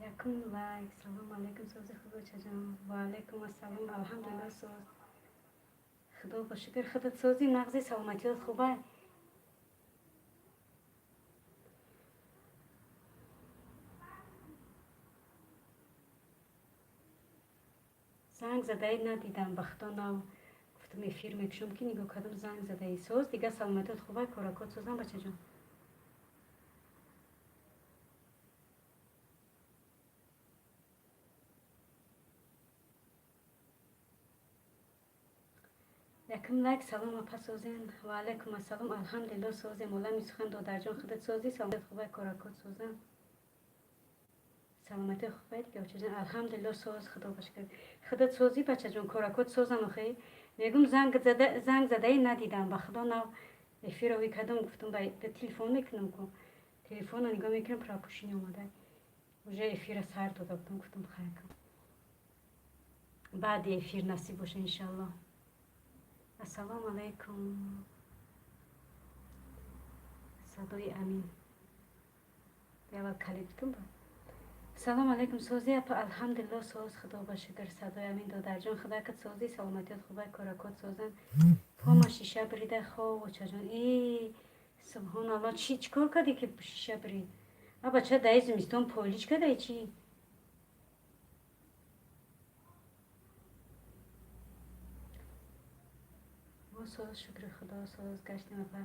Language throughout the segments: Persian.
یکم لایک. سلام علیکم سوزی خوبه چجان؟ و علیکم السلام. الحمدلله سوز. خدا با شکر. خودت سوزی مغزی سلامتیت خوبه؟ زنگ زده ای ندیدم بخدا نو. گفتم افیر میکشم که نگاه کردم زنگ زده ای. سوز دیگه سلامتیت خوبه؟ کاراکات سوزم بچه جان. یکم لایک. سلام اپا سوزین. و علیکم السلام. الحمدلله سوزی مولا میسخن دادر جان. خودت سوزی سلامتیت خوبه؟ کاراکات سوزم. سلامتی خوبه دیگه بچه جان. الحمدلله سوز خدا بشکر. خودت سوزی بچه جان کاراکات سوزم آخه. میگم زنگ زده ای ندیدم بخدا نو. افیر روی کدام گفتم به تلفن میکنم کو. تلفن رو نگاه میکنم پراپوشینی اومده. وجه افیر سر داده بودم گفتم خیر کن. بعد افیر نصیب باشه انشالله. السلام علیکم. صدای امین. اول کلیپتون با. سلام علیکم سوزی اپا. الحمدلله سوز خدا با شکر. صدای امین دادر جان خدا کت سوزی سلامتیت خوبه کاراکات سوزن. پاما شیشه بریده خواه و چجان ای سبحان الله چیکار کردی که شیشه برید؟ بچه دایی زمستون پولیش کرده چی؟ ما سوز شکر خدا سوز گشتیم اپا.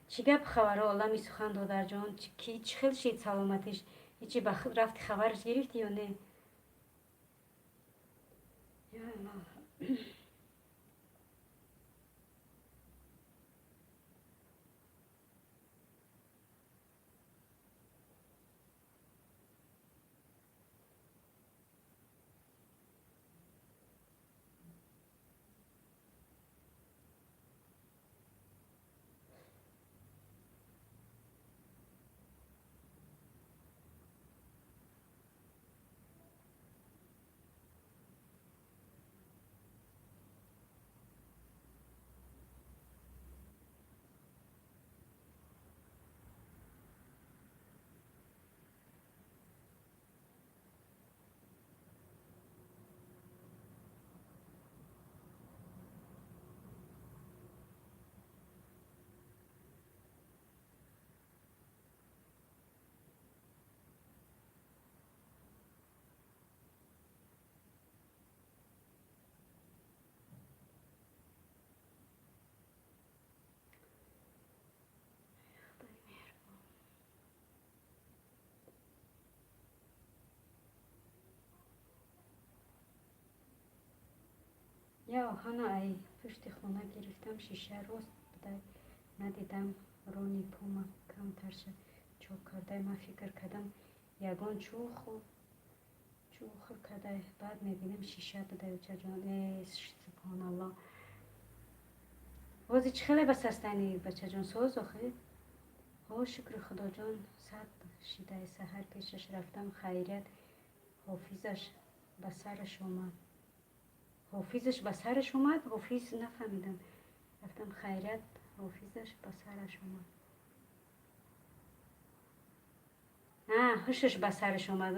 چی گپ خبره عالمی سخن دادر جان؟ چی خیلی شید سلامتیش؟ هیچی بخود رفتی خبرش گرفتی یا نه؟ یا الله. یا هانا ای پشت خونه گرفتم شیشه روست بوده ندیدم رونی پوما کم ترشه چوب کرده ما فکر کردم یگان چوخ کرده بعد میبینم شیشه بوده بچه جان ای سبحان الله وازی چه خیلی بسستنی بچه جان سوز آخه ها شکر خدا جان صد شیده سهر پیشش رفتم خیریت حافظش به سرش اومد حافظ نفهمیدم رفتم خیریت حافظش به سرش اومد هوشش به سرش اومد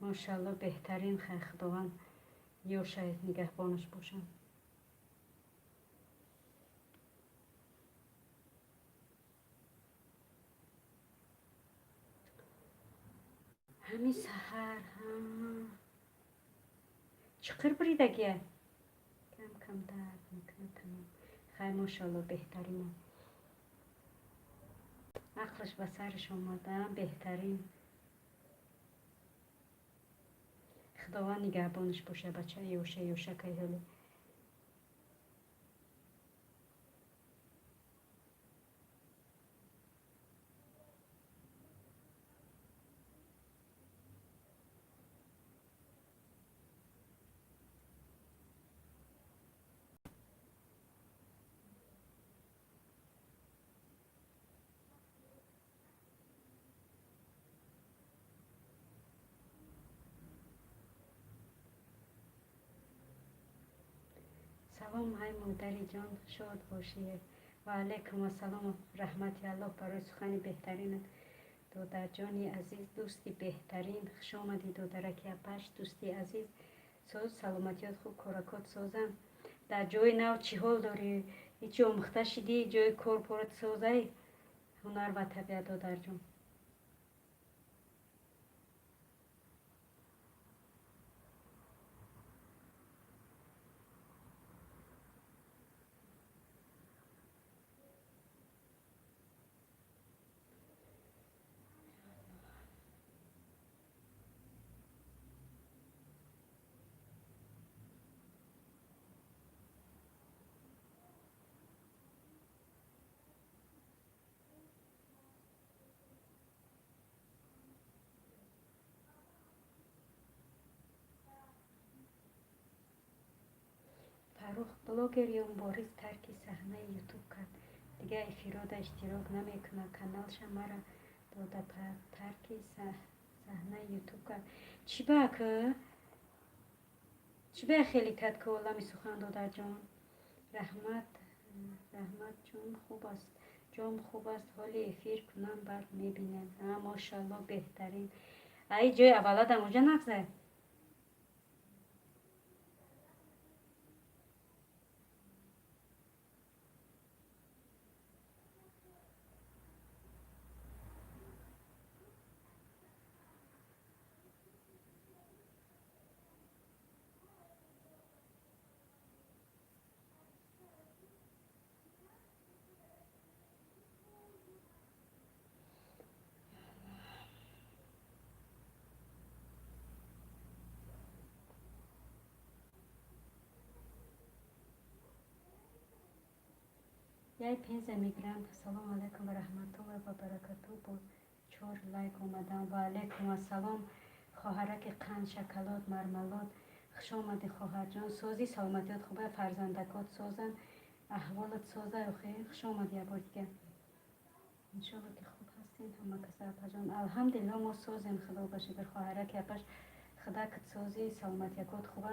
ماشاءالله بهترین خداوند یا شاید نگهبانش باشم همین سهر هم چقدر بریدگیه کم کم درد میکنه تمام خیر ماشاءالله بهترین عقلش به سرش اومده بهترین خداوند نگهبانش باشه بچه یوشه که حالی سلام های مادری جان شاد باشی و علیکم السلام رحمت الله برای سخن بهترینت دودرجانی عزیز، دوستی بهترین، خوش آمدی دودرک اپش، دوستی عزیز. سوز سلامتیات خوب، کارکات سازم. در جای نو چی حال داری؟ هیچی آموخته شدی جای کورپورات سازی هنر و طبیعت دودرجان؟ فروخ بلاگر یا مبارز ترک صحنه یوتیوب کرد. دیگه افیراد اشتراک نمیکنه. کانالش مرا داده ترک صحنه یوتیوب کرد. چی با خیلی کد که عالمی سخن دادر جان؟ رحمت جون خوب است، جام خوب است، حالی افیر کنم بعد میبینم. ماشاءالله بهترین. ای جای اولا در اونجا نقصه. یای پنزه میگیرم. سلام علیکم و رحمت الله و برکاته. با 4 لایک اومدم. و علیکم السلام خواهرک قند شکلات مرملات. خوش آمدی خواهر جان. سوزی سلامتیات خوبه، فرزندکات سازن، احوالت سازه و خیر. خوش آمدی یه بار دیگه. انشالله که خوب هستین همه کسا اپا جان. الحمدلله ما سازیم، خدا باشه بر خواهرک اپاش خدا کت سازی سلامتیات خوبه.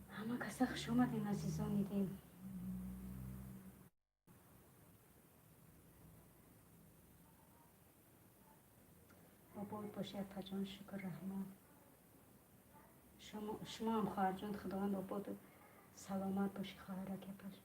همه کسا خوش آمدین عزیزانی دین. بود باشه اپا جان. شکر رحمان. شما هم خواهر جان خداوند آباد و سلامت باشی خواهرک اپاش.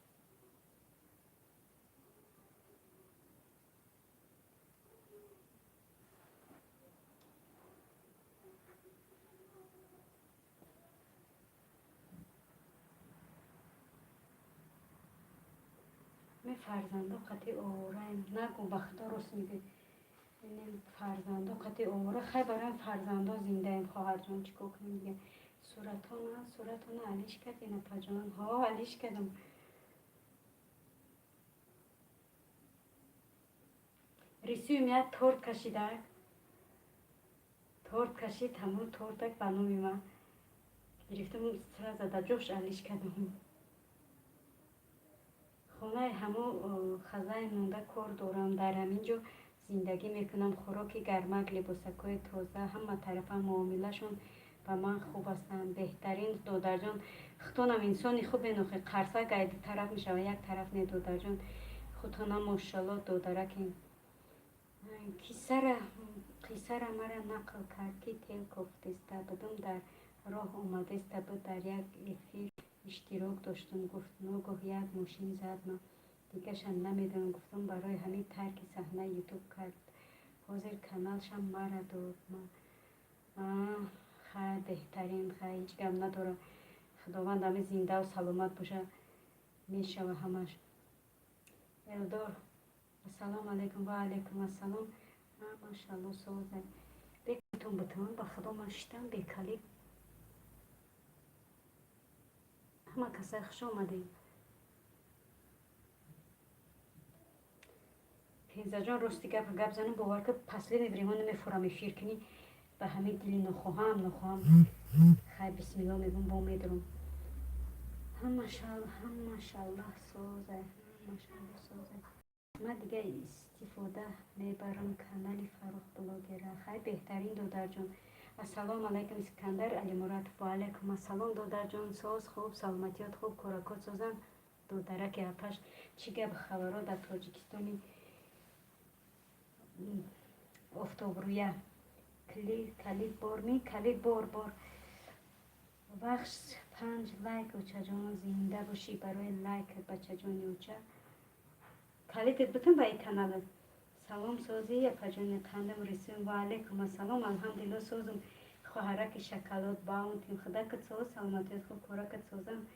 می فرزنده قطعی آورم نگو به خدا راست میگه. این فرزنده قطعی آوره خیلی برای فرزنده زنده ایم خواهر جان. چیکار کنیم دیگه؟ صورتان علیش کردین اپا جان. ها علیش کردم. ریسیو میاد تورت کشیده. تورت کشید همون تورتک بنامی من گرفتم سر زده جوش علیش کردم. خونه همو خزای مونده کار دارم. در همینجا زندگی میکنم. خوراکی گرمک، لباسکای تازه، همه طرف معاملهشون با من خوب هستن. بهترین دودرجان. خودتونم انسانی خوب نخی قرصه گاید طرف میشه و یک طرف نه دودرجان. خودتونم ماشاءالله دودرکین. قیصر مرا نقل کرد که تل گفتسته بدم در راه اومده است بود. در یک افیر اشتراک داشتم. گفت ناگاه یک ماشین زد. من دیگه شن نمیدونم. گفتم برای همین ترک صحنه یوتیوب کرد. حاضر کانالشم مرا داد. من خیلی بهترین خیلی هیچ گم نداره. خداوند همه زنده و سلامت باشه میشه و همش. الدار السلام علیکم. و علیکم السلام. ماشاءالله سوزه بتون با خدا من شتم بکلی همه کسای خوش آمدین. پینزه جان راستی گپ زنم باور که پسلی میبریم ها نمیفورم افیر کنی به همه دلی نخواهم خیلی بسم الله میگم با میدرم. هم ماشاءالله سوزه. ماشاءالله سوزه. من دیگه استفاده میبرم کانال فروخ بلاگر. خیلی بهترین دودر جان. السلام علیکم اسکندر علی مراد. و علیکم السلام دودر جان. ساز خوب، سلامتیات خوب، کارکات سازن دودرک اپش. چی گپ خبرها در تاجیکستانی؟ افتابرویه کلید بار بخش 5 لایک اوچه جان زنده باشی برای لایک بچه جان اوچه کلیدت بتون به این کانال سلام سازی اپا جان قندم رسیم و علیکم السلام الحمدلله سازم خواهرک شکلات باونتیم خدا کت ساز سلامتیت خوب کورا کت سازم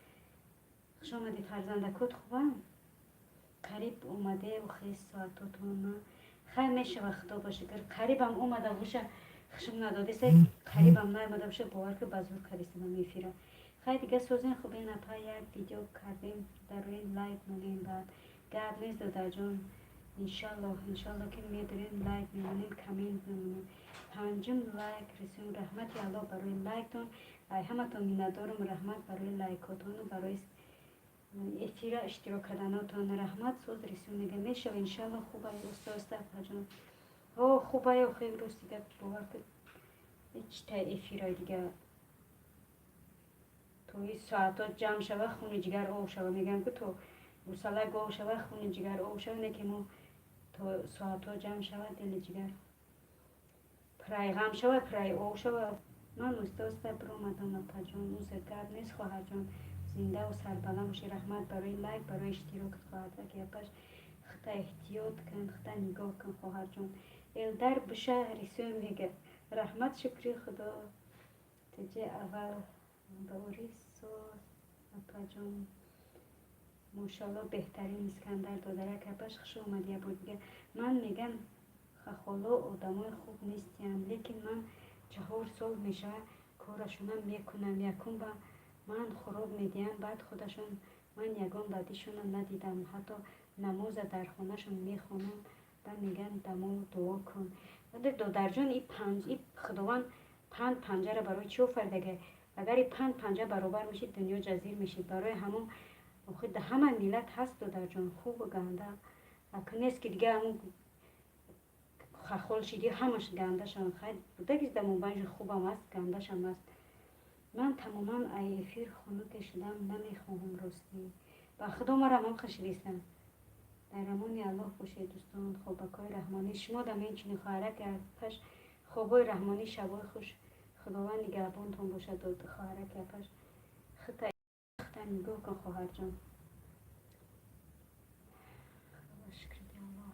خوش آمدی فرزنده کت خوبم قریب اومده و خیلی ساعتاتون خیلی میشه وقتا باشه گر قریبم اومده باشه خشم نداده سی قریبم نیامده باشه باور که بزرگ کردیستم میفیرم خیلی دیگه سوزین خوب این اپا یک ویدیو کردیم در روی لایک منیم بعد گرد نیست دادر جان انشالله که میدارین لایک میمونین کامنت میمونین پنجم لایک رسیم رحمت الله برای لایکتون ای همه تون میندارم رحمت برای لایکاتون و برای افیر اشتراک کردناتون رحمت سوز رسیم میگه میشه و انشالله خوبه استاد جان او خوبه و خیلی روز دیگه باور که هیچ تا افیرای دیگه تو این ساعتات جمع شوه خون جگر آب شوه میگم که تو بوساله گوه شوه خون جگر آب شوه نه که ما تو ساعتات جمع شوه دل جگر پرای غم شوه پرای آب شوه من استاد برو مدام اپا جان موزه گرد نیست خواهر جان زنده و سربلند باشی رحمت برای لایک برای اشتراکت خواهد که اپاش خطا احتیاط کن خطا نگاه کن خواهر جان الدر بشه رسیم میگه رحمت شکری خدا تجه اول باوری ساز اپا جان ماشاءالله بهترین اسکندر دادره که اپاش خوش اومدی بود دیگه من میگم خالا آدمای خوب نیستیم لیکن من 4 سال میشه کارشونم میکنم یکم با من خراب میدیم بعد خودشون من یگان بعدیشون ندیدم حتی نماز در خونهشون میخونم و میگن دمو دعا کن ولی دادر جان این خداوند 5 پنجره برای چی آفردگه اگر این 5 پنجره برابر میشید دنیا جزیر میشید برای همون خود همه ملت هست دادر جان خوب و گنده اکنه نیست که دیگه همون خخول شدی همش گنده شدن خیلی بوده که دمون بنج خوبم است گنده شم است من تماما ای افیر خنک شدم نمیخواهم راستی با خدا مرا هم خشلیستم در امان الله باشه دوستان خوبکای رحمانی شما دم این چنین خواهره کرد پش خوبای رحمانی شبای خوش خداوند نگهبانتون باشه داد خواهره کرد پش خطا نگاه کن خواهر جان شکر الله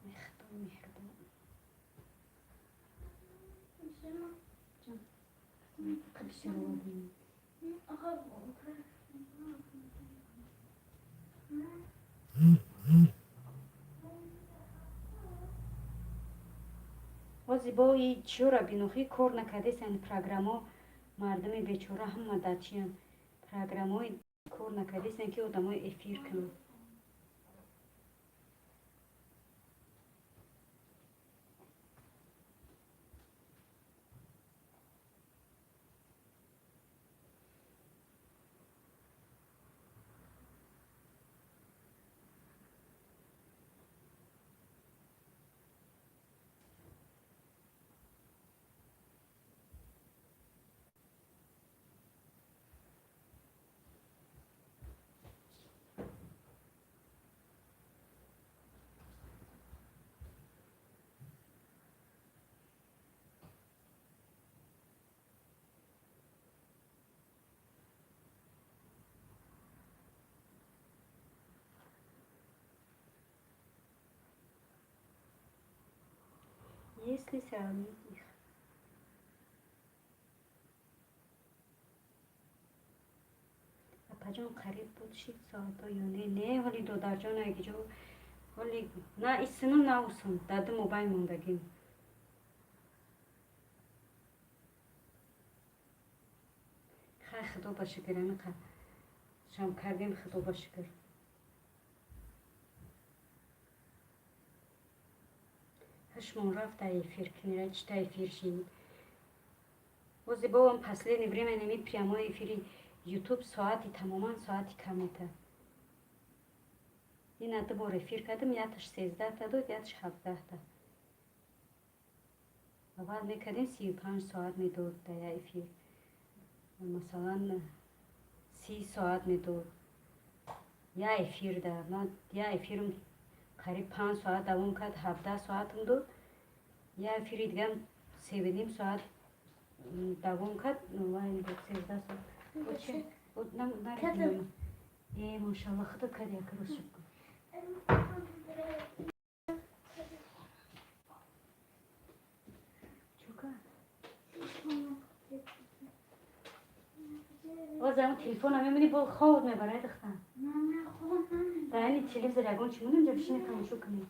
مهربان وازی با این چیورا بینوخی کار نکرده سن پروگراما مردم بیچاره هم مددچیان پروگرامای کار نکرده سن که آدمای افیر کنن Если сравнить их. اپا قریب بود 6 ساعتا یا نه ولی دادر جان اگه جو ولی نه ایسنم نه اوسم دادم و بای موندگیم خیلی خدا با شکرانه شام کردیم خدا با شکر هشمون رفت تایفیر کنیره چی تایفیر شید وزی با هم پسلی نبریم اینمی پریامای فیری یوتیوب ساعتی تماما ساعتی کمیته این اده با رفیر کردم یادش 13 تا داد یادش 17 تا اول میکردیم 35 ساعت میداد در افیر مثلا 30 ساعت میداد یا افیر ده من یا افیرم قریب 5 ساعت دوام کرد 17 ساعت مونده یا افیر دیگه 3 ساعت دوام کرد و این بود 13 ساعت بود چه؟ بود نمیدونم ماشاءالله خدا کرد یک روز شد باز اون تلفن هم میمونی با خواب میبره دختر نه خواب نمیبره در این تلویزیون اگون چمون اینجا بشینه تماشا کنی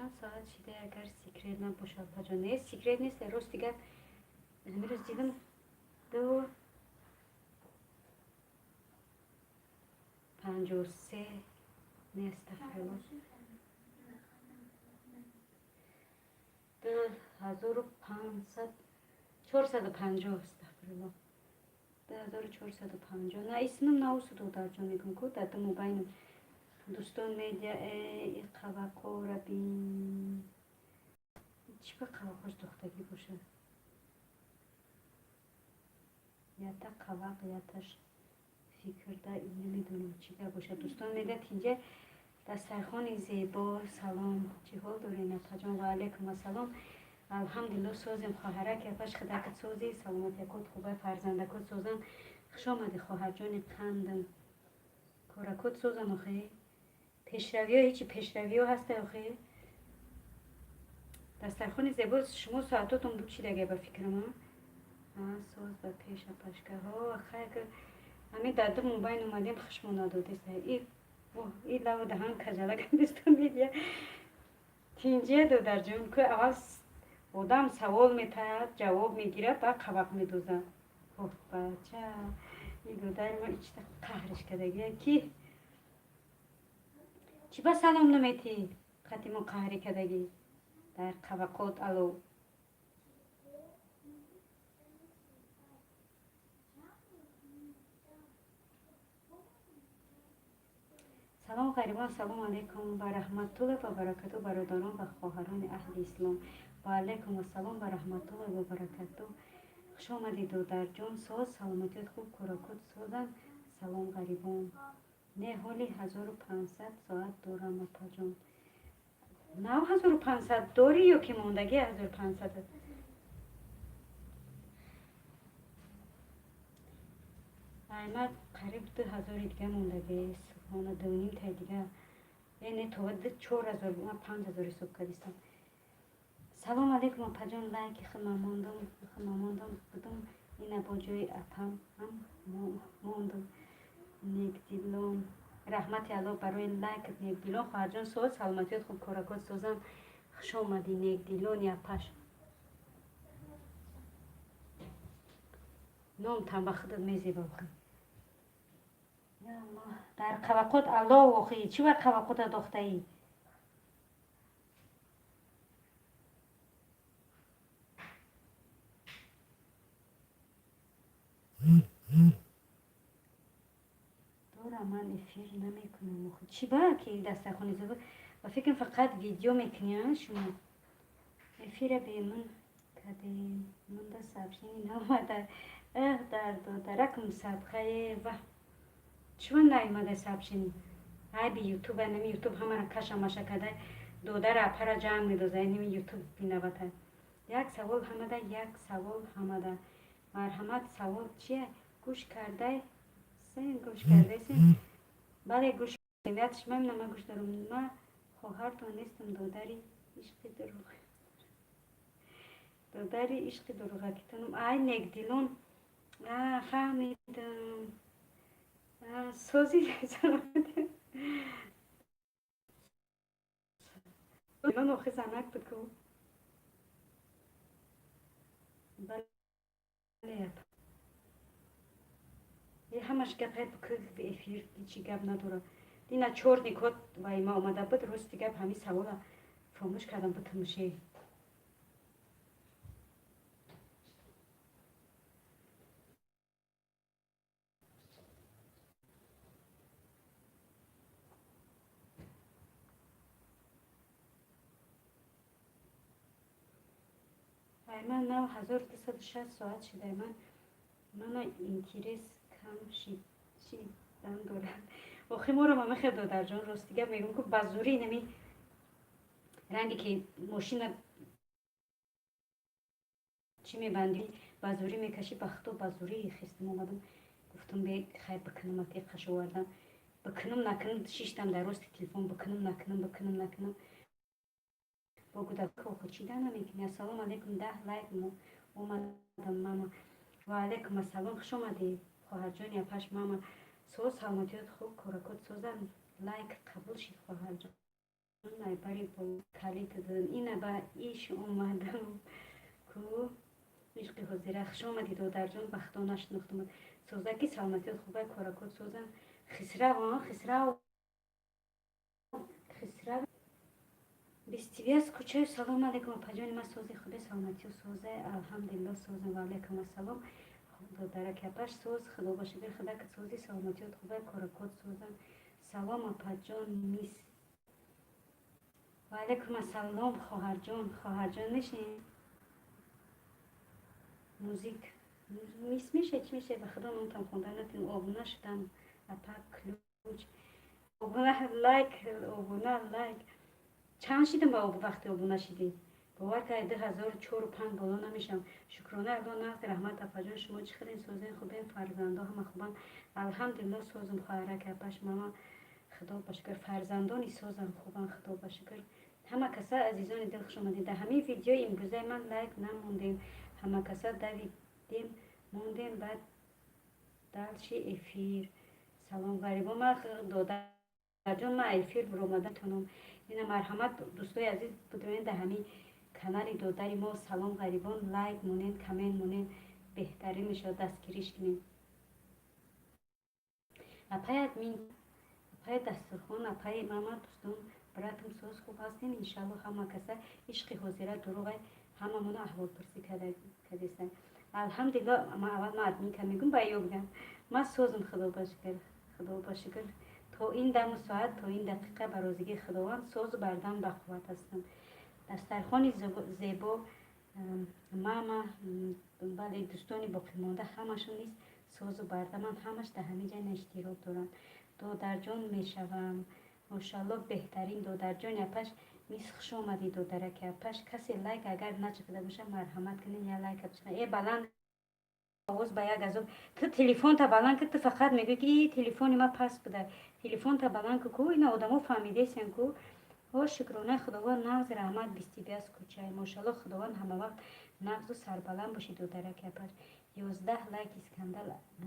چند ساعت شده اگر سیکرت نباشه پجا نیست سیکرت نیست روز دیگه امروز دیدم 2:53 نیست فرلا 2500 450 استغفرالله 2450 نه اسمم ناوسدو در جان میگم کو در موبایل دوستان میگه ای قواقو را بین چی به قواقوش دختگی باشه یا تا قواق یا تاش فکر دا این نمیدونم چی باشه دوستان میگه اینجا دسترخوان زیبا سلام چی حال دارین پجان و علیکم السلام الحمدلله سوزیم خواهره که پش خداکت سوزی سلامتی کت خوبه فرزنده کت سوزن خوش آمدی خواهر جان قندم کورا کت سوزم آخه پیشروی ها هیچی پیشروی ها هسته آخه دسترخوان زیبا شما ساعتاتون بود چی دیگه با فکر ما سوز با پیش پشکه ها خیلی که همین داده موبایل اومدیم خشمون نداده این لو دهان کجاله کندستون میگه تینجه دو در جون که اول آدم سوال میتاید جواب میگیره بعد قبق میدوزن اوه بچه این دو در ما ایچ قهرش کدگیه کی چی با سلام نمیتی خطی ما قهری کدگی در قبقات الو سلام غریبان سلام علیکم و رحمت الله و برکاته برادران و خواهران اهل اسلام و علیکم السلام و رحمت الله و برکاته خوش آمدید و در جان ساز سلامتیت خوب کراکت سازن سلام غریبان نه حالی 1500 ساعت دارم و پجان نه 1500 داری یا که موندگی 1500 من قریب 2000 دیگه موندگی سبحانه دونیم تا دیگه یعنی تو 4000 من 5000 حساب کردم سلام علیکم پجان لایک خماماندم بودم این با جای اپم هم موندم نیک دیلون رحمت الله برای لایک نیک دیلون خواهر جان سوال سلامتیت خوب کارکات سوزن خوش آمدی نیک دیلون یا پش نام تنبه خودت میزیبا بخی یا الله در قوقات الله وخی چی وقت قوقات داخته ای دورا من افیر نمیکنم چی با که دسترخوانی زبا و فکر فقط ویدیو میکنیم شما افیر به من کده من دا سبشینی نامده در رقم سبخه و شما نایمده سبشینی های بی یوتیوب نمی یوتیوب همه را کشم ماشه کده دوده را پرا جمع میدوزه نمی یوتیوب بینوته یک سوال همه ده مرحمت سوال چیه گوش کرده گوش کرده سین بله گوش کردیتش من نما گوش دارم من خواهر تو نیستم دودری عشق دروغه کتنم ای نگ دیلون فهمیدم سوزی سلامت دیلون آخه زنک بکو بله یه همش گپ هست بکر به افیر چی گپ نداره دینا چور نیکات و ایما آمده بود روز دیگه همین سوالا فراموش کردم به تمشه من 9260 ساعت شده. من اینترس کم شیدن دارم. آخه ما رو ماما خیلی دادر جان راستیگه میگم که بازوری نمی رنگی که ماشین چی میبندی بازوری میکشی بخت و بازوری خستم اومدم گفتم به خیر بکنم اتی قش آوردم بکنم نکنم شیشتم در راست تلفن بکنم نکنم بگو در که چیدن نمیکنی. السلام علیکم 10 لایک اومدم ماما و علیکم السلام خوش آمدی خواهر جان یا پش ماما سوز سلامتیت خوب کارکات سوزم لایک قبول شید خواهر جان نه بری با کلیت دادن اینه با ایش اومدم کو عشق حضیر خوش آمدی دادر جان بختانش نختم سوزکی سلامتیت خوبه کارکات سوزم خسرو بستیویاز کوچه سلام علیکم پجانی ما سوزی خوبه سلامتی و سوزه الحمدلله سوزم و علیکم السلام درک پاش سوز خدا باشه بر خدا که سوزی سلامتی و خوبه کارکات سوزم سلام پجان میس و علیکم السلام خواهر جان نشین موزیک میشه چی میشه به خدا نمیتونم خوندن نتونم آبونه شدم اپا کلوچ آبونه لایک چند شیدیم با وقتی آبونه شدیم باور که 2004 و 5 بالا نمیشم شکرانه الله نقد رحمت افجان شما چی خیلی سوزین خوبین فرزنده همه خوبن الحمدلله سوزم خواهره که پش ماما خدا باشکر فرزندانی سوزم خوبن خدا باشکر همه کسا عزیزان دل خوش آمدید در همین ویدیو امروزه من لایک نموندیم همه کسا دویدیم موندیم بعد دلشی افیر سلام غریبا ما دادر جان ما افیر برامده تونم این مرحمت دوستای عزیز بودوین در همین کانال دادری ما سلام غریبان لایک مونین کامنت مونین بهتری میشه دستگیریش کنیم اپای دسترخوان اپای ماما دوستان براتم سوز خوب هستین انشالله همه کسا عشق حضیره دروغه همه مونو احوال پرسی کردیستن الحمدلله ما اول ما ادمین که میگم باید بگم ما سوزم خدا باشکر تا این دم ساعت تا این دقیقه برازگی خداوند سوز بردم بقوت هستم دسترخوان زیبا ماما بله دوستانی باقی مانده همشون نیست سوز برده من همش در همه جای اشتراک دارم دادر جان میشوم ماشاءالله بهترین دادر جان یپش میس خوش آمدی دادرک یپش کسی لایک اگر نچکده باشه مرحمت کنین یا لایک بچنه ای بلند آواز با یک ازم تو تلفن تا بلند که تو فقط میگه که تلفن ما پس بده تلفن تا بلند که کو این آدمو فهمیده سن کو او شکرانه خداوند نغز رحمت بیستی بیاز کوچه ماشاءالله خداوند همه وقت نغز و سربلند باشید و درک پر 11 لایک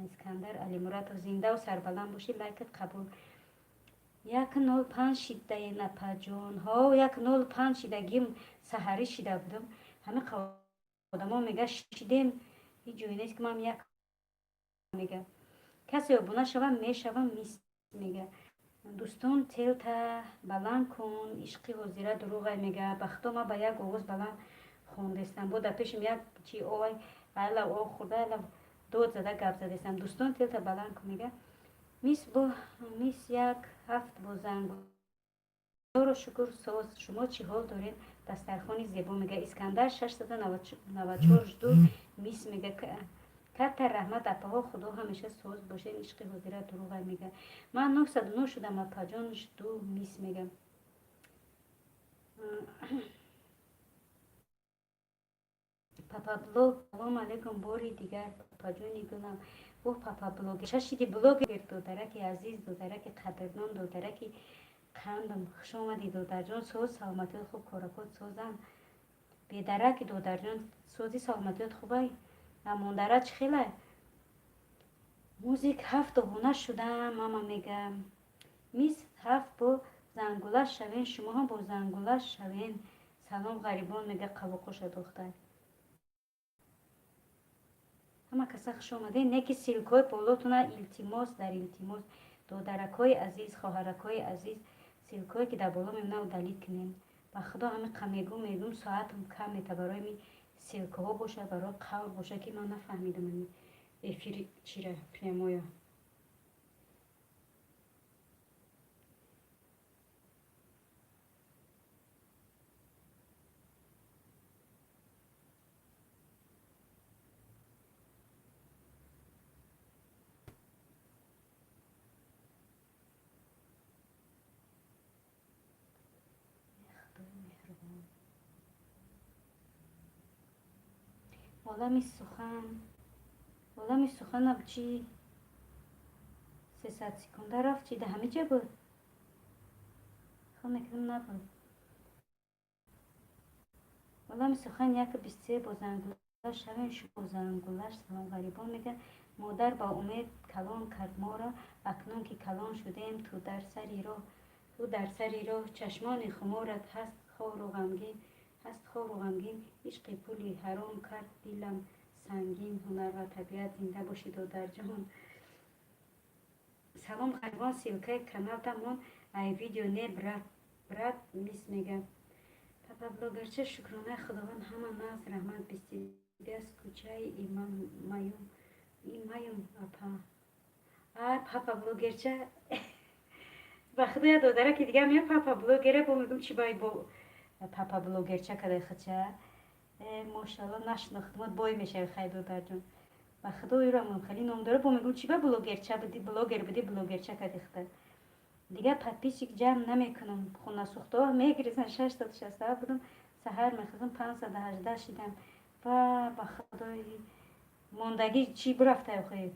اسکندر علی مراد زنده و سربلند باشید لایکت قبول 105 شیده نپا جان ها 105 شیدگیم سحری شیده بودم همه آدما میگه شیدیم هیچ جوی نیست که من یک میگه کسی ابونه شوم میشوم میگه دوستان تیل تا بلند کن عشقی حضیره دروغه میگه بختا ما با یک آواز بلند خوندستم بود پیشم یک چی اوی الا او خورده الا دود زده گپ زدستم دوستان تیل تا بلند کن میگه میس یک هفت با زنگ رو شکر سوز شما چی حال دارین دسترخوانی زیبا میگه اسکندر 694 دو میس میگه کتر رحمت اپاها خدا همیشه سوز باشه عشق حضیره دروغه میگه من 909 شدم اپا جانش دو میس میگه پاپا بلوگ سلام علیکم باری دیگر پاپا جونی گلم او پاپا بلوگ چشیدی بلوگ دودرک عزیز دودرک قدردان دودرک قندم خوش آمدی دودر جان سوز سلامتی خوب کارکات سوزم بیدرک دودر جان سوزی سلامتی خوبه ماندره چی خیلی موزیک هفت هونه شده ماما میگم میس هفت با زنگولش شوین شما هم با زنگولش شوین سلام غریبان میگه قواقوش دختر همه کسا خوش آمده نکی سیلکوی پولوتونه التیماس در التیماس دودرکای عزیز خواهرکای عزیز سیلکوی که در بالا میمونه و دلیل کنین با خدا همه قمیگو میگم ساعت هم کم میته برای می سیلکه ها باشه برای قول باشه که من نفهمیدم من افیر چیره پریمویا عالمی سخن اب چی 300 سکونده رفت چی ده همه جا بود خب میکنم نبود عالمی سخن یک 23 بازنگولش شوین شو بازنگولش سلام غریبان میگه مادر با امید کلان کرد ما را اکنون که کلان شدیم تو در سری را چشمان خمارت هست خور و غمگین عشق پولی حرام کرد دیلم سنگین هنر و طبیعت زنده باشید و در جهان سلام غریبان سیلکه کانال تامون ای ویدیو نه برات میس میگه پاپا بلوگرچه شکرانه خداوند همه ناز رحمت بیستی بیست کوچای ایمایم پاپا بلوگرچه با خدای دادره که دیگه میگم پاپا بلوگره با میگم چی باید با پاپا بلوگرچه کده خچه ماشاءالله نشناختم بای میشه خیلی دادر جون با خدای رو خیلی نام داره با میگم چی با بلوگرچه بدی بلوگرچه کده خده دیگه پادپیسچیک جمع نمیکنم خونه سوخته میگریزن 660 بودم سحر میخواستم 518 شیدم و با خدای موندگی چی برفته خیلی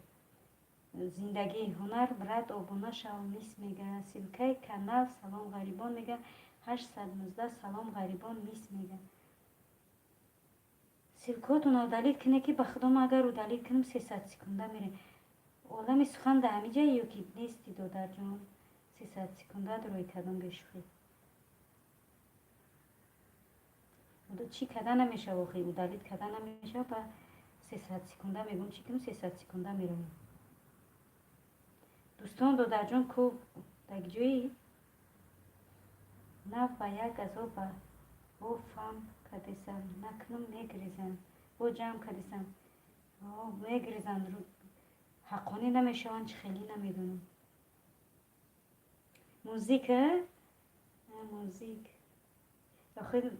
زندگی هنر برات آبونه شو میس میگه سیلکه کانال سلام غریبان میگه 819 سلام غریبان میس میگه سیلکاتون رو دلیل کنه که بخدام اگر رو دلیل کنم 300 سکونده میره عالمی سخن ده همه جایی یا که نیستی دادر جان 300 سکونده روی کدام بشوی و چی کده نمیشه واقعی و دلیل کده نمیشه با 300 سکونده میگم چی کنم 300 سکونده میره دوستان دادر جان کو دک جوی نف و یک ازو با فهم کدیسم نکنم میگریزن با جمع کدیسم میگریزن رو حقانی نمیشون چه خیلی نمیدونم موزیک آخه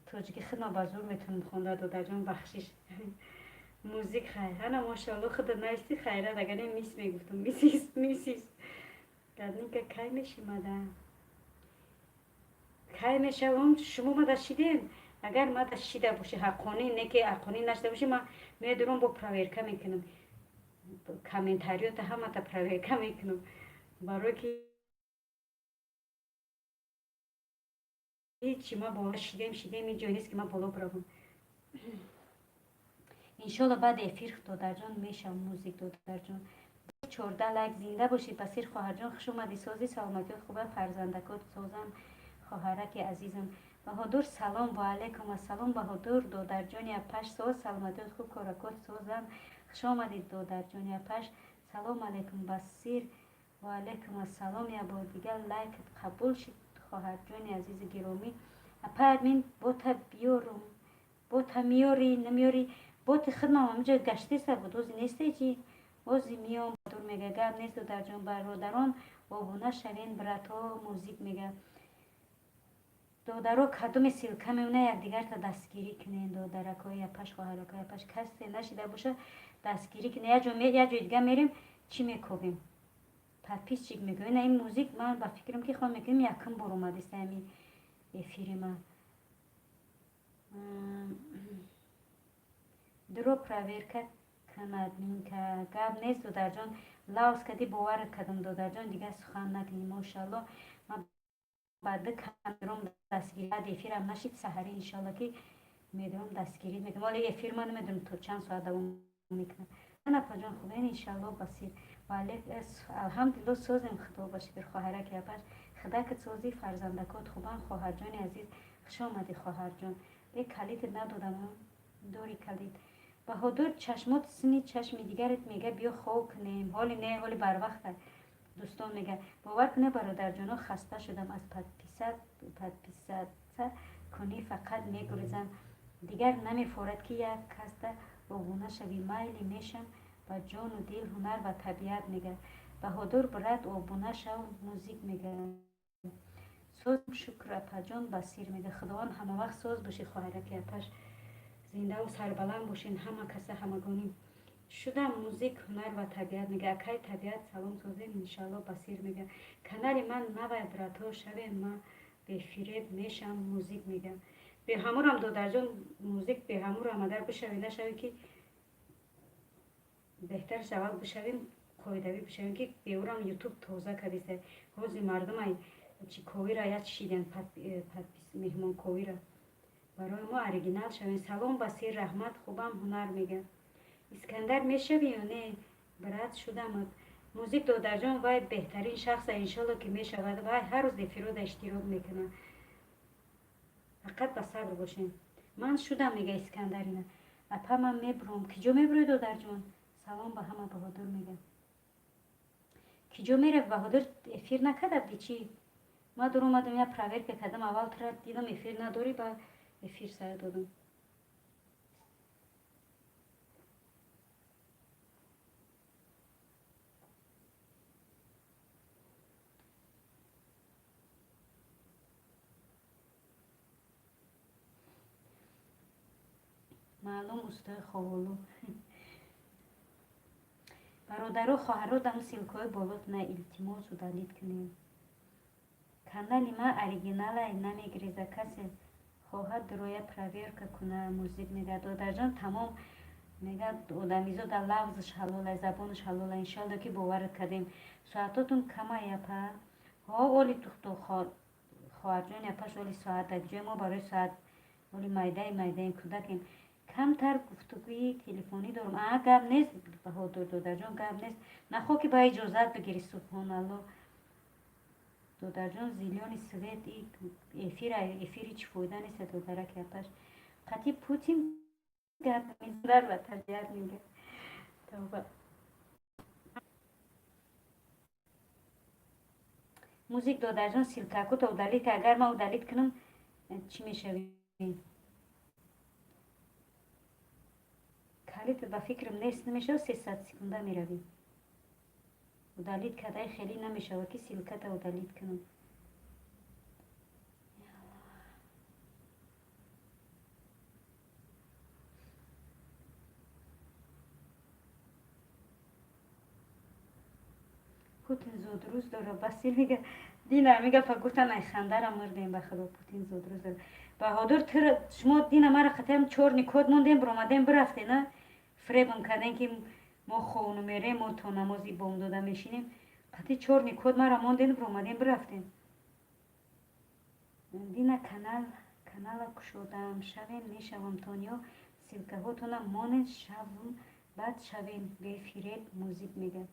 توجگی خیلی نابازور میتونم خونده دادر جان بخشش موزیک خیر هنه ماشاءالله خود نایستی خیره اگر این میس میگفتم میسیس گردنی که کی میشیمده کی میشوم شما ما داشتیدین اگر ما داشتیده باشی حقانی نه که حقانی نشده باشی ما میدونم با پراویرکه میکنم کامنتاریات همه تا پراویرکه میکنم برای که هیچی ما بالا شیدیم این جایی نیست که ما بالا بروم انشالله بعد افیر دادر جان میشم موزیک دادر جان 14 لایک زنده باشید بسیر خواهر جان خوش اومدی سازی سلامتی خوبه فرزندکات سازم خواهرک عزیزم بهادر سلام و علیکم السلام بهادر دادر جان پش ساز سلامتی خوب کارکات سازم خوش اومدید دادر جان پش سلام علیکم بسیر و علیکم السلام یا با دیگر لایک قبول شد خواهر جان عزیز گرامی اپادمین بوتا بیارم بوتا میاری نمیاری بوت خدمم همجا گشتی سر بود وزی نیسته چی وزی میام دور میگه گرد نیست در جان برادران بابونه شوین براتو موزیک میگه دادرو کدوم سیلکه میمونه یک دیگر تا دستگیری کنین دادرکای پش خواهرکای پش کسی نشیده باشه دستگیری کنه یه جای دیگه میریم چی میکوبیم پس چیک میگوین این موزیک من با فکرم که خواهم میکنیم یکم بر اومده است همین افیری من درو پراویرکه کند مین که گاب نیست دادر جان لاوز کدی باور کدم دادر جان دیگه سخن نکنیم ماشاءالله من بعد کامرام دستگیری بعد افیرم نشید سحری انشالله که میدونم دستگیری میکنم ولی افیر من نمیدونم تو چند ساعت دوام میکنم من اپا جان خوبه انشالله بسیر ولی الحمدلله سوزم خدا باشه بر خواهره که اپاش خدا که سوزی فرزندکات خوبان خواهر جان عزیز خوش آمدی خواهر جان به کلید ندادم دوری کلید بهادر چشمات سنی چشم دیگرت میگه بیا خواب کنیم حالی نه حالی بر وقت دوستان میگه باور کنه برادر جانا خسته شدم از پد کنی فقط میگریزم دیگر نمیفورد که یک کسته بابونه شوی مایلی میشم با جان و دل هنر و طبیعت میگه بهادر برات آبونه شو موزیک میگه سوز شکر اپا بسیر میگه خداوند همه وقت سوز باشی خواهرک اپاش زنده و سربلند باشین همه کسه همگانی شدم موزیک هنر و طبیعت میگه اکای طبیعت سلام سازیم انشالله بسیر میگه کانال من نوای براتو شوه ما به فریب میشم موزیک میگم به همورم دادرجان موزیک به همور آمده بشوی نشوی که بهتر شود بشویم قاعدوی بشویم که به اورم یوتیوب توزه کردیسته روزی مردم ای چی کوی را یا چیدن پد مهمان کوی را برای ما اوریجینال شویم. سلام بسیر رحمت خوبم هنر میگه اسکندر میشوی یا نه برات شدم موزیک دادرجان وای بهترین شخص انشالله که میشود وای هر روز افراد اشتراک میکنه فقط با صبر باشین. من شدم میگه اسکندر اینا اپا من میبرم کجا میبری دادرجان سلام به همه بهادر میگه کجا میره بهادر افیر نکرده بیچی ما در اومدم یا پراورک کردم اول تر دیدم افیر نداری با افیر سر دادم معلوم استاد خوالو برادر و خواهر دم سیلکای بالات نه التماس و دلیل کنیم کانال ما اوریجینال نمیگریزه کسی خواهد دروی پراورک کنه موزیک میگه دادرجان تمام میگه آدمیزا در لفظش حلاله زبانش حلاله انشالله که باور کردیم ساعتاتون کمه یپا ها اولی تو خواهر جان یپاش اولی ساعت دیگه ما برای ساعت اولی مایده کودکیم کمتر گفتگوی تلفنی دارم گپ نیست بهادر دادرجان گپ نیست نخوا که با اجازت بگیری سبحان الله دادرجان زیلیان سویت افیری چی فایده نیست دادرک یپاش قطی پوتین گپ میزنر و تربیت میگه توبه موزیک دادرجان سیلکاکو تا دلیت که اگر ما دلیت کنم چی میشوی کلیت با فکرم نیست نمیشه 300 سکونده میروی و دلیت کدای خیلی نمیشه و که سیلکت و دلیت کنم پوتین زود روز داره بسیل میگه دینا میگه فگوتن ای خنده را مردیم بخدا پوتین زود روز داره بهادر تر شما دینا مرا خطرم 4 نیکود موندیم برامدیم برفته نه فریبم کردن که ما خونو میریم ما تا نمازی بام داده میشینیم قطعی 4 نیکود مرا موندیم برامدیم برفتیم دینا کانال کشودم شویم میشوم تانیا سیلکه هاتونم مانه شوم بعد شویم به فریب موزیک میگه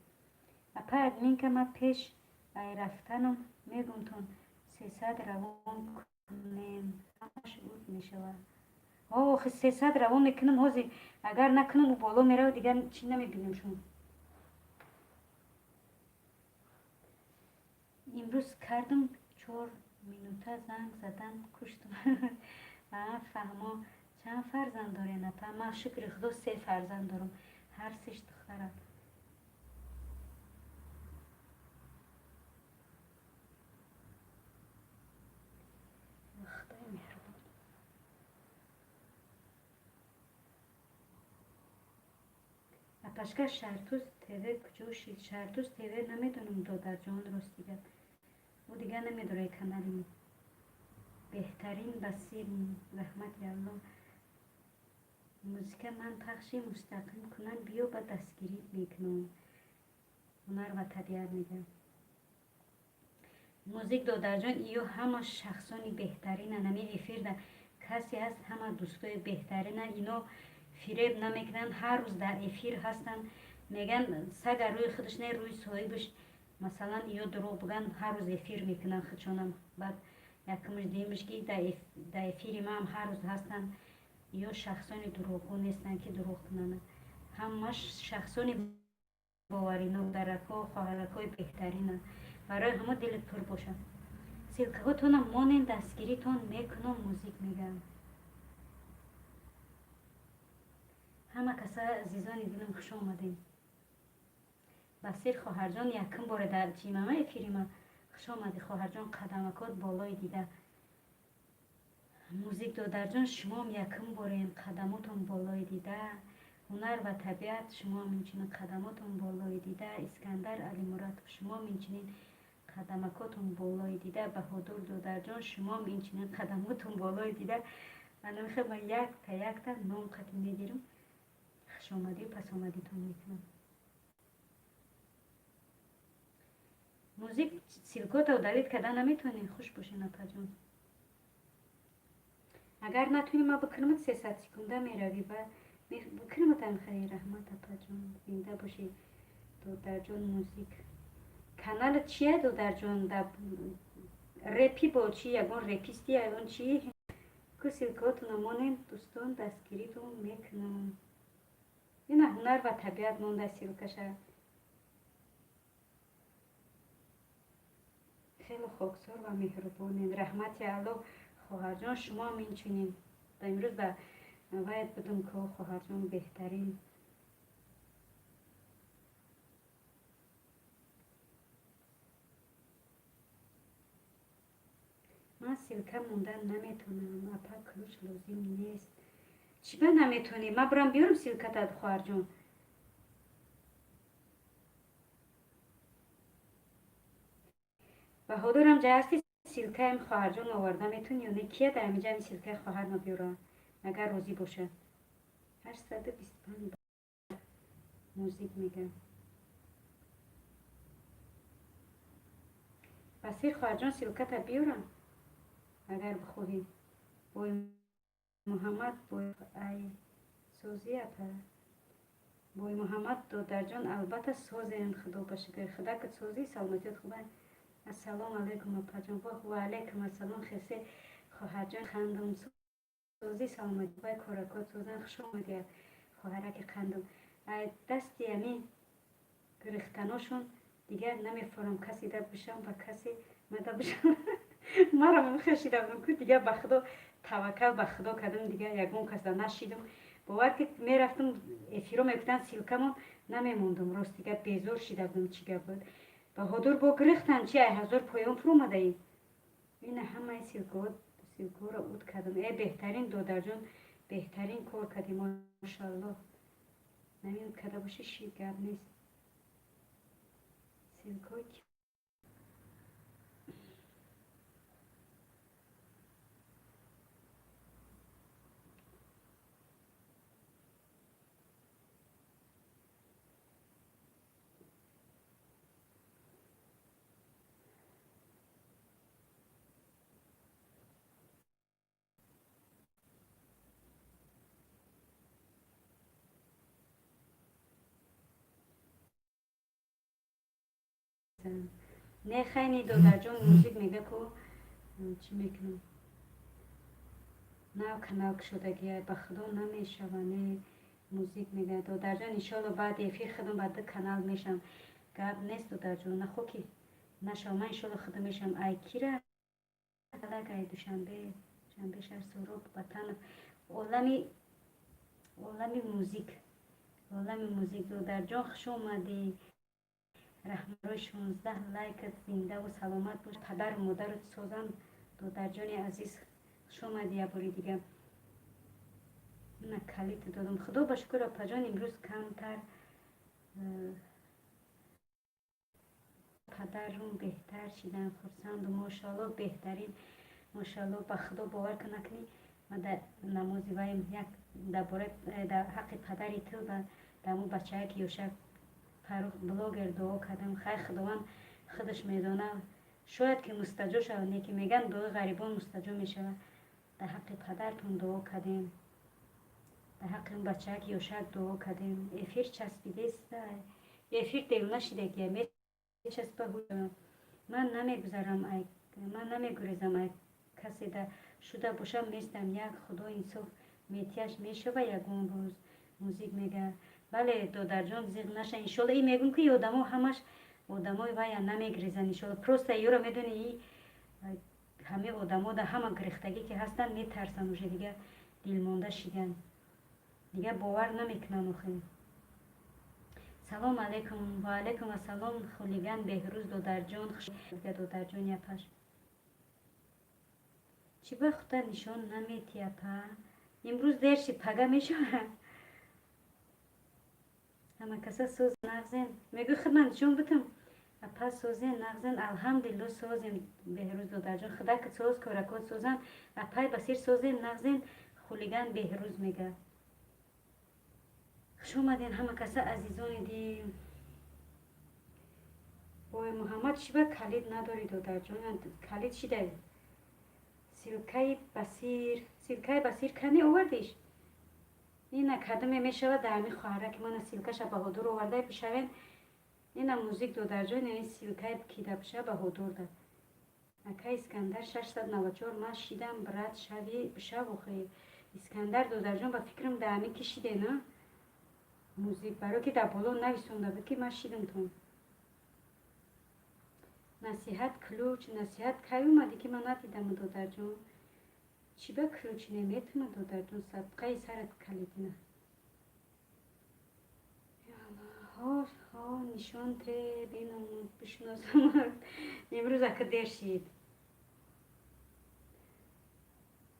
اپا ادمین که ما پیش ای رفتنم میگم تون 300 روان کنیم همش بود میشود آخه 300 روان میکنم هازی اگر نکنم او بالا میره و دیگر چی نمیبینیم شما امروز کردم 4 مینوته زنگ زدن کشتم فهما چند فرزند داری اپا ما شکر خدا 3 فرزند دارم هر 3 دخترم پشکر شرطوز تیوه کجا شید شرطوز تیوه نمیدونم دادرجان راست دیگه او دیگه نمیدونه کانالی بهترین بسیر رحمت الله موزیک من پخشی مستقیم کنن بیا با دستگیری میکنم هنر و طبیعت میگم موزیک دادرجان ایو همه شخصانی بهترین نمی افیر کسی هست همه دوستای بهترین اینو فریب نمیکنن هر روز در افیر هستن میگن سگ روی خودش نه روی صاحبش مثلا ایو دروغ بگن هر روز افیر میکنن خودشونم بعد یکمش دیمش که در افیر ما هم هر روز هستن ایو شخصانی دروغگو نیستن که دروغ کنن همش شخصانی باورینو درکا و خواهرکای بهترینن برای همه دلت پر باشه سیلکه هاتونم مانین دستگیری تون میکنم موزیک میگم همه کسا عزیزانی دلم خوش آمدین بسیر خواهرجان یکم باره در جیمه افیریما خوش آمدی خواهرجان قدمکات بالای دیده موزیک دادرجان شما هم یکم باره این قدماتون بالای دیده هنر و طبیعت شما هم اینچنین قدماتون بالای دیده اسکندر علی مراد شما هم اینچنین قدمکاتون بالای دیده بهادر دادرجان شما هم اینچنین قدماتون بالای دیده الان خیلی یک تا نام قطع میگیرم خوش آمدی و پس آمدی تون میکنم موزیک سیلکوت و دلیت کردن نمیتونی خوش باشه نپا جون اگر نتونی ما بکنم 300 سکونده میروی و بکنم تن خیلی رحمت اپا جون زنده باشی دودر جون موزیک کانال چیه دودر جون رپی با چی یگون رپیستی یگون چی که سیلکوت نمانین دوستان دستگیریتون میکنم این هنر و طبیعت مونده سیلکشه خیلی خاکسار و مهربانین رحمت الله خواهر جان شما میچینین و امروز باید بدون که خواهر جان بهترین من سیلکه موندن نمیتونم اپا کلوش لازم نیست چی به نمیتونی من برم بیارم سیلکه داد خواهر جان و حضورم جا هستی سیلکه هم خواهر جان آورده میتونی یا نه کیه در اینجا این سیلکه خواهر ما بیارم اگر روزی باشه 825 موزیک میگم بسیر خواهر جان سیلکه تا بیارم اگر بخواهی بوی محمد بوی ای سوزی اپا بوی محمد دودر جان البته سوزی این خدا باشه که خدا که سوزی سلامتیت خوبه السلام علیکم اپا جان و علیکم السلام خیلی خواهر جان خندم سوزی سلامتی بای کارکات سوزن خوش آمدی خواهرک خندم دستی امی گریختناشون دیگه نمیفرم کسی دب بشم و کسی مده بشم مرا من خشیده بودم که دیگه به خدا توکل به خدا کردم دیگه یکون کس نشیدم باور که میرفتم افیرو میگفتن سیلکمون نمیموندم راست دیگه بیزور شیده بودم چیگه بود و حضور با گریختن چی 1000 پایان فرو مده این همه سیلکو را اود کردم ای بهترین دودر جون بهترین کار کردیم ماشاءالله نمید کده باشه شیگر نیست سیلکوی نه خیلی دودر جون موزیک میگه که چی میکنم نه کناک شدگیه به خدا نمیشونه موزیک میگه دودر جون انشالله بعد افیر خودم بعد کانال میشم گرد نیست دودر جون نه خوکی نشام من انشالله خودم میشم ای کیره الگ ای دوشنبه شنبه شهر سروب بطن عالمی موزیک دودر جون خوش اومدی رحمت 16 لایک زنده و سلامت باش پدر و مادرت سوزن دودر جان عزیز خوش اومدی یه باری دیگه من کلیت دادم خدا با شکر اپا جان امروز کمتر پدرم بهتر شدن خرسند و ماشاءالله بهترین ماشاءالله به خدا باور کنکنی ما در نمازی وایم یک در حق پدری تو و دمو بچه که یوشک فاروق بلاگر دعا کردم خیر خداوند خودش میدانه شاید که مستجاب شود که میگن دعای غریبان مستجاب میشود در حق پدرتون دعا کردیم در حق اون بچه که یوشک دعا کردیم افیر چسبیده است افیر دیو نشیده که می چسبه من نمیگذارم من نمیگریزم کسی در شده باشم نیستم یک خدا انصاف میتیش میشه و یکون روز موزیک میگه بله دودر جان زیغ نشه انشالله این میگم که آدمو همش آدمای وای نمیگریزن انشالله پروسته یورو میدونی همه آدما در همه گریختگی که هستن میترسن اوشه دیگه دیل مونده شدن دیگه باور نمیکنن آخه سلام علیکم و علیکم السلام خلیگان بهروز دودر جان دودر جان یپش چی به خدا نشان نمیتی اپا امروز دیر شد پگه میشه همه کسا سوز نغزین میگو خود من جون بتم اپا سوزین نغزین الحمدلله سوزین بهروز دودر جان خدا که سوز کرکات سوزن اپای بسیر سوزین نغزین хулиган Беҳрӯз мега. хуш омадин ҳама каса азизони дил. ой муҳаммад шиба калид надори додарҷон, калид шида силкаи басир кани овардиш. ина кадаме мешавад даами хоҳараки мана силкаша баҳодур оварда пишавен. ина музик додарҷон яъни силкаи кида пиша баҳодур да. ака Искандар 694 ма шидам брат шавохе. Искандар додарҷон ба фикрам даами ки шиде на музик баро ки да боло нависонда буд ки ма шидам тон. насиҳат ключ насиҳат кай омади ки ман надидам додарҷон. чӣ ба ключ неметуна додарҷон садқаи сарат калидина. ҳо нишон тре биномуд бишносам. имрӯз ака дер шид.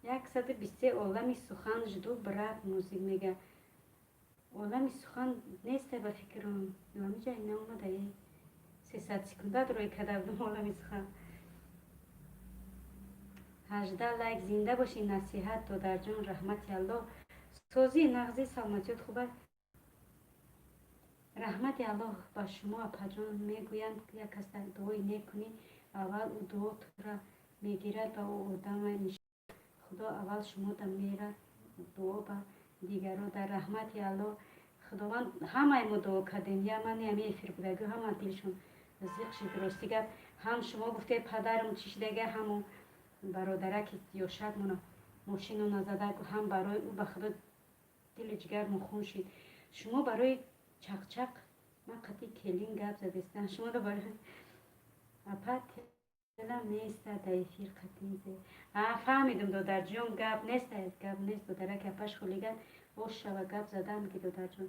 123 олами сухан жду брат музик мега. олами сухан несте ба фикрам ёмиҷа наомадаи 300 секундат рӯй кадавдум олами сухан. 18 лайк зинда боши насиҳат додарҷон раҳмати аллоҳ. сози нағзи саломатиёт хуба. раҳмати аллоҳ ба шумо апаҷон. мегӯянд як кас дуои нек кунӣ аввал ӯ дуо тура мегирад ба одама нишон. худо аввал шумода мерад дуо ба дигаро. дар раҳмати аллоҳ худованд ҳамаи мо дуо кардем. я ман ами эфир будагӣ ҳама дилшон зиқ шид. рости гап ҳам шумо гуфте падарам чӣ шидага ҳаму бародараки ёшак мона мошину назадаг ҳам барои ӯ ба худо дили ҷигар мухун шид. шумо барои чақчақ ман қатъи келин гап задестан шумода барои апа телам неста да эфир қатъи фаҳмидам додарҷон гап неста гап нест додараки апаш хулиган бош шава гап задам ки додарҷон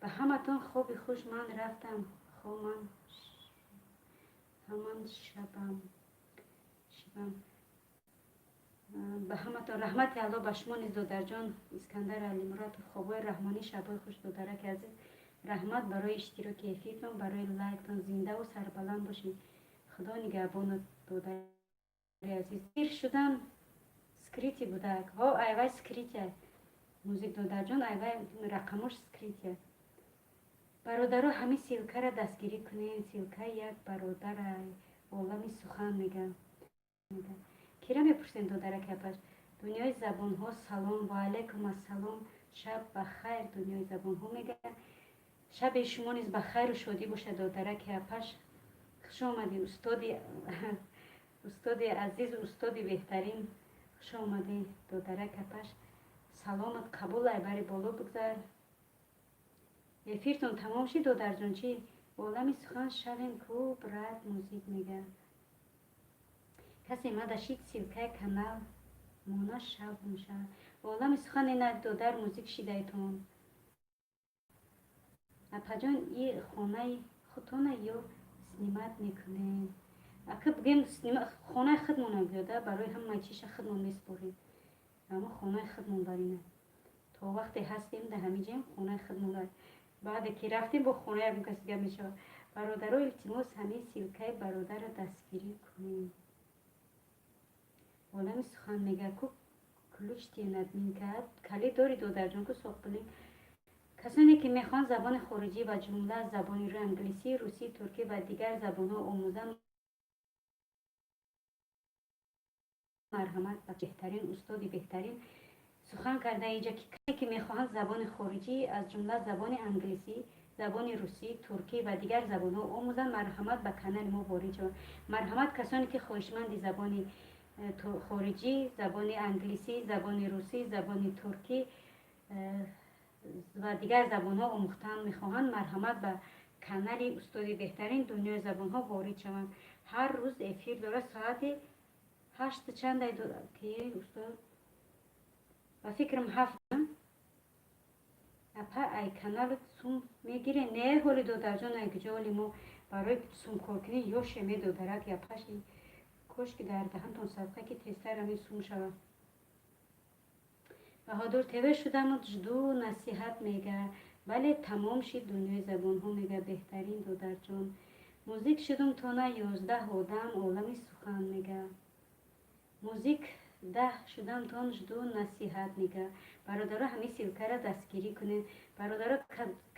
ба ҳаматон хоби хуш. ман рафтам хоман ҳаман шабам ба ҳаматон раҳмати аллоҳ ба шумо низ додарҷон. Искандар Алимуратов хобои раҳмонӣ шабои хуш додараки азиз. раҳмат барои иштироки эфиртон барои лайктон. зиндаву сарбаланд бошед. худо нигаҳбонат додари азиз. дир шудан скрити будак ҳо айвай скритя музик додарҷон айвай рақамош скритя. бародаро ҳами силкара дастгирӣ кунен. силкаи як бародарай олами сухан мега. кира мепурсен додараки апаш. дунёи забонҳо салом ва алайкум ассалом. шаб ба хайр дунёи забонҳо мега. шаби шумо низ ба хайру шодӣ бошад додараки апаш. хуш омадӣ устоди азиз устоди беҳтарин. хуш омадӣ додараки апаш. саломат қабул айбари боло бигзар. эфиртон тамом шид додарҷон чӣ олами сухан шавен ку брат музик мега. касе мадашид силкаи канал мона шав муша. олами сухан ина додар музик шидайтон. апаҷон и хонаи худтона ё снимат мекунем. ака бигем хонаи худмона биёда барои ҳамаи чиша худмон меспорем. аммо хонаи худмон барина то вақте ҳастем да ҳамиҷем хонаи худмон бар. баъде ки рафтем бо хонаи ягон каси гап мешавад. бародаро илтимос ҳамин силкаи бародарро дастгирӣ кунем. олами сухан мега ку ключ тенад минкад калӣ дори додарҷон ку соқбилин. касоне ки мехоҳанд забони хориҷӣ ва ҷумла забони англисӣ русӣ туркӣ ва дигар забонҳо омӯзанд марҳамат ба беҳтарин устоди беҳтарин сухан карда инҷа ки мехоҳанд забони хориҷӣ аз ҷумла забони англисӣ забони русӣ туркӣ ва дигар забонҳо омӯзанд марҳамат ба канали мо ворид шаванд. марҳамат касоне ки хоҳишманди забони хориҷӣ забони англисӣ забони русӣ забони туркӣ ва дигар забонҳо омӯхтан мехоҳанд марҳамат ба канали устоди беҳтарин дунёи забонҳо ворид шаванд. ҳар рӯз эфир дорад соати 8 чандай ки устод ба фикрам 7 апа ай канали сум мегире не ҳоли додарҷон ай гуҷоли мо барои сумкоркунӣ ёше медодарак япаши кошки дар даҳантон садқа ки тезтар ами сум шавад. баҳодур теве шудамуд жду насиҳат мега. бале тамом шид дунёи забонҳо мега беҳтарин додарҷон. музик шудум тона 11 одам олами сухан мега. музик 10 шудантон жду насиҳат мега. Бародаро ҳами силкара дастгирӣ кунед. Бародаро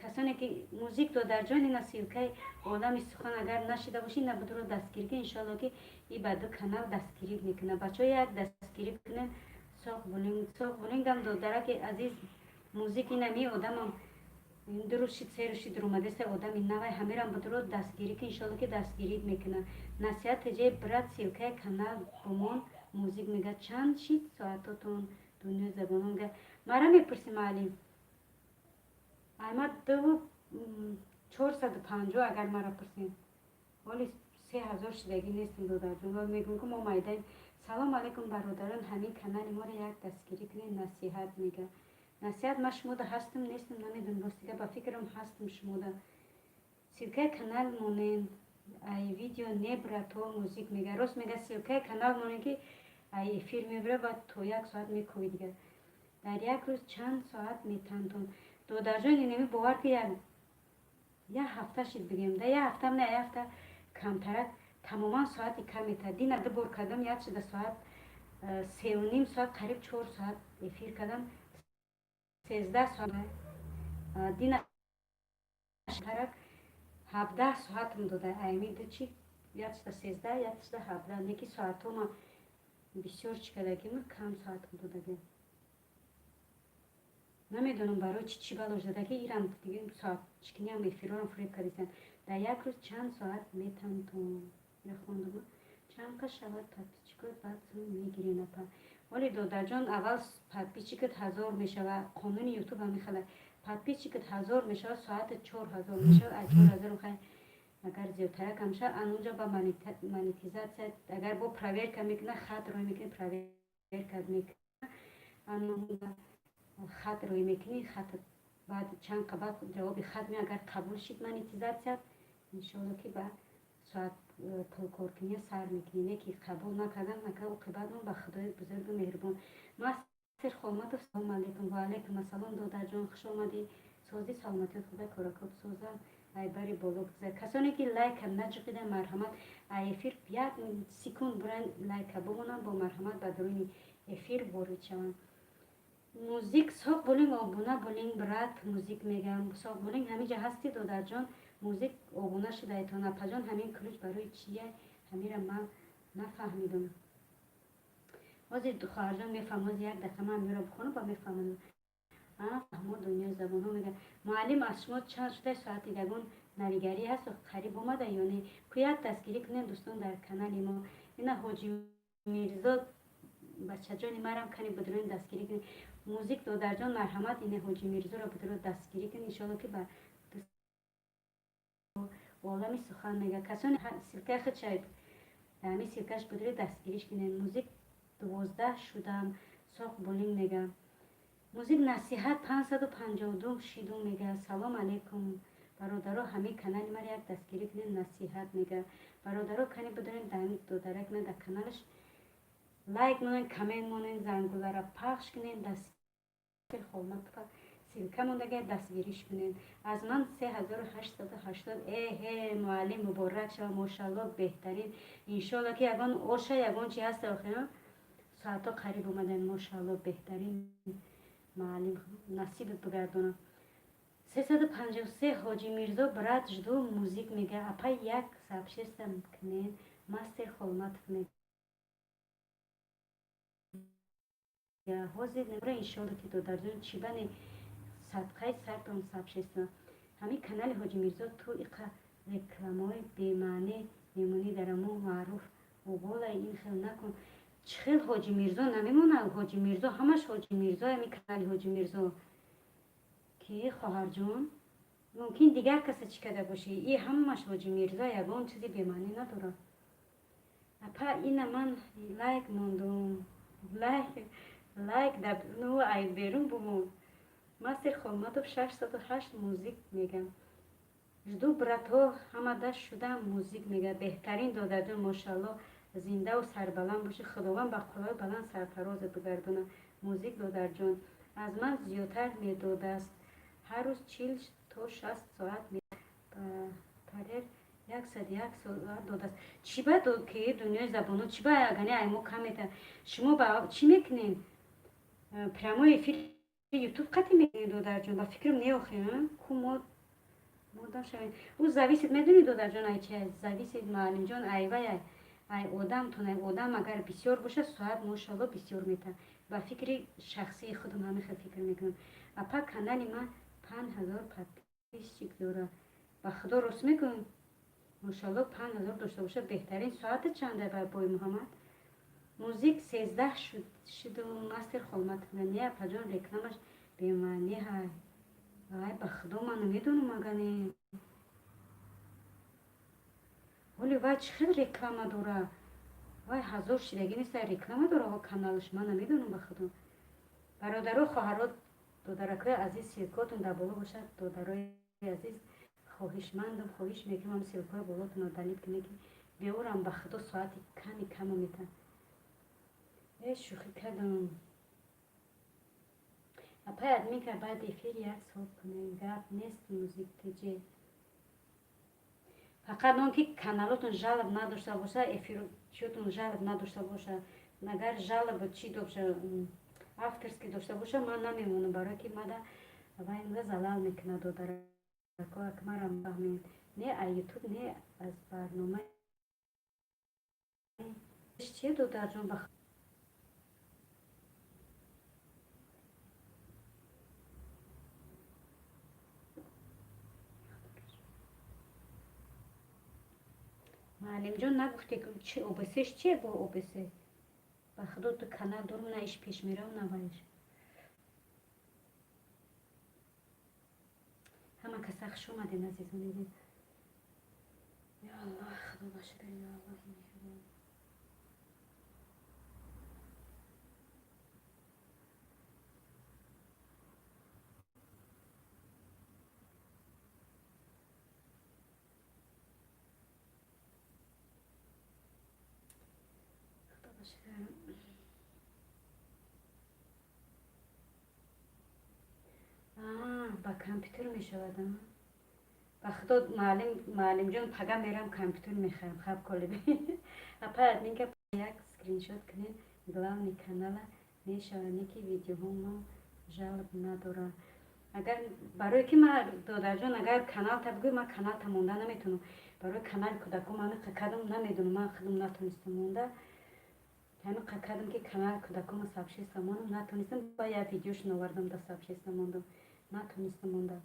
касоне ки музик додарҷони на силкаи олами сухан агар нашида бошед набудро дастгирӣ ки иншоалло ки и ба ду канал дастгирӣ мекунад. Бачаҳо як дастгирӣ кунед. соғ булингам додараки азиз музик инами одамам дурушид серушид румадеса одами навай ҳамирам будро дастгирӣ ки иншоалло ки дастгирӣ мекунад. насиҳат теҷаи брат силкаи канал бумон музик мега чанд шид соатотон дунёи забонон мега. Мара мепурси маълим аймад 450 агар мара пурсем оли 3000 шидагӣ нестим додарҷон мегӯм ки мо майдаем. салом алейкум бародарон, ҳамин канали моро як дастгирӣ кунед. насиҳат мега. насиҳат ма шумода ҳастам нестам намедонам ростига ба фикрам ҳастам шумода силкаи канал монен ай видео не брато музик мега рост мега силкаи канал монен ки ай эфир мебира ва то 1 соат мекӯи дига дар як рӯз чанд соат метантон додарҷон инеми бовар ки як ҳафта шид бигем да як ҳафта не як ҳафта камтарак тамоман соати кам метад дина ду бор кардам як шуда соат 3.5 соат қариб 4 соат эфир кардам 13 соат дина тарак 17 соатам дода аймида чи як шуда 13 як шуда 17 неки соатома бисёр чикадагим кам соатам додагим намедонам барои чи балош дадаги ирам дигим соат чикиням эфирорам фуреб кардисам дар як рӯз чанд соат метантон хондам чанд ка шавад подписчикот баъд сум мегирем напа оли додарҷон аввал подписчикот 1000 мешава қонуни ютуб ҳам мехала подписчикот 1000 мешава соати 4000 мешава ай 4000 хай агар зиёдтарак ҳам шава анунҷа ба монетизатсия агар бо проверка мекуна хат рой мекуни проверка мекуна анунҷа хат рой мекуни хат баъд чанд ка баъд ҷавоби хат ме агар қабул шид монетизатсия иншоалло ки ба соат пулкоркунӣ сар мекунӣ не ки қабул накардам нака оқибатон ба худои бузургу меҳрубон масир холматов салом алейкум ва алейкум ассалом додарҷон хуш омадӣ сози саломати худа коракоб созам ай бари боло гузар касоне ки лайка наҷуқида марҳамат ай эфир як секунд буран лайка бумонам бо марҳамат ба дуруни эфир ворид шавам музик соғ булинг обуна булинг брат музик мегам соғ булинг ҳамиҷа ҳасти додарҷон музик обуна шудаетон апаҷон ҳамин ключ барои чия ҳамира ман нафаҳмидам ҳозир хоҳарҷон мефаҳм ҳозир як дақиқа ман меро бихонам ба мефаҳмам фаҳмо дунёи забонҳо мега муаллим аз шумо чанд шудаи соати ягон навигарӣ ҳасту қариб омада ё не ку як дастгирӣ кунед дӯстон дар канали мо ина ҳоҷи мирзо бачаҷони марам кани будурин дастгирӣ кунед музик додарҷон марҳамат ина ҳоҷи мирзоро будуро дастгирӣ кунед иншоалло ки ба олами сухан мега касони силкаи худ шавед ҳами силкаш будури дастгириш кунед музик 12 шудам соғ булинг мега музик насиҳат 552 шидум мега салом алейкум бародаро ҳами канали мара як дастгирӣ кунед насиҳат мега бародаро кани будурин дами додарак на дар каналаш лайк монен комент монен зангулара пахш кунед дастгир холматка силка мондаги дастгириш кунед аз ман 3880 муаллим муборак шава мошалло беҳтарин иншоалло ки ягон оша ягон чи ҳаст охира соато қариб омадан мошалло беҳтарин муаллим насиб бигардона 353 ҳоҷи мирзо брат жду музик мега апа як сообществом кунед мастер холматов мега ҳозир небра иншоалло ки додарҷон чибани садқаи сартон сообщество ҳамин канали ҳоҷи мирзо ту иқа рекламаҳои бемаъне мемонӣ дарамо маъруф угола ин хел накун чӣ хел ҳоҷи мирзо намемонад ҳоҷи мирзо ҳамаш ҳоҷи мирзо ҳамин канали ҳоҷи мирзо ки хоҳарҷон мумкин дигар каса чӣ када бошӣ и ҳамаш ҳоҷи мирзо ягон чизи бемаънӣ надорад апа ина ман лайк мондум лайк дар ну ай берун бумон мастер холматов 608 музик мегам жду братҳо ҳамада шуда музик мега беҳтарин додарҷон мошалло зиндаву сарбаланд боши худованд ба қуллаи баланд сарфароза бигардона музик додарҷон аз ман зиёдтар медодааст ҳар рӯз 40 то 60 соат парер یک ساعت داده است. چی با دو که دنیای زبانو چی با اگه نه ایمو کمیته شما با چی میکنین پرامو افیر یوتیوب قطعی میکنین دادر جان با فکرم نیاخی کو مودم شوین او زویسید میدونی دادر جان ای چه زویسید معلم جان ای وای ای آدم تونه آدم اگر بسیار باشه ساعت ماشاءالله بسیار میته با فکر شخصی خودم همه فکر میکنم اپا کانالی ما 5000 подписчик داره با خدا راست میگم ماشاءالله 5000 داشته باشه بهترین ساعت چنده بر بای محمد موزیک 13 شد و مستر خالمت نه پجان رکلامش به معنی های ای با خدا من نمیدونم مگه ولی وای چقدر رکلام داره وای هزار شیدگی نیست رکلام داره و کانالش من نمیدونم با خدا برادر خواهرات دادرکای عزیز سیرکاتون در بالا باشد دادرای عزیز خواهشمندم خواهش میکنم هم سیرکای بالاتون رو دلیل کنه که بیارم به خدا ساعتی کم میتن ای شوخی کردم اپای ادمی که بعد افیر یک سال کنه گفت نیست موزیک تیجه فقط اون که کانالاتون جالب نداشته باشه افیر چیتون جالب نداشته باشه اگر جالب چی داشته авторский داشته باشه من نمیمونم برای که ماده و اینجا زلال میکنه دادره که مرم بهمین نه از یوتیوب نه از برنامه چیه دادر جان بخ معلم جان نگفته که چی اوبسش چیه با اوبسه با خدا تو کانال دارم نه ایش پیش میرم نه بایش همه کسا خوش اومدین عزیزان دیدین یا الله خدا باشه یا الله مهربان خدا باشه با کامپیوتر میشودم با خدا معلم جان پگا میرم کامپیوتر میخرم خب کلی اپا ادمین که یک سکرین شات کنین главный کانال میشونه که ویدیو هم جالب نداره اگر برای که ما دادر جان اگر کانال تا بگوی من کانال تا مونده نمیتونم برای کانال کودکم من قدم نمیدونم من خودم نتونستم مونده همین قدم که کانال کودکم سابشست مونم نتونستم با یک ویدیوش نوردم دا سابشست موندم نتونستم مونده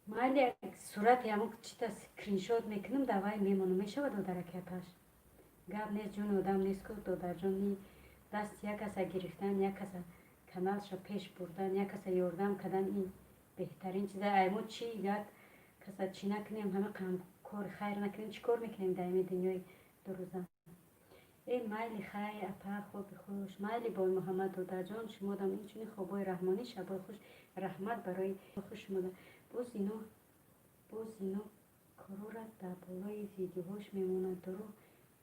مالی صورت همون چیتا سکرین شات میکنم دوای میمونم میشه و دادر کپاش گاب نیست جون آدم نیست که دادر جون نی دست یک کسا گرفتن یک کسا کانالش پیش بردن یک کسا یاردم کردن این بهترین چیزه ایمو چی یک کسا چی نکنیم همه کار خیر نکنیم چی کار میکنیم دائمی دنیای دو روزه ای مایلی خیر اپا خوب خوش مایلی بای محمد دادر جان شما دم این چونی خوبای رحمانی شبای خوش رحمت برای خوش شما باز اینو کارو را در بالای ویدیوهاش میموند درو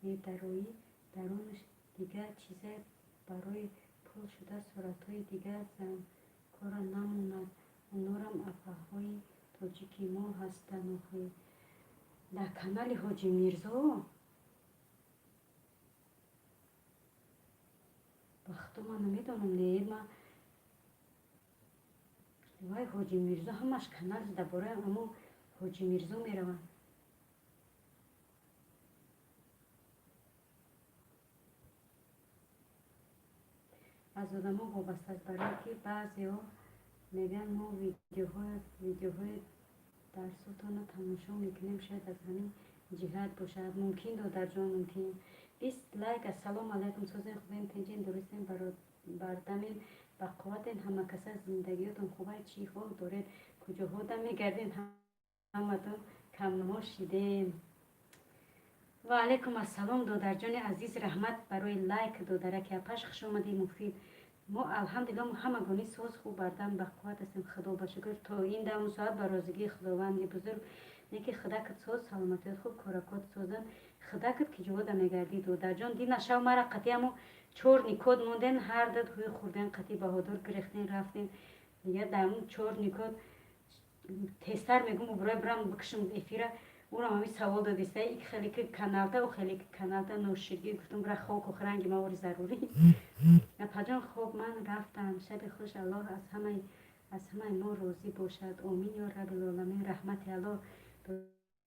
میدروی درونش دیگر چیزه برای پول شده صورتهای دیگر زن کارا نموند اونارم افاهای تاجیکی ما هستن در کانال حاجی میرزا بخدا من نمیدونم نه ما وای حاجی میرزا همش کانال درباره اما حاجی میرزا میروند از آدم ها وابسته است برای که بعضی ها میگن ما ویدیوهای درساتان رو تماشا میکنیم شاید از همین جهت باشد ممکن دادر جان ممکن 20 لایک السلام علیکم سوزین خودین تنجین درستین بردمین با قوتین همه کسا زندگیتون خوبه چی حال دارین کجاها دم میگردین همه تون کم نما شیدین و علیکم السلام دادر جان عزیز رحمت برای لایک دادره که پش خوش آمدی مفید ما الحمدلله ما همه گونی ساز خوب بردم به قوت هستیم خدا با شکر تا این دم ساعت برازگی خداوند بزرگ نیکی خدا کت ساز سلامتی خوب کارکات سازن خدا کت که جواد میگردی دادر جان دی نشو مرا قطعی همو چور نیکود موندن هر داد خوی خوردن قطعی بهادر گرفتین رفتین دیگه دمون چور نیکود تستر میگم برای برام بکشم افیره اونم همین سوال دادیسته یک خیلی که کانالda و خیلی که کانالda نوشیدگی گفتم برای خوک و خرنگی ما ضروری پجان خوب من رفتم شب خوش الله از همه ما روزی باشد آمین یا رب العالمین رحمت الله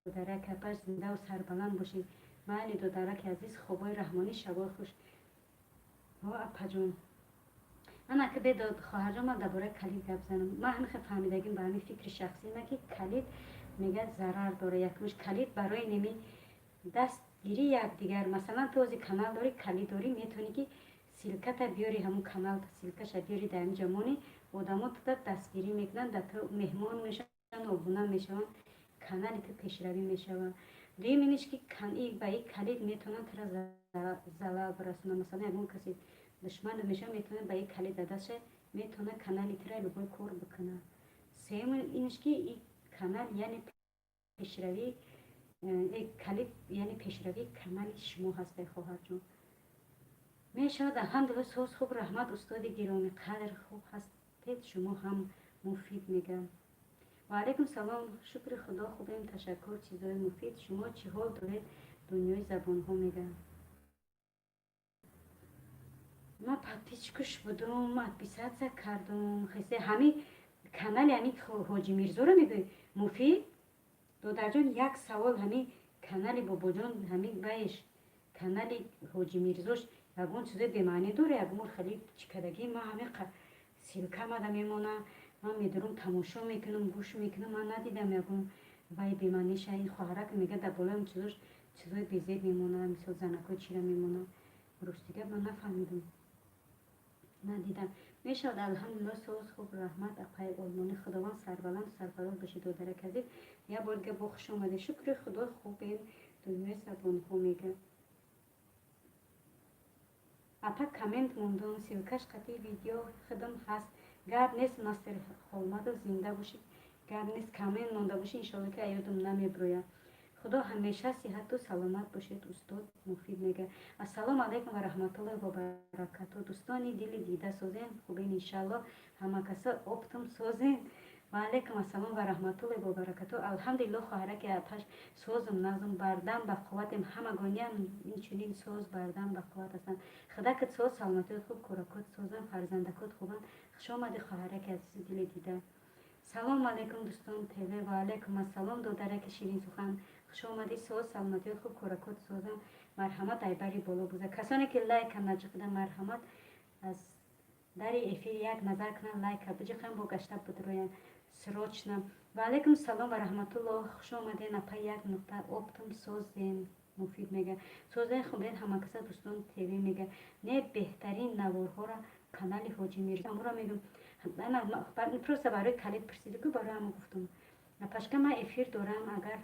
دودرک پش زنده و سربلند باشید معنی دودرک عزیز خوبای رحمانی شبای خوش ها پجان من که به داد خواهرم من درباره کلید گپ زنم من همین فهمیدگیم به همین فکر شخصی من که کلید میگه ضرر داره یکمش کلید برای نمی دستگیری یکدیگر مثلا تو از کانال داری کلید داری میتونی که سیلکت بیاری همون کانال سیلکش بیاری در اینجا مونی آدما تو دستگیری میکنن در تو مهمان میشن ابونا میشن کانالی تو پیشروی میشن دیمینش که کانی با یک کلید میتونن تر زلال برسونن مثلا اون کسی دشمن میشه میتونه با یک کلید دستش میتونه کانالی تر به کار بکنه سوم اینش که این کانال یعنی پیشروی کلید یعنی پیشروی کانال شما هسته خواهر جون میشود الحمدلله سوز خوب رحمت استاد گرامی قدر خوب هستید شما هم مفید میگم و علیکم سلام شکر خدا خوبیم تشکر چیزای مفید شما چی حال دارید دنیای زبان ها میگم ما پتیچکش بودم ادبیسات کردم خیلی همین کانال یعنی حاجی میرزا رو میگه مفید دودر جان یک سوال همین کانال بابا جان همین بایش کانال حاجی میرزاش یگون چیز بیمانی داره یگون خیلی چیکارگی ما همین سیلکه ماده میمونه من میدارم تماشا میکنم گوش میکنم من ندیدم یگون وای بیمانیش این خواهرک میگه در بالام چیزای بیزید میمونه مثل زنکای چیره میمونه رشتیگه من نفهمیدم ندیدم میشود الحمدلله سوز خوب رحمت اپای علمانی خداوند سربلند باشید و درک عزیز یا بارگه با خوش آمده شکر خدا خوب این دنیای زبان ها میگه اپا کامنت موندم سیلکش قطعی ویدیو خدم هست گرد نیست ناصر خولمد و زنده باشید گرد نیست کامنت مونده باشید انشالله که ایادم نمیبروید خدا همیشه صحت و سلامت باشید استاد مفید میگه السلام علیکم و رحمت الله و برکاته دوستانی دل دیده سازین خوبین انشالله همه کسا اپتم سازین و علیکم السلام و رحمت الله و برکاته الحمدلله خواهرک آتش سازم نازم بردم به قوتم همه گونیم این چنین ساز بردم به قوت هستن خدا که ساز سلامتی خوب کراکت سازم فرزندکت خوبن خوش آمدی خواهرک عزیز دل دیده سلام علیکم دوستان تله و علیکم السلام دودرک شیرین سخن خوش آمدی ساز سلامتی خوب کراکت سازم مرحمت ایبری بالا بوده کسانی که لایک هم نجقیدن مرحمت از در افیر یک نظر کنن لایک بجقیم با گشته بدروین سراچنم و علیکم سلام و رحمت الله خوش آمدین اپا یک نقطه اپتم سازین مفید میگه سازین خوبین همه کسا دوستان تیوی میگه نه بهترین نوارها را کانال حاجی میرزا امورا میگم من پروسه برای کلید پرسیدی که برای همه گفتم پشکه من افیر دارم اگر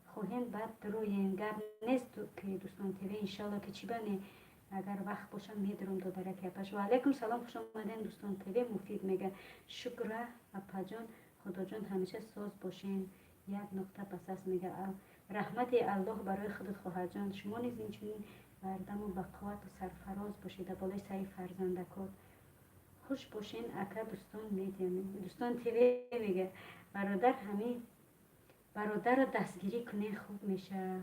خواهین بعد دروین گر نیست که دوستان تیوی انشالله که چی بنی اگر وقت باشم میدرم دو درک اپاش و علیکم سلام خوش آمدین دوستان تیوی مفید میگه شکر اپا جان خدا جان همیشه ساز باشین یک نقطه پس است میگه رحمت الله برای خود خواهر جان شما نیز این چنین بردم و بقوت و سرفراز باشید بالای سری فرزندکات خوش باشین اکا دوستان میدیم دوستان تیوی میگه برادر همین برادر رو دستگیری کنه خوب میشه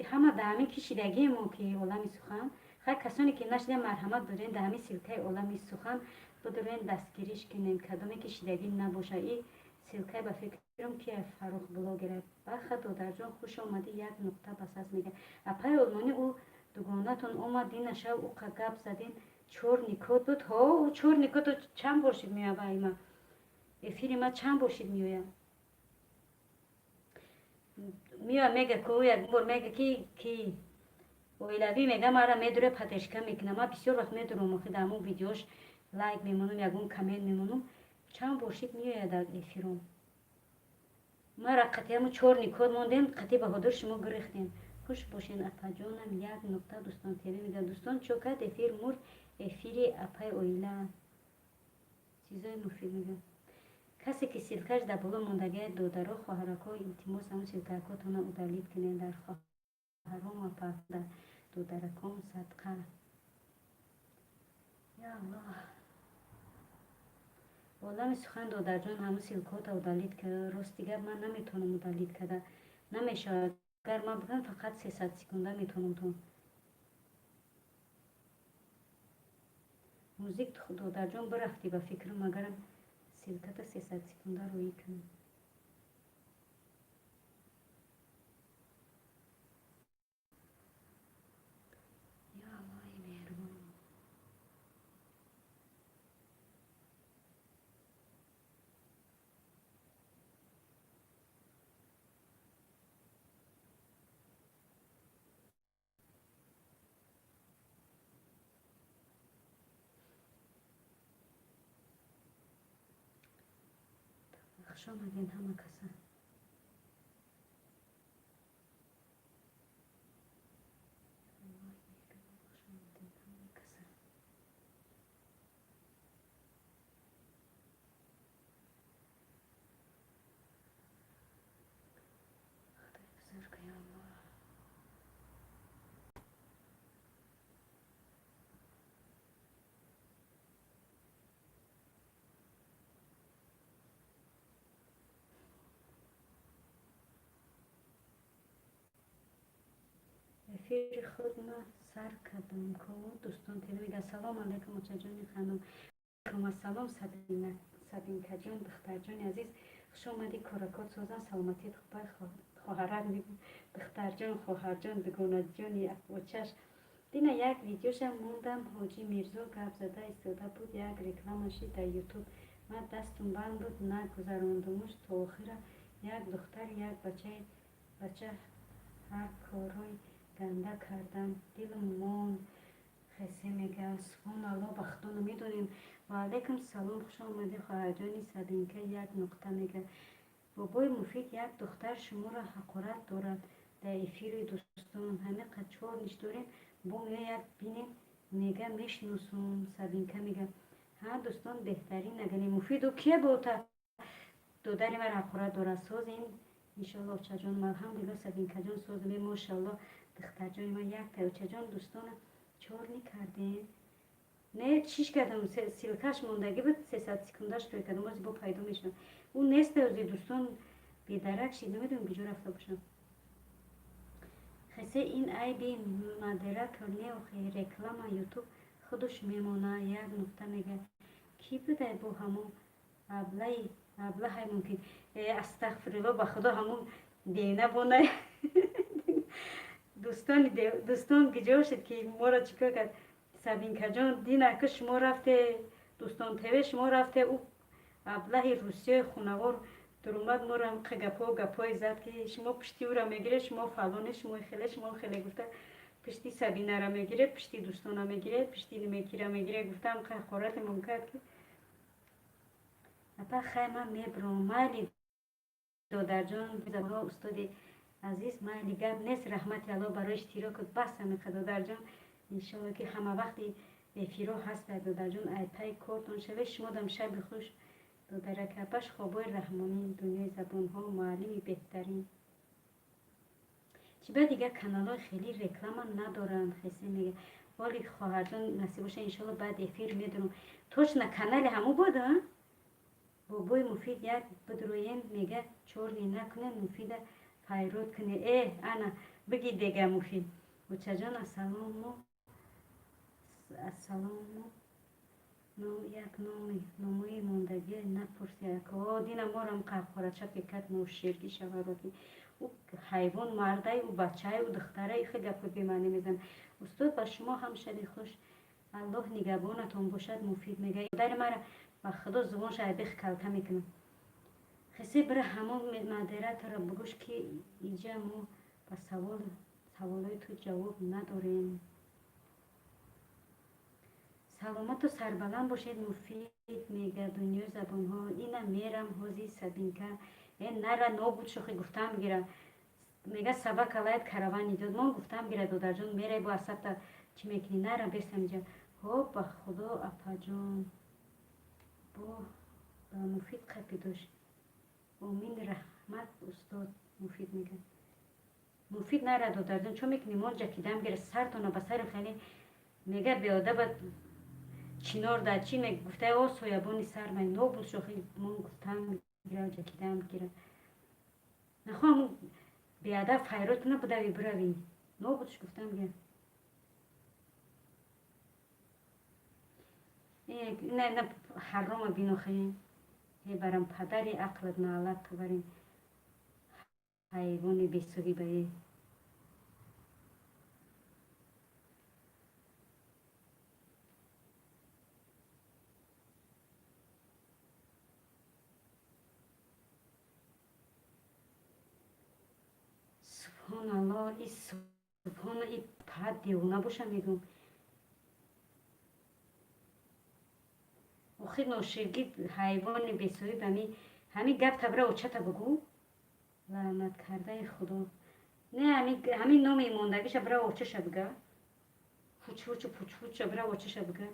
همه در همین کشیدگی ما که عالمی سخن خیلی کسانی که نشده مرحمت دارین در همین سلکه عالمی سخن بدارین دستگیریش کنین کدامی کشیدگی نباشه این سلکه به فکرم که فروخ بلاگره بخد دادر جان خوش آمدی یک نقطه بس است میگه اپای علمانی او دوگانتون اومدین نشه او قگب زدین 4 نیکات بود ها او 4 نیکات چند باشید میاد با ایما افیری ما چند باشید میاد میاد میگه که یک بار میگه کی اویلوی میگه مرا میدوره پتشکه میکنه ما بسیار وقت میدورم که در اون ویدیوش لایک میمونم یکون کامنت میمونم چند باشید میاد در افیرم ما را قطعی همون 4 نیکات موندیم قطعی بهادر شما گرفتیم خوش باشین اپا جانم یک نقطه دوستان تیوی میگه دوستان چوکت افیر مرد افیری اپای اویلا چیزای مفید میگه کسی که سیلکش در بالا موندگی دودرو خواهرکا التماس همون سیلکاتون رو ادالید کنین در خواهرام و پاک دودرکان صدقه یا الله والله سخن دودر جان همون سیلکات رو ادالید که راست دیگر من نمیتونم ادالید کده نمیشه. اگر من بگم فقط 300 سکونده میتونم تو موزیک در جون برفتی به فکرم اگرم سلکت 300 سکونده روی کنم. یا الله مهربان. خوش آمدین همه کسا. بزرگ یا الله. افیر خود ما سر کردم که دوستان تلویده سلام علیکم مچجانی خانم. شما سلام سدین کجان دختر جان عزیز خوش آمدی. کارکات سازن سلامتی خوبای خواهران میگم دختر جان خواهر جان بگونه جانی اخوچش دینا یک ویدیوش موندم حاجی میرزا گپ زده ایستاده بود یک رکلامشی در یوتیوب من دستم بند بود نگذراندمش تا آخر یک دختر یک بچه هر کارای گنده کردن دلم مان خیسی میگه سبحان الله بختانو میدونیم. و علیکم سلام خوش آمدی خواهر جانی صدینکه یک نقطه میگه بابای مفید یک دختر شما را حقارت دارد در افیر دوستان همه قچور نیش داریم با یک بینیم میگه میشناسم صدینکه میگه ها دوستان بهترین نگنی مفید و که با تا دودری من حقارت دارد ساز این انشالله اوچه جان ملهم دیگه صدینکه جان ساز می ماشالله دختر جان من یک تا اوچه جان دوستان چور نکردیم نه چیش کردم سیلکش موندگی بود 300 سکندش توی کردم بازی با پیدا میشم اون نیست اوزی دوستان بیدرک شید نمیدونم کجا رفته باشم خیلی این عیبی مدرک کنه و خیلی رکلام یوتیوب خودش میمونه. یک نقطه میگه کی بوده با همون ابله های ممکن استغفرالله به خدا همون دینه بونه دوستان گجا شد که ما را چیکار کرد سبینکه جان دینه که شما رفته دوستان تیوه شما رفته او ابله روسیه خونوار در اومد ما را هم گپای زد که شما پشتی او را میگیره شما فلانه شما خیلی گفته پشتی سبینه را میگیره پشتی دوستان را میگیره پشتی نمیکی را میگیره گفتم که خورت ممکن که اپا خیمه میبرم مالی دادر جان بزبرا استاد عزیز مالی گب نیست رحمت الله برایش تیرا کد بس همه دادر جان انشاءالله که همه وقتی افیرو هست دادر جان ای پای کارتون شوه شما دم شب خوش دادر کپش خوابای رحمانی دنیای زبان ها معلمی بهترین چی دیگه کانال های خیلی رکلام ندارن خیلی میگه ولی خواهر جان نصیب باشه انشاءالله بعد افیر میدونم توش نه کانال همو بوده بابای مفید یک بدروین میگه چورلی نکنه مفید پیرود کنه انا بگی دیگه مفید و چجان السلام یک ناموی موندگی نپرسی که دینا ما رم قرقاره چه فکرت نو شیرگی شود او حیوان مرده او بچه او دختره ای خیلی گپ بیمانی میزن استاد با شما هم شدی خوش الله نگهبانتون باشد مفید میگه در مرا با خدا زبانش عیبخ کلته میکنم خیلی برای همون مدیرت را بگوش که اینجا ما با سوالای تو جواب نداریم. سلامت و سربلند باشید مفید میگه دنیا زبان ها اینم میرم حوزی سبینکه نره نابود شوخی گفتم گیره میگه سبک علایت کروانی داد من گفتم گیره دادر جان میره با اصابت چی میکنی نره بستم اینجا با خدا اپا جان با مفید قپی داشت امین رحمت استاد مفید میگه مفید نره دادر جان چون میکنی من جکیدم گیره سرتونه به سر خیلی میگه بیاده با چینار در چی میگفته او سویابونی سر من نابود شوخی من گفتم گیره جکیدم گیره نخواهم بیادب فیروت نه بدوی بروی نو بودش گفتم بیا نه نه حرام بینو خیلی هی برام پدری عقلت نالت تو بریم حیوانی بیسوی بایی سبحان الله ای سبحان ای پد دیوونه باشم میگم خیلی نوشیگی حیوان بیسوی بمی همین گپ تبره و چتا بگو لعنت کرده خدا نه همین نام ایماندگیش برا و چه بگه پوچ پوچ پوچ پوچ برا و چه بگه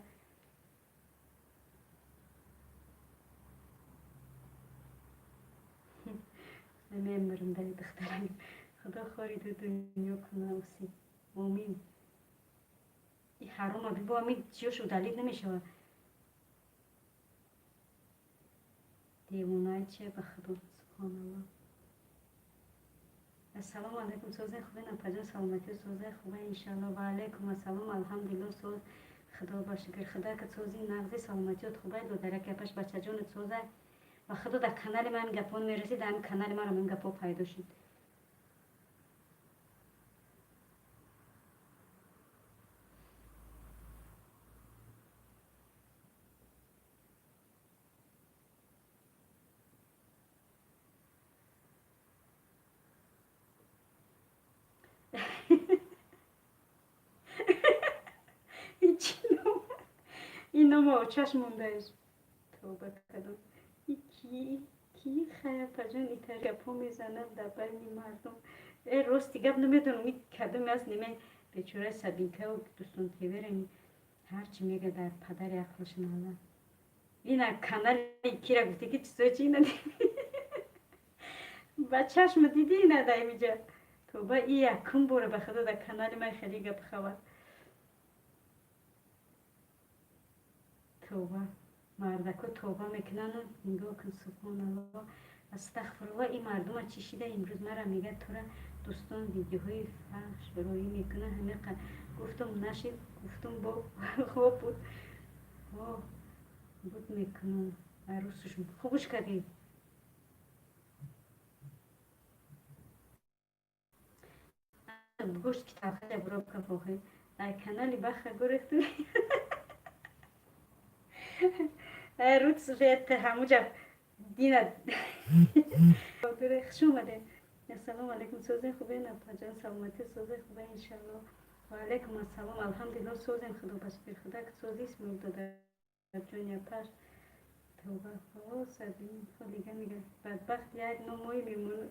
نمیمرم داری دخترم خدا خاری دو دنیا کنه اوسی آمین این حرام ابی با امید چیوشو دلید نمیشه دیوانای چه به خدا سبحان الله السلام علیکم سوزه خوبه نپجا سلامتی سوزه خوبه انشالله و علیکم السلام الحمدلله سوز خدا باشکر خدا که سوزی نغزی سلامتیت خوبه دو درک گپش بچه جون سوزه و خدا در کانال من گپون میرسید در کانال من من گپو پیدا شد این نام چشم موندهش توبه کردم کی خیر پجان ایتر گپو میزنم در بین مردم ای راستی گپ نمیدونم این کدوم از نیمه بیچاره سبیکه و دوستان تیورنی هرچی میگه در پدر عقلش ناله این کانال کی را گفتی که چیزا چی ندی با چشم دیدی ندای میجا توبه ای یکم بوره به خدا در کانال من خیلی گپ خبر توبه مردکو توبه میکنن و نگاه کن سبحان الله استغفرالله این مردم چشیده امروز مرا میگه تو را دوستان ویدیوهای فحش روی میکنه همه گفتم نشید گفتم با خوب بود بود میکنم عروسشون خوبش کردی گوشت که تاخیر برو بکن در کانالی بخه گرفتوی روت سفید هموجا دینا خوش اومده السلام علیکم سوزن خوبه نپاجان سلامتی سوزن خوبه انشالله و علیکم السلام الحمدلله سوزن خدا بسپیر خدا که سوزی اسم داده جونیا پاش توبه ها سبین خلیگه میگه بدبخت یک نموی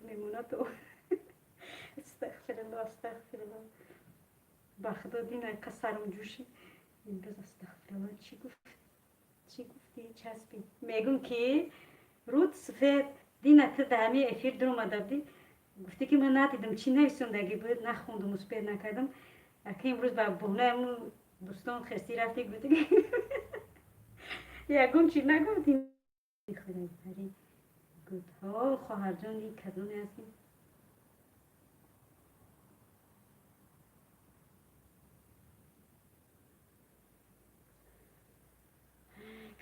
میمونه تو استغفر الله با خدا دینا که سرم جوشی امروز استغفر الله چی گفتی چسبی میگم که رود سفید دینا تو دمی افیر درم آدابدی گفتی که من ندیدم چی نویسندگی بود نخوندم و سپید نکردم اگه امروز با بونه همون دوستان خستی رفتی گفتی که یکم چی نگفتی خدای پری گفت ها خواهر جان این کدونه هستی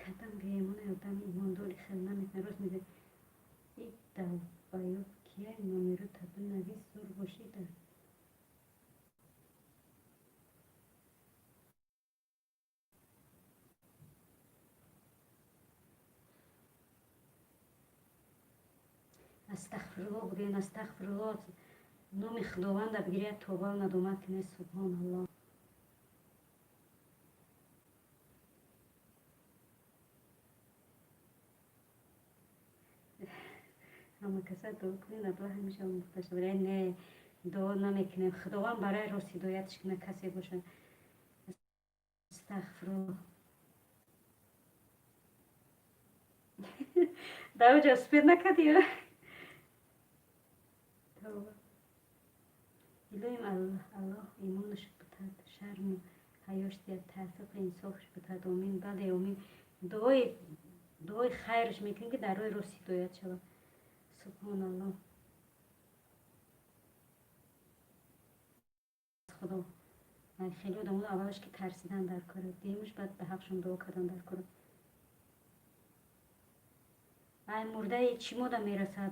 کدام بیمونه آدم ایمان داری خیلی نمیتونه روز میده این دو بایوب کیه نامی رو تبدیل نویس زور باشیده استغفرالله بگین استغفرالله نام خداوند بگیری توبه و ندامت کنه سبحان الله همه کسا دعا کنین الله همیشه مختش برای نه دعا نمیکنیم خداوند برای راست هدایتش کنه کسی باشه استغفرالله دعوا جا سپید نکردی توبه الهیم الله ایمانش بتد شرم و حیاش دید توفیق انصافش بتد آمین بله آمین دعای خیرش میکنی که در روی راست هدایت شود سبحان الله خدا. من خیلی آدم بود اولش که ترسیدن در کار دیمش بعد به حقشون دعا کردن در کار. من مرده چی مودا میرسد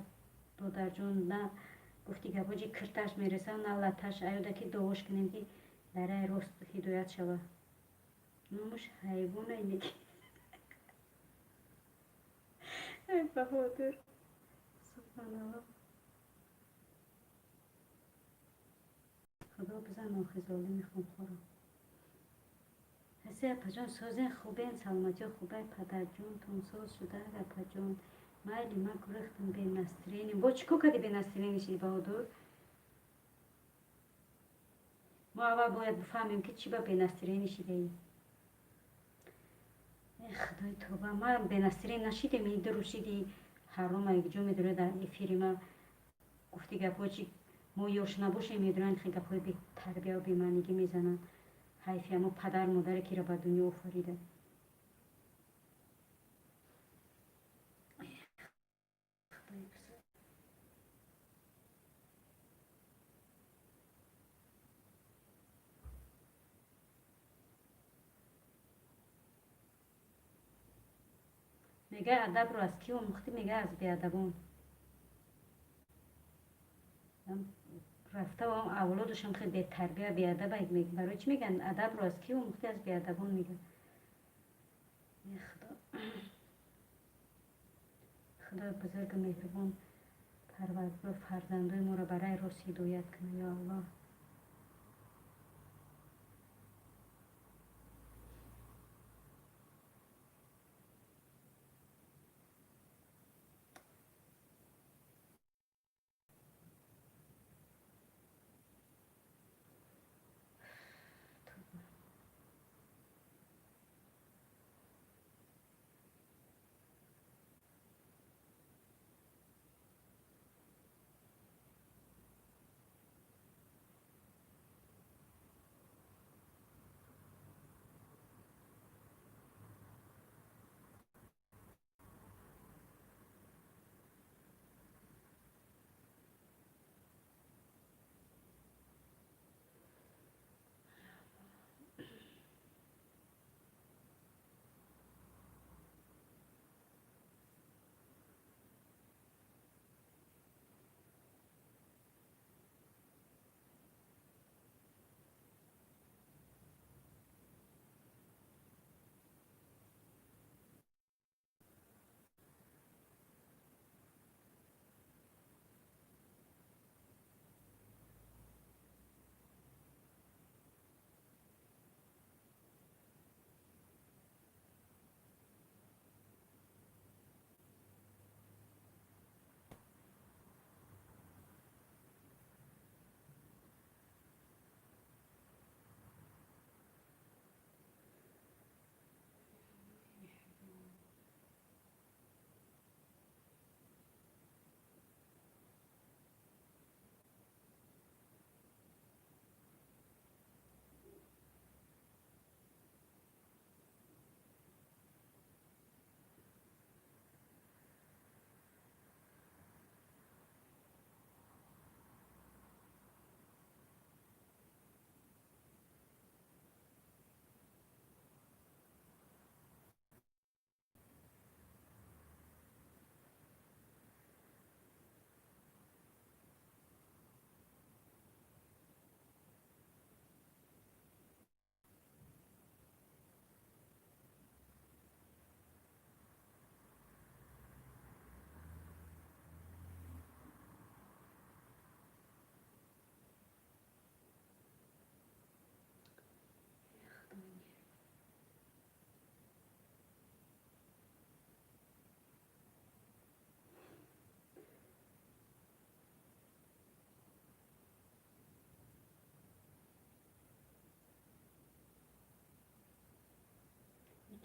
دادر جون نه گفتی گپاجی کرتش میرسه نه لطش ایوده که دعاش کنیم که برای راست هدایت شوه. نموش حیوان اینه که ای بهادر سبحان الله. خدا بزن آخی ظالمی خون خورم. حسی اپا جان سازن خوبین سلامتی خوبه پدر جون تون ساز شده اپا جان مایلی من گرختم به نسترینی با چیکو کدی به نسترینی شی بهادر. ما اول باید بفهمیم که چی با به نسترینی شیده ای. ای خدای توبه ما به نسترین نشیدیم این دروشیدی حرام یک جا میدونه در افیری ما گفتی گپا چی ما یاش نباشیم میدونن خیلی گپای بی تربیه و بی معنیگی میزنن. حیفی اما پدر مادر که را به دنیا آفریده. میگه ادب رو از کی آموختی؟ میگه از بیادبان. رفته و اولادشون خیلی به تربیه بیادب میگه برای چی میگن ادب رو از کی آموختی؟ از بیادبان میگه. خدا خدا بزرگ مهربان پروردگار فرزندای ما را برای راست هدایت کنه یا الله.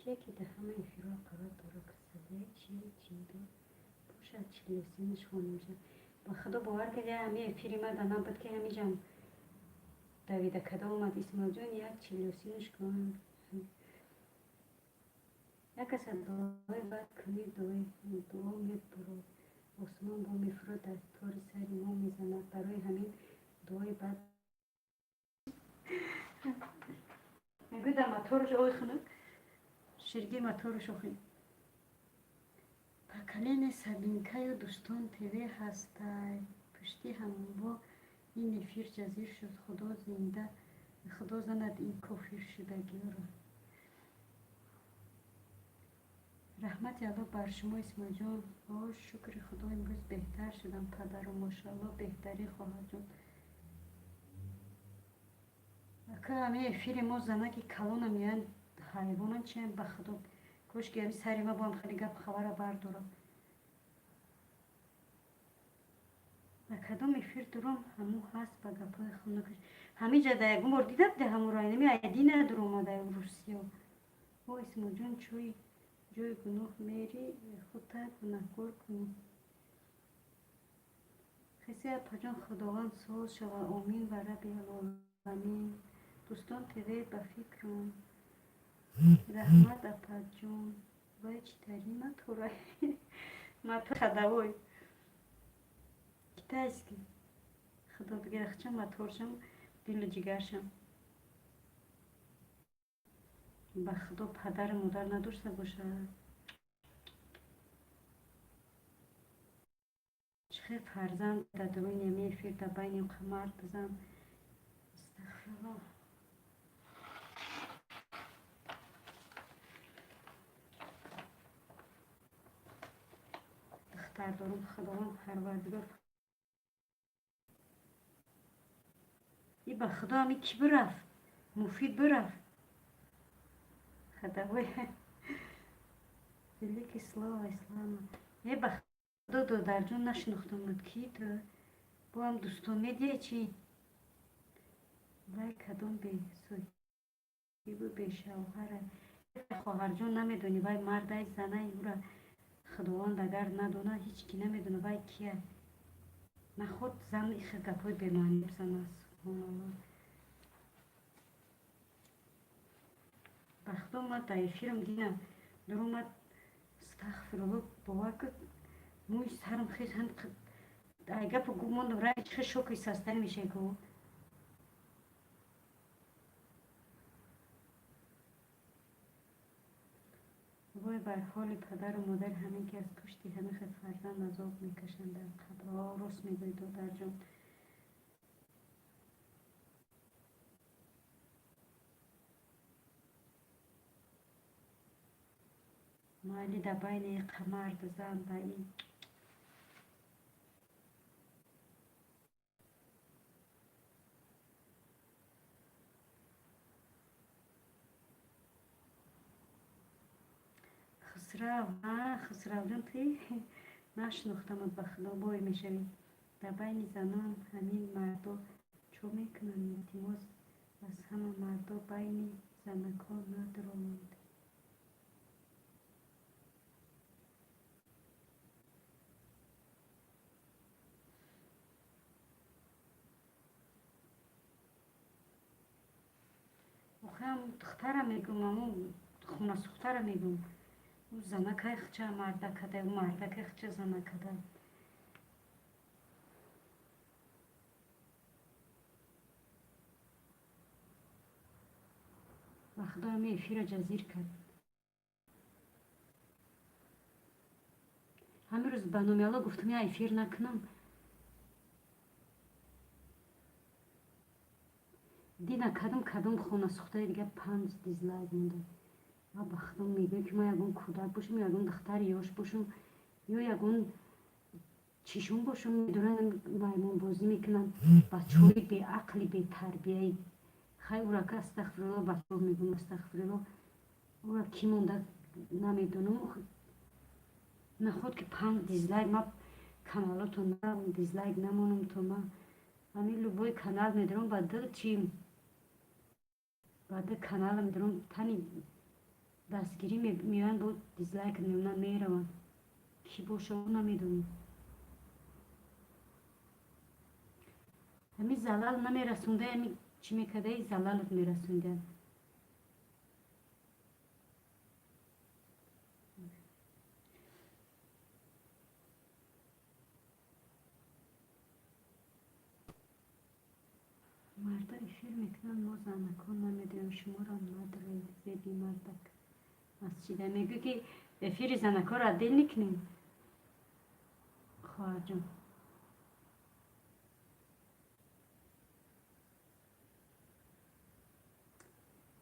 یکی ده همه افیرا قرار داره که سده چی دو باشد چلیسینش خونیم جا با خدا باور کرده همه افیری ما دانا بود که همی جام دویده کده اومد اسمال جان یک چلیسینش کنم یک اصلا دوای بعد کنی دعا مید برو آسمان با میفرد در تار سری ما میزند برای همین دعای بعد بیدا موتورش اوی خنک شرگی موتورش اوخی پاکلین سابینکای و دوستان تیوی هستای پشتی همون با این افیر جزیر شد خدا زنده خدا زند این کافیر شدگی رو رحمت الله بر شما اسماعیل جان شکر خدا امروز بهتر شدم پدر و ماشاءالله بهتری خواهد جان اکا همه افیر ما زنه که کلون هم یعنی حیوانم چیم بخدا کاش که همی سری ما با هم خیلی گپ خبر بردارم کدام افیر درم همو هست با گپای خونکش همه جا ده یکم بار دیده بده همو رای نمی ایدی ندارم آمده روسیه او اسماعیل جان چوی جوی گناه میری خودتا گناهکار کنی خیسی پجان خداوند ساز شود آمین و رب العالمین دوستان تیوی به فکرم رحمت اپجان وای چی تری ما تو رای ما تو خداوی کتا است که خدا بگه خچم ما تورشم دل و جگرشم به خدا پدر مادر نداشته باشه چه فرزند در دوی نمی فیر در بین قمر بزن استغفرالله دختر دارم خداوند پروردگار این به خدا همی کی برفت مفید برفت خداوی دلی که اسلام یه به خدا دو در جون نشناختم بود کی تو با هم دوستان میدیه چی وای کدام به سوی بو به شوهره خواهر جون نمیدونی وای مرد زنه او را خداوند اگر ندونه هیچ کی نمیدونه وای کیه من خود زن ایخ گپای بمانی بسن سبحان الله بخدا ما در فیلم دیدم در اومد استغفرالله باور کن موی سرم خیز هند گپ گماندم رای چه شوکی سستر میشه گو وای بر حال پدر و مادر همین که از پشتی همه خد فرزند عذاب میکشند در قبرها راست میگوی دادر جان مالی در بین قمر بزن با این خسرو جان توی نشناختمت به خدا بای میشوی در بین زنان همین مردا چو میکنن التماس از همه مردا بین زنکان ندارند آخه هم دخترم میگم همون خونه سخترم میگم او زنکای خچه مرده کده او مرده که خچه زنکده و خدا همی افیر جزیر کرد همین روز به نامی الله گفتم یا افیر نکنم دیدم کدام خونه سخته دیگه 5 دیزلایک مونده و به خدا میگه که من یکون کودک باشم یکون دختر یاش باشم یا یکون چیشون باشم میدونن میمون بازی میکنن بچه های بی عقلی بی تربیه خیلی او را که استغفرالله بچه ها میگم استغفرالله او را کی مونده نمیدونم نخود که 5 دیزلایک ما کانالاتون نه دیزلایک نمونم تو ما همین لبای کانال میدونم بعد چیم بعد کانال میدونم تنی دستگیری میان بود دیزلایک میمونن میرون کی باشه نمیدونم همین زلال نمیرسونده همین چی میکده زلالت میرسونده مرده افیر میکنن ما زنکان نمیدونم شما را نداره زیبی مردک از چیده میگه که افیر زنکا را دل نکنیم خواهر جان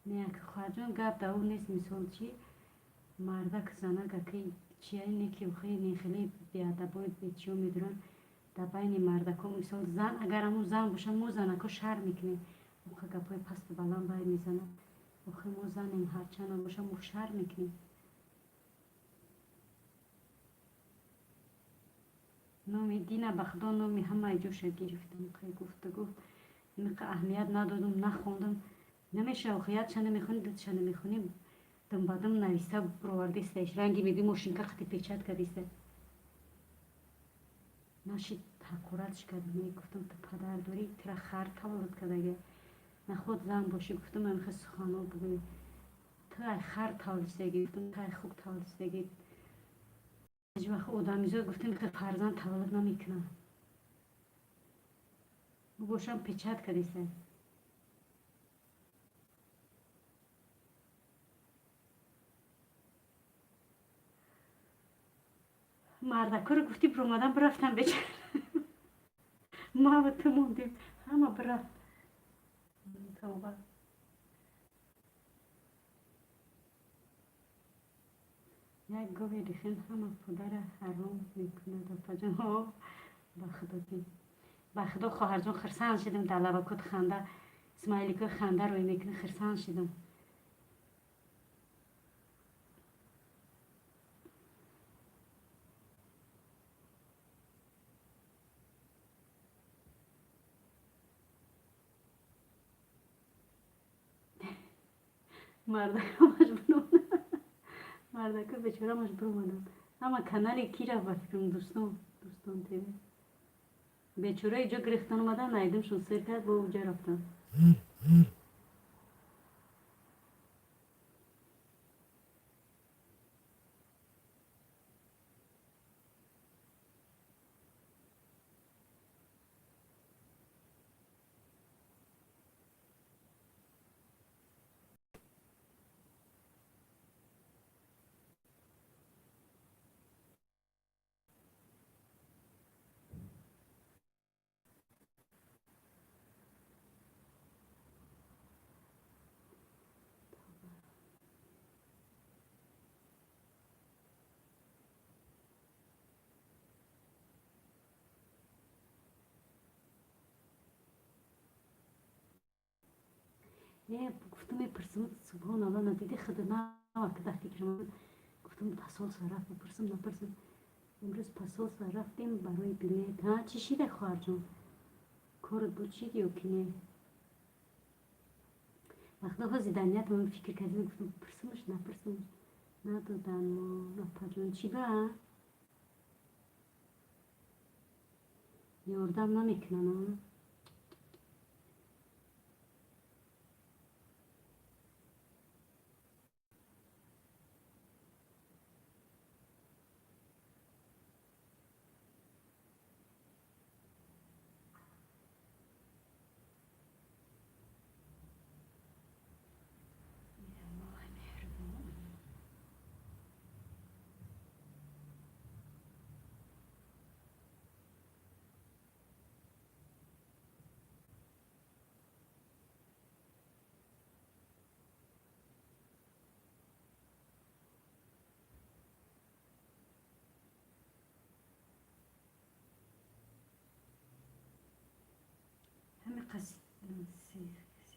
نه که خواهر جان گپ داو نیست مثال چی مردک زنک که چی اینه که خیلی بیادبای بیچیو میدونن در بین مردکا مثال زن اگر همون زن باشن ما زنکا شر میکنیم موقع گپای پست بلند باید میزنن موقع ما زنیم هرچند هم باشن ما شر میکنیم نامی دین بخدا نامی همه جوش گرفتم موقع گفتگو موقع اهمیت ندادم نخوندم نمیشه آخیت چه نمیخونی دل چه نمیخونیم دم بادم نویسته برآورده استش رنگی میدی ماشین که خطی پیچت کردیسته ناشید حقارتش کردم گفتم تو پدر داری ترا خر تولد کرده نه خود زن باشی گفتم من میخواد سخانا بگوی تو ای خر تولد گفتم تو ای خوک تولد هیچ وقت آدمیزاد گفتم میخواد فرزند تولد نمیکنه باشم پیچت کردیسته مردکا رو گفتی برامدن برفتم بچه ما و تو موندیم همه برفت توبه یک گوی ریخین همه پدر حرام میکنه در پجان ها به خدا خواهر جان خرسان شدم در لبکات خنده اسماعیلی که خنده روی میکنه خرسان شدم مردکا مجبورم مردکا بیچاره مجبور مانم اما کانال کی را بفکرم دوستان تیوی بیچاره اینجا گرفتن اومدن نایدم شون سر کرد با اونجا رفتن نه گفتم میپرسم سبحان الله ندیده خدا نه وقت فکر من گفتم پسال سر رفت بپرسم نپرسم امروز پسال سر رفتیم برای بلیت ها چی شده خواهر جان کارت بود چی یا که نه وقتا ها زیدنیت من فکر کردیم گفتم پرسمش نپرسمش ندادن ما نپرسم چی با یاردم نمیکنن همه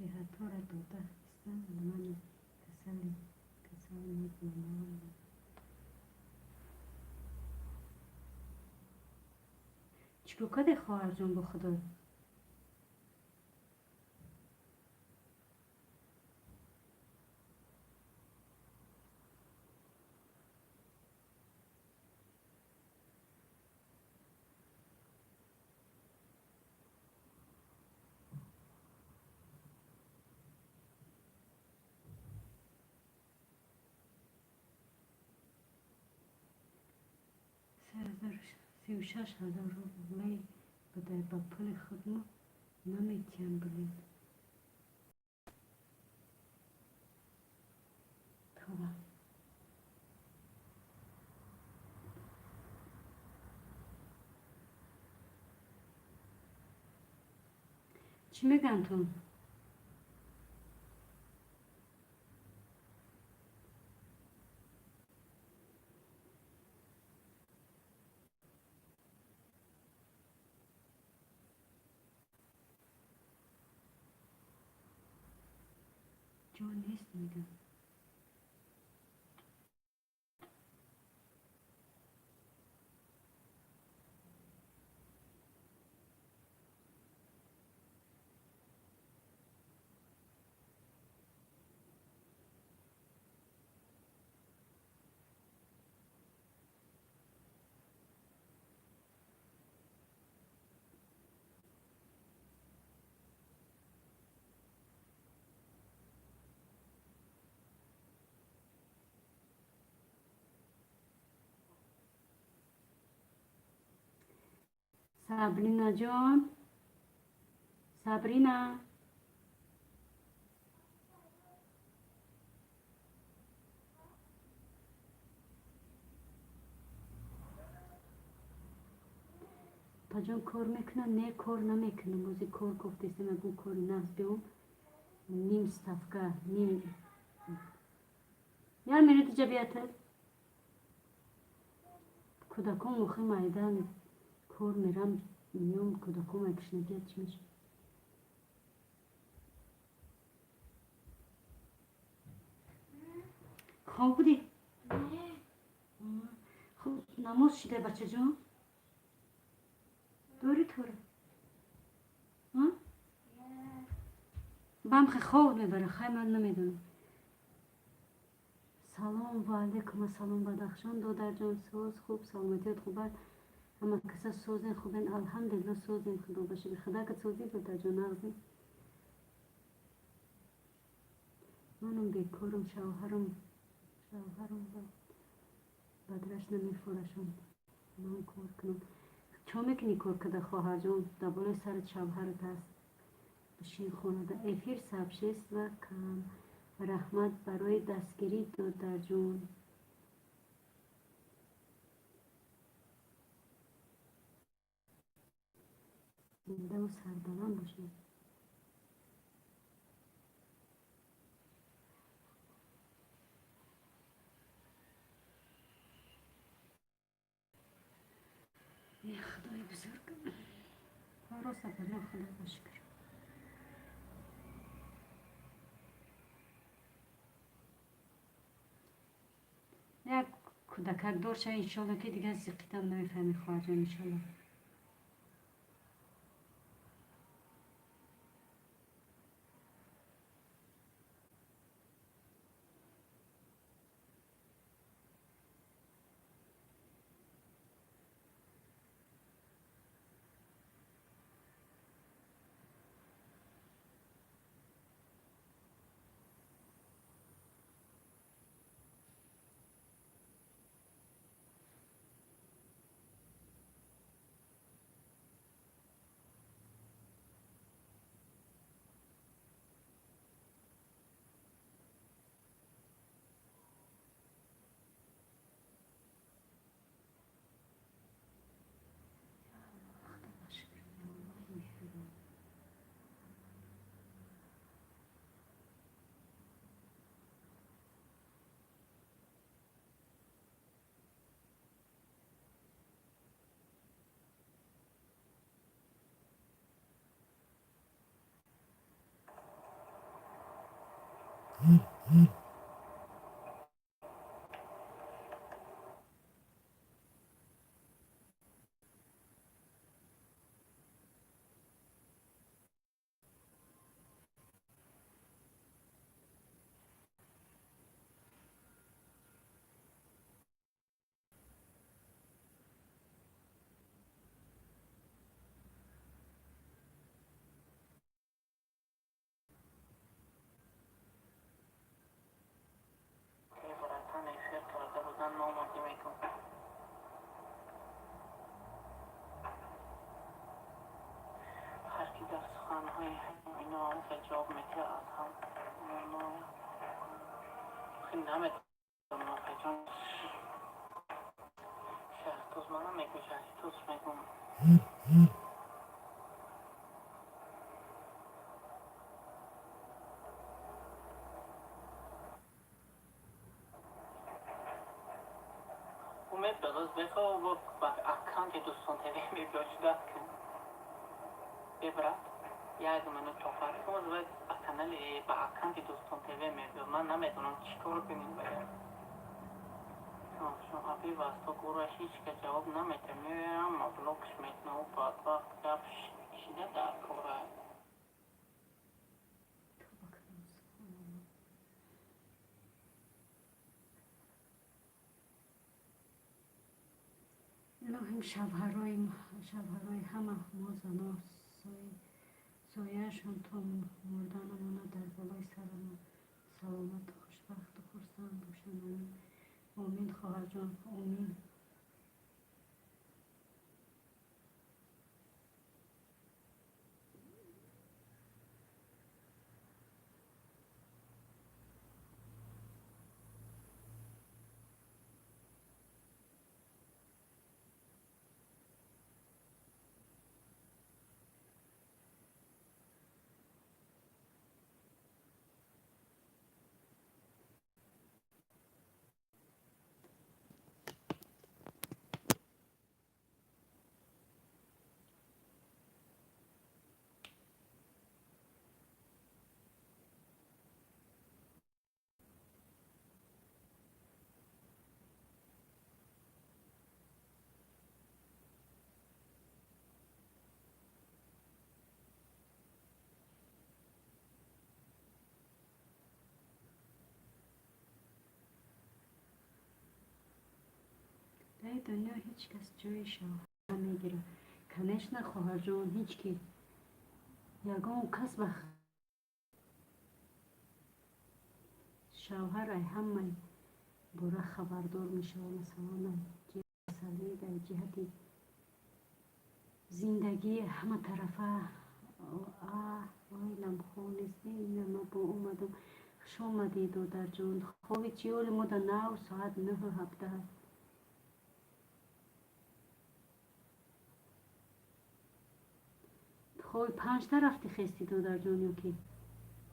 صحت ها را داده هستن من کسل میکنم چیکو کده خواهر جان با خدا سی و شش هزار روبلی بده با پول خود ما نمیتیم بلید چی میگن تو؟ جون نیست میگم. سابرینا جان، سابرینا، پاجون کار میکنه نه کار نمیکنه. موزی کار گفتیستم اگه کاری نفت بیام نیم ستافکه نیم یار منو تجا بیاتر کودکان مخی مایدان کار میرم میام کودکان اکشنه بیاد چی میشه. خواب بودی؟ نه. خب نماز شده بچه جان؟ دوری طوره ها؟ بمخی خواب میبره خیلی من نمیدونم. سلام و علیکم السلام بدخشان دادر جان سوز خوب سلامتیت خوبه همه کسا سوزین خوبین الحمدلله سوزین خدا باشه به خدا که سوزی دادر جان نغزی منم بیکارم شوهرم بدرش نمیفورشم من کار کنم چه میکنی کار کده خواهر جان دبالای سرت شوهرت هست بشین خونه ده افیر سبشیست و کم رحمت برای دستگیری دادر جون زنده و سربلند باشین. ای خدای بزرگ کارا سبلا خدا بشکر. یک کودکک دار شه انشالله که دیگه زیقیتم نمیفهمی خواهر جان انشالله. درست بفهم و با اکانت دوستان تیوی میباشد کن ببرد یک منو چوفر کنم و کانال با اکانت دوستان تیوی میباشد من نمیدونم چیکار کنیم باید شما ابی واسه گروه هیچ که جواب نمیده میرم بلوکش میکنم و بعد وقت گپ شیده در گروه الهیم شبهرهای همه ما زنا سایهشون تا مردنمونه در بالای سرمون سلامت و خوشبخت و خرسند باشن. آمین خواهر جان، آمین. در دنیا هیچ کس جای شوهر نمیگیره. کنش نه خواهر جان، هیچ کی یگان کس به شوهر همه بوره خبردار میشه. مثلا جهت در جهت زندگی همه طرفه وایلم خونیست این ما با اومدم شما دیدو در جون خوبی چیول ما در 9 ساعت 9 هفته خوبی 5 تا رفتی خستی تو در جون یا که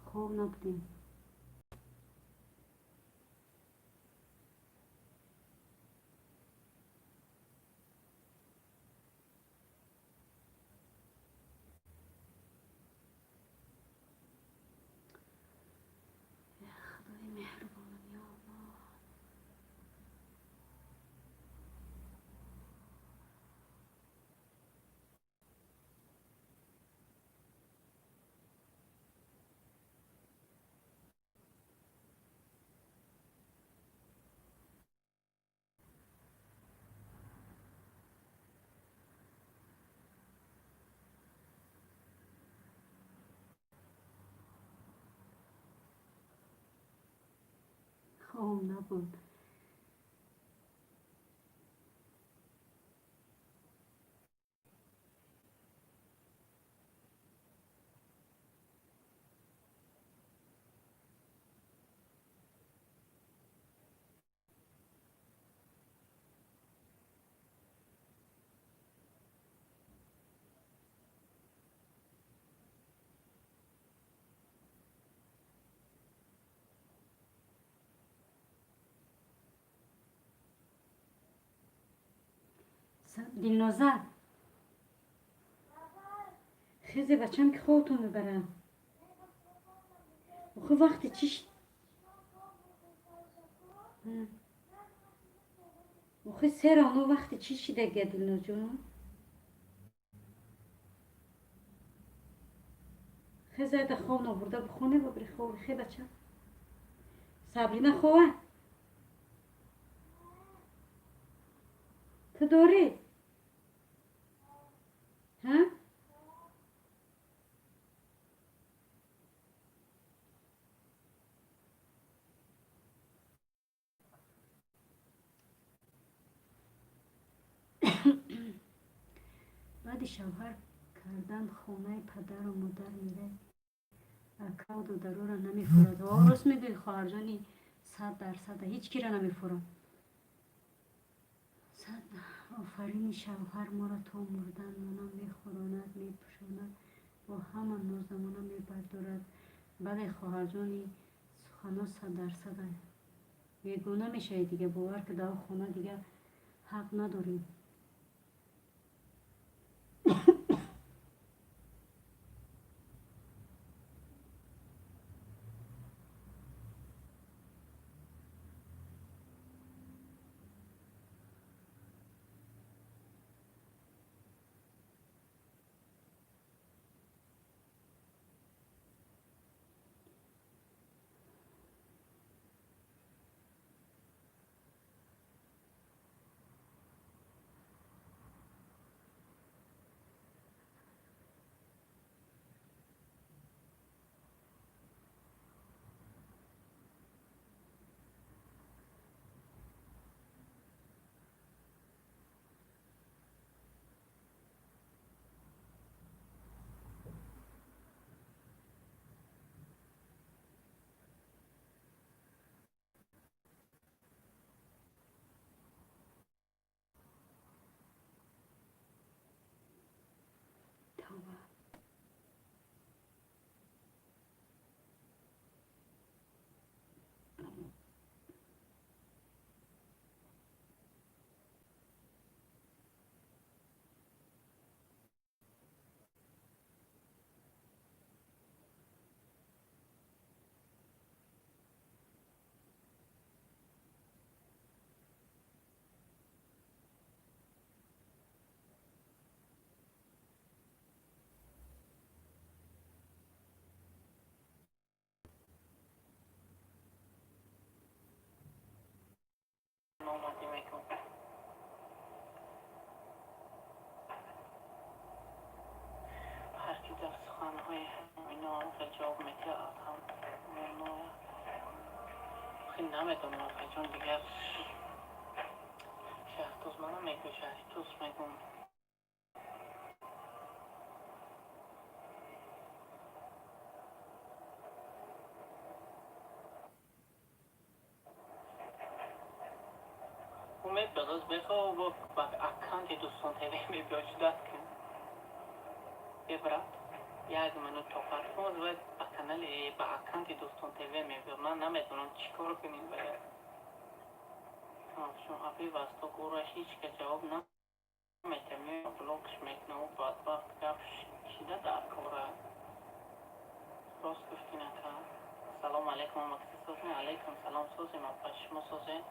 خوب نبودیم. خدای مهربان یا الله. خوب نبود. دلنازه خیزه بچم که خودتون میبرم خب وقتی چیش خب سرانو وقتی چی شده گدلنا جون خیزه ده خواب نبرده بخونه ببری خواب خیلی بچم صبرینه خواه تو داری ها بعد شوهر کردن خونه پدر و مادر میره اکاود و درو را نمیفورد. راست میگوی خواهر جانی 100% هیچ کی را نمیفورد. صد آفرین شوهر ما را تا مردن مانا میخوراند میپوشاند با همان نازمانا میبردارد. بله خواهر جانی سخنا 100% یگونه میشه دیگه باور که در خونه دیگه حق نداریم. توبه. نامادی میکن. هر کی در سخنهای اینا جواب میده هم ممنوع. خیلی نمیدونم چون دیگر شهر توز منم میگو شهری توز میگم. امید بداز بخواه و با اکانت دوستان تیوی میبیاج داد کن ببرد یک منو توفر کن و با کانال با اکانت دوستان تیوی میبیاج. من نمیدونم چی کار کنیم باید چون ابی واسطه گوره هیچ که جواب نمیتونی بلوکش میکنه و بعد وقت گفت شیده در کاره راست گفتی نکن. سلام علیکم مکسی سوزین. علیکم سلام سوزین. ما پشما سوزین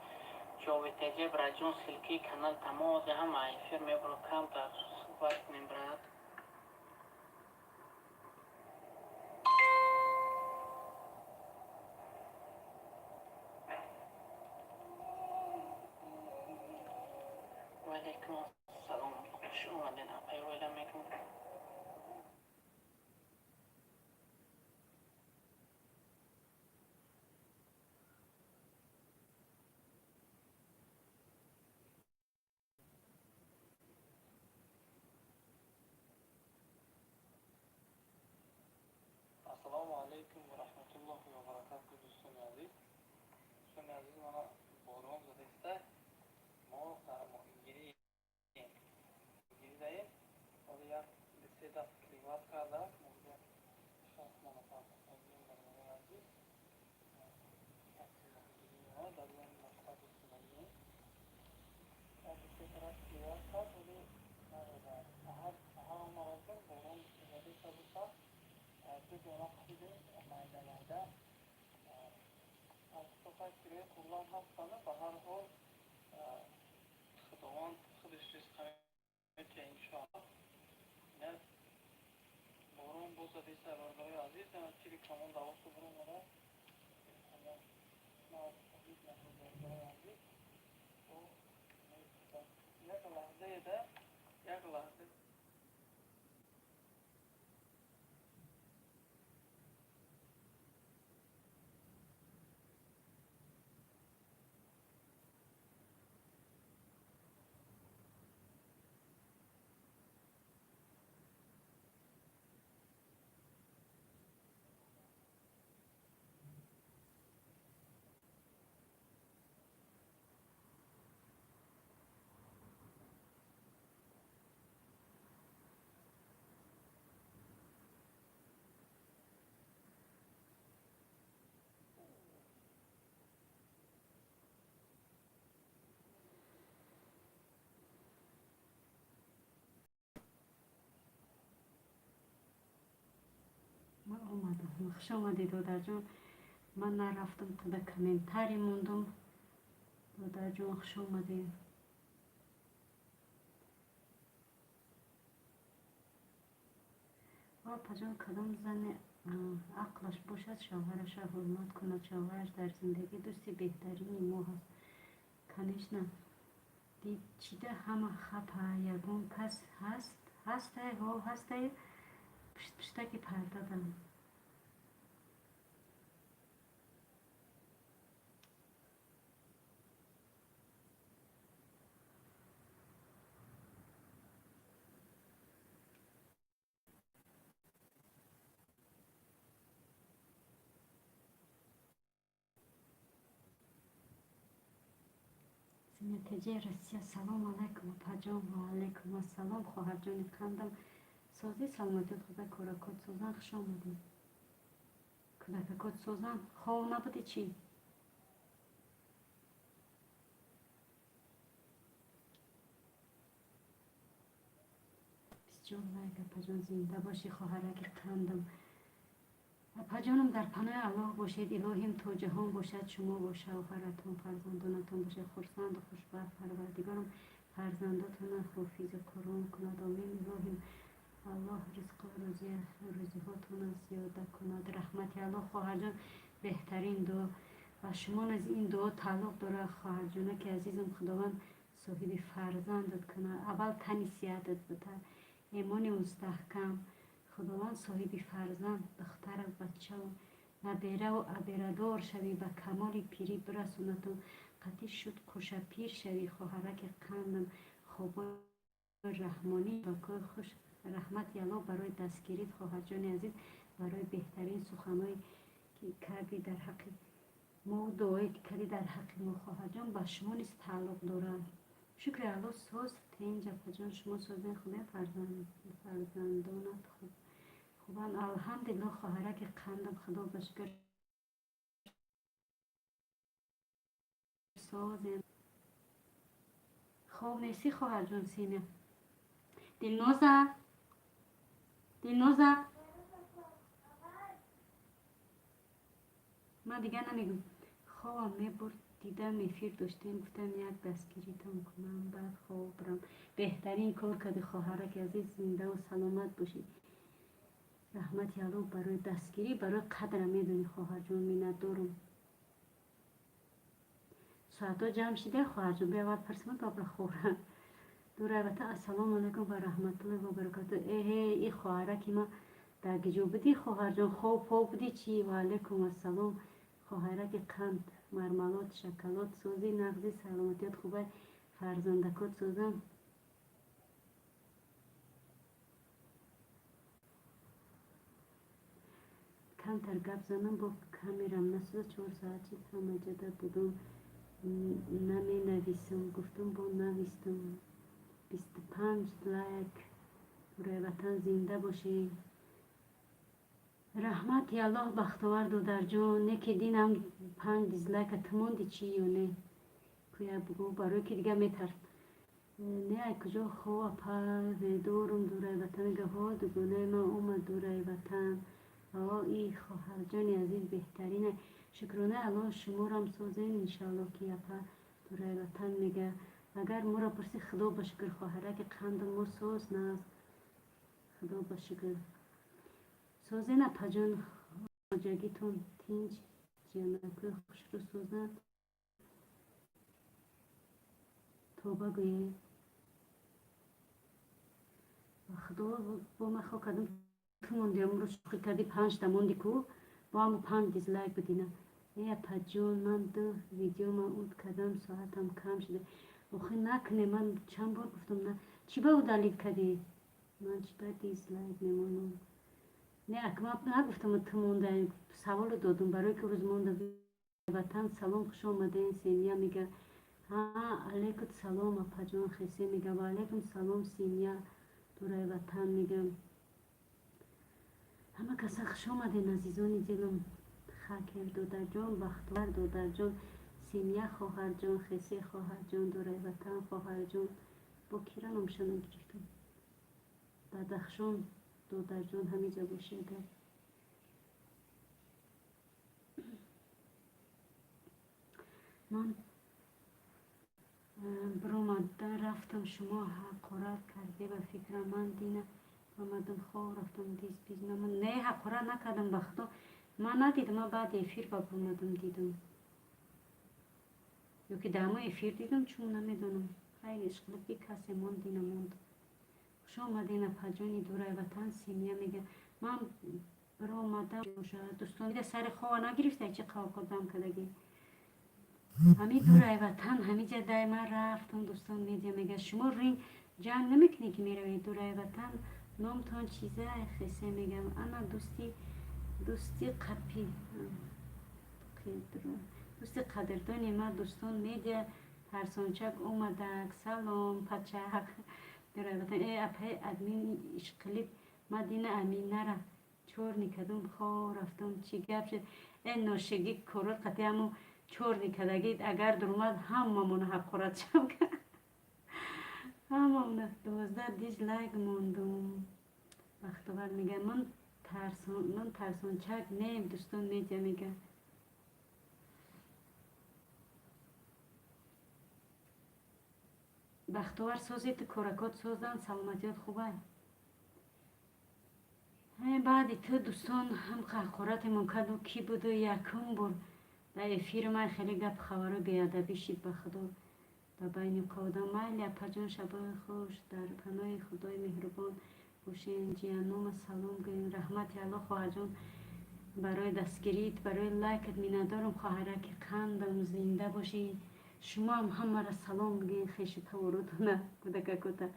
جاوی تجیب راجون سلکی کانال تماز همه ایفیر میبرو کم در صحبت کنیم برد. و علیکم سلام خوش اومدین. اپای ویلا میکنم. السلام علیکم و رحمت الله و برکاته دوستان عزیز. دوستان عزیز ما باران زده ما در ماهیگیری داریم. حالا یک سه دست کلیوات کرده موضوع شخص منافع تقدیم برنامه عزیز ماهیگیری ما در این مقطع دوستان عزیز یک سه طرف کلیوات کرد ولی اهم مراتب باران زده شده تو جواب خیلی مایده از تو فکر کلان هستانه به هر حال خداوند خودش رزق میده انشاءالله. نه بارون بزده سرورهای عزیز چیلی کامل دوست برون مده ما عزیز سرورهای عزیز و یک لحظه ده یک لحظه اومدم. خوش آمدی دادر جان. من نرفتم تا کمنتری موندم. دادر جان خوش آمدی. پجان کدام زن عقلش باشد شوهرش را حرمت کند. شوهرش در زندگی دوستی بهترین ما هست. کنیش نه دید چیده همه خپه یگون کس هسته ها هسته پشت پشتکی پرده دارم. نتیجه رسیه. سلام علیکم پجام. و علیکم السلام خواهر جان قندم. سازی سلامتیت خدا کودکات سوزن خوش آمدیم. کودکات سوزن خواه نبودی چی؟ بسیار لایک پجان زنده باشی خواهرک قندم. پجانم در پناه الله باشید. الهیم تا جهان باشد شما با شوهرتون فرزندانتون باشه خرسند و خوشبخت. پروردگارم فرزنداتون حافظ قرآن کند. آمین. الهیم الله رزق و روزی هاتون زیاده کند. رحمت الله. خواهر جان بهترین دعا و شما از این دعا تعلق داره خواهر جان که عزیزم خداوند صاحب فرزندت کنه. اول تنی سیادت بده ایمانی مستحکم. خداوند صاحب فرزند دختر و بچه و نبیره و عبیردار شوی به کمال پیری برسونتون. قطعی شد خوش پیر شوی خواهرک قندم. خوبا رحمانی باکای خوش رحمت الله برای دستگیریت خواهر جان عزیز. برای بهترین سخنایی که کردی در حق ما و دعایی که کردی در حق ما خواهر جان با شما نیست تعلق داره. شکر الله ساز تینجا پجان شما سازن خدا فرزندانت خوبان. الحمدلله خواهرک قندم خدا بشکر سازن. خواب نیستی خواهر جان سینه دلنازه من دیگه نمیگم. خوابم میبرد دیدم افیر داشتیم گفتم یک دستگیریتون کنم بعد خواب برم. بهترین کار کردی خواهرک عزیز. زنده و سلامت باشی. رحمت الله برای دستگیری برای قدر میدونی خواهر جان. مینت دارم. ساعتا جمع شده خواهر جان بیا اول پرسمه قبل خورم. دور البته السلام علیکم و رحمت الله و برکاته. ای خواهرکی ما در گجو بودی خواهر جان خواب بودی چی؟ و علیکم السلام خواهرک قند مرملات شکلات سوزی نغزی سلامتیت خوبه فرزندکات سوزن. کمتر گپ زنم با کامیرم نسوز 4 ساعتی همه جده بودم نمی نویسم گفتم با نویستم. 25 لایک برای وطن زنده باشی. رحمت الله بختور دادر جان. نه که دینم 5 دیزلایک تموندی چی یا نه کویا بگو برای که دیگه میترس. نه کجا خواه پا دورم دوره وطن گه دگونه ما اومد دوره وطن. ای خواهر جان عزیز بهترینه. شکرانه الله شما را هم سازین انشالله که یپا دوره وطن میگه. اگر ما را پرسی خدا بشکر خواهرک قند ما ساز نه خدا بشکر سازین پجان جگیتون تینج جنکو خوش رو سازن توبه گویه خدا با من خواه کردم تو موندی امرو شوخی کردی 5 تا موندی کو با همو 5 دیزلایک بدینه. ای پجان من 2 ویدیو من اود کردم ساعتم کم شده. آخه نکنه من چند بار گفتم نه چی با او دلیل کردی من چی با دیزلایک نمونم. نه اکماب نگفتم تو مونده سوال دادم برای که روز مونده وطن. سلام خوش آمده. سینیا میگه علیکم سلام پجان خیسی میگه و علیکم سلام سینیا دوره وطن میگه. همه کسا خوش آمده عزیزان دلم. خاکر دادر جان بختور دادر جان سینیا خواهر جان خیسی خواهر جان دوره وطن خواهر جان با کیران هم شنم گرفتم بدخشان دادر جان همینجا باشه. من برآمدن رفتم شما حقارت کرده به فکر من دینه آمدم خواه رفتم دیز بیزنه من نه حقارت نکردم به خدا من ندیدم من بعد افیر با برآمدم دیدم یا که دما افیر دیدم چون نمیدونم خیلی اشغال یک کسی من دینه موند خوش آمدین پجانی دوره وطن سیمیه میگه من برآمدم دوستان دیده سر خواه نگرفته چه خواه کردم کدگی همین دوره وطن همین جده من رفتم دوستان میگه شما رینگ جنگ نمیکنی که میروی دوره وطن نامتان چیزه خیسه میگم انا دوستی قپی دوستی قدردانی من دوستان میگه ترسانچک اومدک سلام پچک دوره وطن ای اپای ادمین اشقلیب مدینه امینه را چور نکدم خواه رفتم چی گپ شد این ناشگی کرد قطعی همون چور نکدگید اگر در اومد هممون حقارت شم که هممون 12 دیزلایک موندم بختور میگه من ترسانچک نیم دوستان میگه بختور سازید کرکات سازن سلامتیت خوبه بعد تو دوستان هم حقارت منکد و کی بود و یکم بر در افیر من خیلی گپ خبرو بیادبی شید به خدا در بین قودم مایل پجان شبای خوش در پناه خدای مهربان باشین جیانوم سلام گوین رحمت الله خواهر جان برای دستگیریت برای لایکت میندارم خواهره که قندم زنده باشی شما هم همه را سلام بگین خیش تورودونه کودک کتا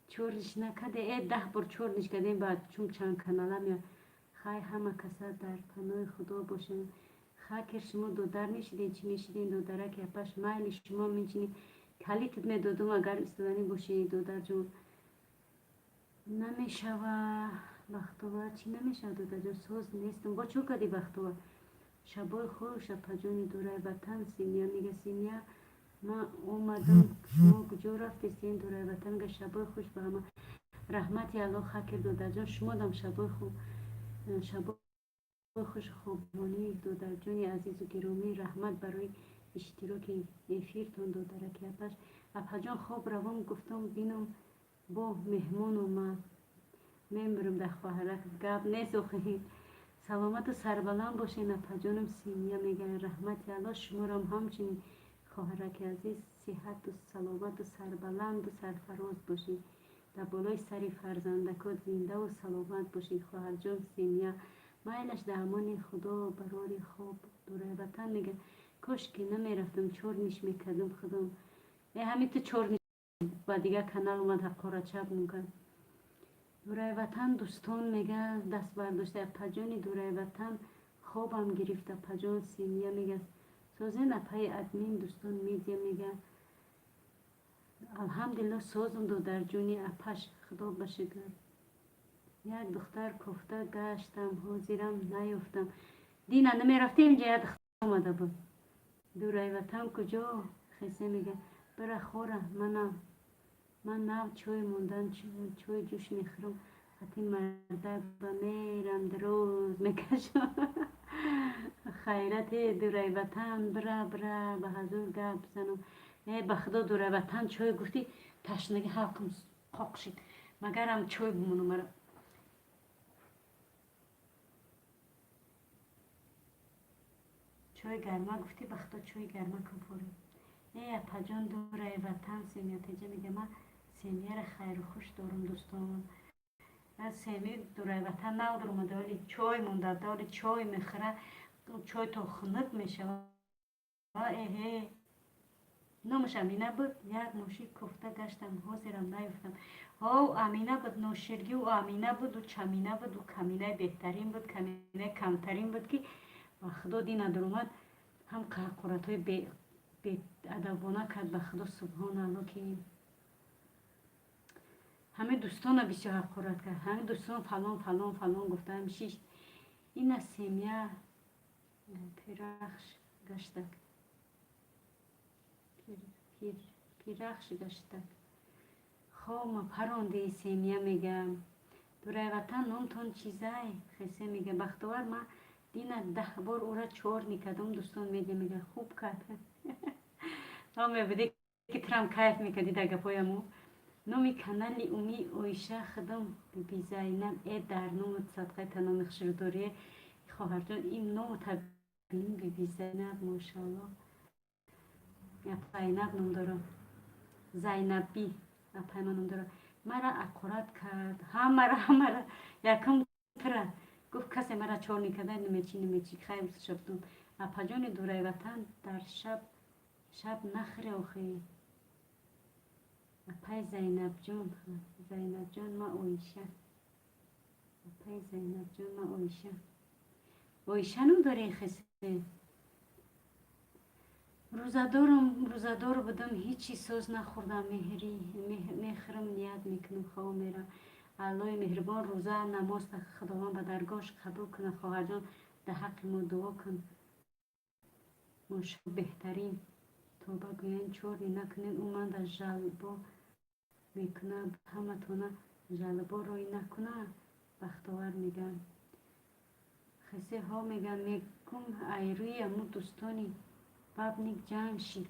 چورش نکده ای 10 بار چورش کردیم بعد چون چند کانالم یا خواهی همه کسا در پناه خدا باشین خاکر شما دودر میشیدین چی میشیدین دودره که پاش مایل شما میچینی کلیتت میدادم اگر استودانی باشی دودر جون نمیشوه بختور چی نمیشه دودر جون سوز نیستم با چو کدی بختور شبای خوش پجانی دوره وطن سیمیا میگه سیمیا ما اومدم شما کجا رفتی سین دوره وطن میگه شبای خوش به همه رحمتی الله خاکر دودر جون شما دم شبای خوش خوبانی دودر جونی عزیز و گرامی رحمت برای اشتراک افیرتون دودره که اپش اپجان خواب روام گفتم بینم با مهمون اومد میمرم در خواهرک گب نیست سلامت و سربلند باشین اپجانم سیمیا میگن رحمت الله شما رو همچنین خواهرک عزیز صحت و سلامت و سربلند و سرفراز باشین در بالای سری فرزندکات زنده و سلامت باشین خواهر جان سیمیا مایلش در امان خدا برای خواب دوره وطن میگه کاش که نمیرفتم چور نیش میکردم خودم همین تو چور نیش و دیگه کانال اومد حقارت شب میکن دوره وطن دوستان میگه دست برداشته پجانی دوره وطن خوابم گرفته پجان سیمیا میگه سازین اپای ادمین دوستان میگه الحمدلله سازم دو در جونی اپش خدا بشکر یک دختر کفته گشتم حاضرم نیفتم دینا نمیرفتی اینجا یک دختر آمده بود دوره وطن کجا خیسه میگه برا خوره من نو چوی موندن چوی جوش میخورم حتی مرده با میرم دروز میکشم خیرت دوره وطن برا به حضور گپ بزنم به خدا دوره وطن چوی گفتی تشنگی حقم قاق شد مگرم چوی بمونم مرا چوی گرمه گفتی به خدا چوی گرمه کن پوریم ای پجان دوره وطن سیمیا تیجه میگه من سیمیا را خیر و خوش دارم دوستان از سیمی دوره وطن نودارم دالی چای مونده دالی چای میخوره چای تا خنک میشه ای نامش امینه بود یک نوشی کفته گشتم حاضرم نیفتم امینه بود نوشرگی و امینه بود و چمینه بود و کمینه بهترین بود کمینه کمترین بود که خدا دین در اومد هم قرقورت های بی ادبانه کرد به خدا سبحان الله که همه دوستان بسیار حقارت کرد همه دوستان فلان گفته همیشه این از سیمیا پیرخش گشتک پیرخش گشتک خواه ما پرانده سیمیا میگم دوره وطن نامتان چیزای خیسه میگه بختوار ما دینا 10 بار او را 4 میکردم دوستان میگه خوب کرد همه بده که ترام کیف میکردی در گپایمو نامی کانالی اومی اویشه خدم بی زینب ای در نوم صدقه تنام خشردوری خواهر جان این نوم تبین بی زینب ماشاءالله یا زینب نام دارم زینب بی اپای من نام دارم مرا اقرات کرد همه را یکم تره گفت کسی مرا 4 میکرده نمیچی خیلی شدم اپا جان دوره وطن در شب نخره آخی اپای زینب جان ما اویشه اپای زینب جان ما اویشه نم داره خسته روزدار بودم هیچی سوز نخوردم مهرم نیاد میکنم خواه میرم الله مهربان روزه نماز خداوند به درگاهش قبول کنه خواهر جان در حق ما دعا کن ما بهترین توبه گوین 4 نکنین او من در جلبا میکنه همه تونه جلبا روی نکنه بختاور میگن خیسی ها میگن میگم ایروی امو دوستانی بابنیک جمع شید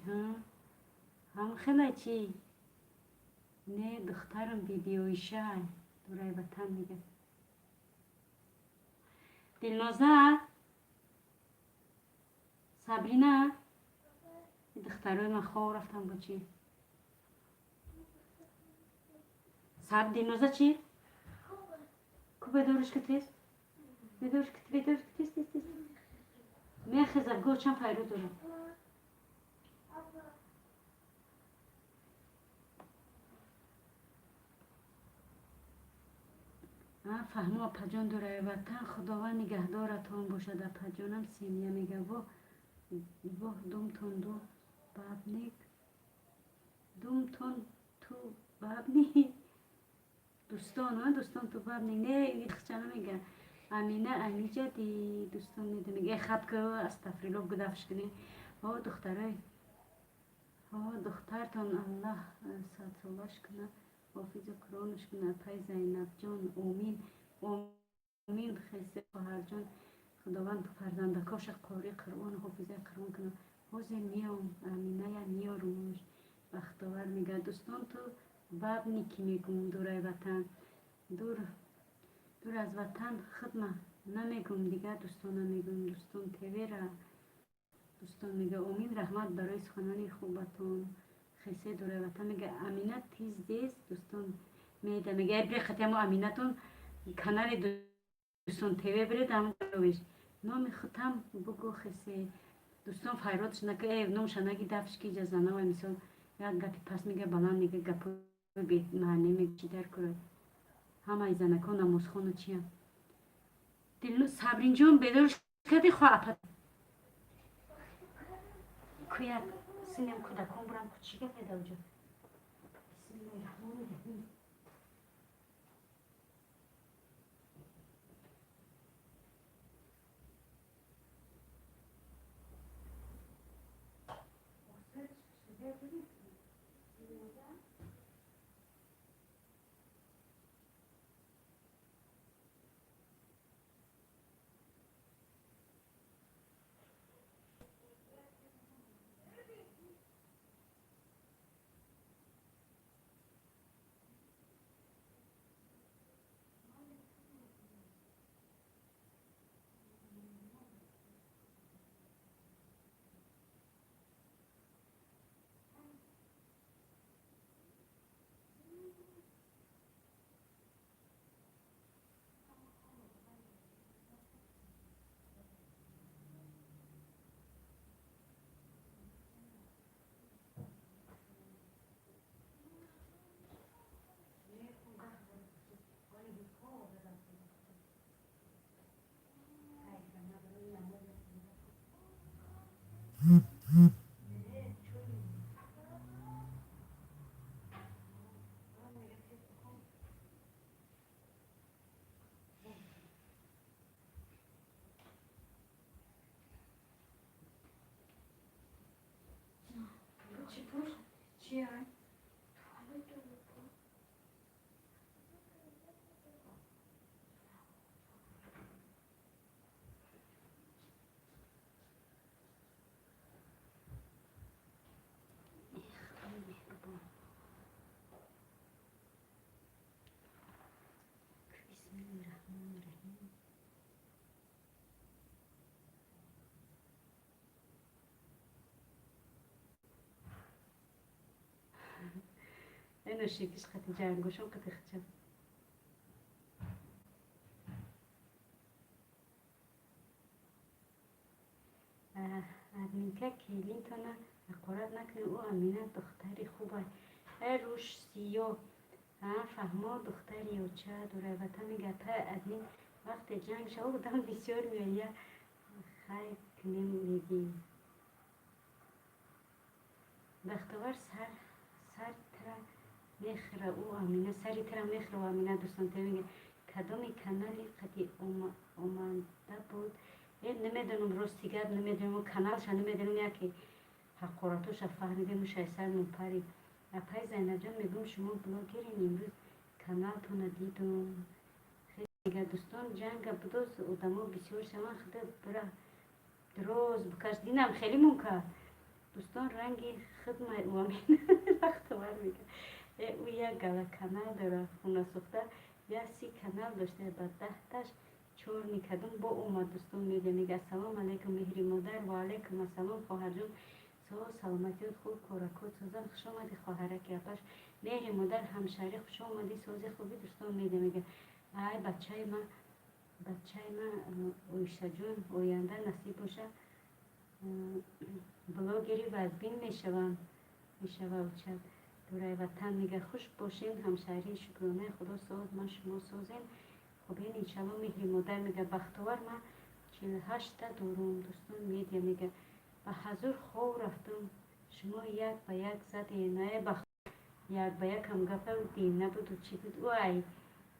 هم خیلی چی نه دخترم بیویشه دوره وطن میگه دلنازه صبرینا دخترای من خواه رفتم با چی صبر دلنازه چی کو بدارش کتیست بدارش کتیست میخزم گو چند پیرو دارم فهمو اپا دوره وطن خداوند نگهدارتان باشد اپا جانم سیمیه میگه با دوم تون دو بابنیک دوم تون تو بابنیک دوستان تو بابنیک نه این خچانه میگه امینه دی دوستان میگه خط که استغفرالله گدافش کنی دخترتان الله ساتلاش کنه حافظ قرآنش کنه پای زینب جان امین خیلی خواهر جان خداوند فرزندکاش قاری قرآن حافظ قرآن کنه حوزه نیام امینه یا نیارمش بختاور میگه دوستان تو باب نیکی میگم دوره وطن دور از وطن خدمه نمیگم دیگه دوستان نمیگم دوستان تیویره دوستان میگه امین رحمت برای سخنانی خوبتون خیلی دوره وطن میگه امینه تیز دیست دوستان میگه بری ختم امینتون کانال دوستان تیوی برید هم رویش نام ختم بگو خیلی دوستان فایراتش نکه نام شنگی دفش کی جزانه و مثال یک گپی پس میگه بلان میگه گپ بیت معنی میگه چی در کرد همه ای زنکان نماز خونه چیه دلو صبرین جان بیدارش کردی خواه اپت کویت سینم کودکان برم کچیگه پیدا جا بسم الله الرحمن الرحیم چی های؟ اینو شکیش خطی جنگوشون خطی خچم ادمینکه کلینتون اقارت نکنه او امینه دختری خوبه روش سیاه فهما دختری و چه دوره وطن میگه تا ادمین وقت جنگ شو بودم بسیار میگه خیلی کنیم میگی بختوار سر ترا میخره او امینه سری ترا میخره و امینه دوستان میگه کدومی کانالی قدی اومده بود نمیدونم راستیگه نمیدونم کانالش نمیدونم یکی حقارتوش فهمیده میشه سر نوپری اپای زینب جان میگم شما بلاگرین امروز کانالتون دیدم خیلی میگه دوستان جنگ بدوز ادما بسیار شما خدا برا دروز بکش دینم خیلی مونکه دوستان رنگی خدمت وامین وقتوار میگه او یک گله کانال داره خونه سوخته یا 30 کانال داشته بعد 10 تاش چور میکردم با اومد دوستان میگه سلام علیکم مهری مادر و علیکم السلام خواهر جون سلامتی خوب کارکوت سوزن خوش آمدی خواهرک یاداش مهری مادر همشهری خوش آمدی سوزی خوبی دوستان میگه ای بچه من اویشه جون آینده نصیب باشه بلاگری وزبین میشوم چه دوره وطن میگه خوش باشین همشهری شکرانه خدا ساز من شما سازین خوبین انشالله مهری مادر میگه بختوار من 48 تا دورم دوستان میگه به حضور خوب رفتم شما یک به یک زدی نه بخت یک به یک هم گفه دیم نبود و چی بود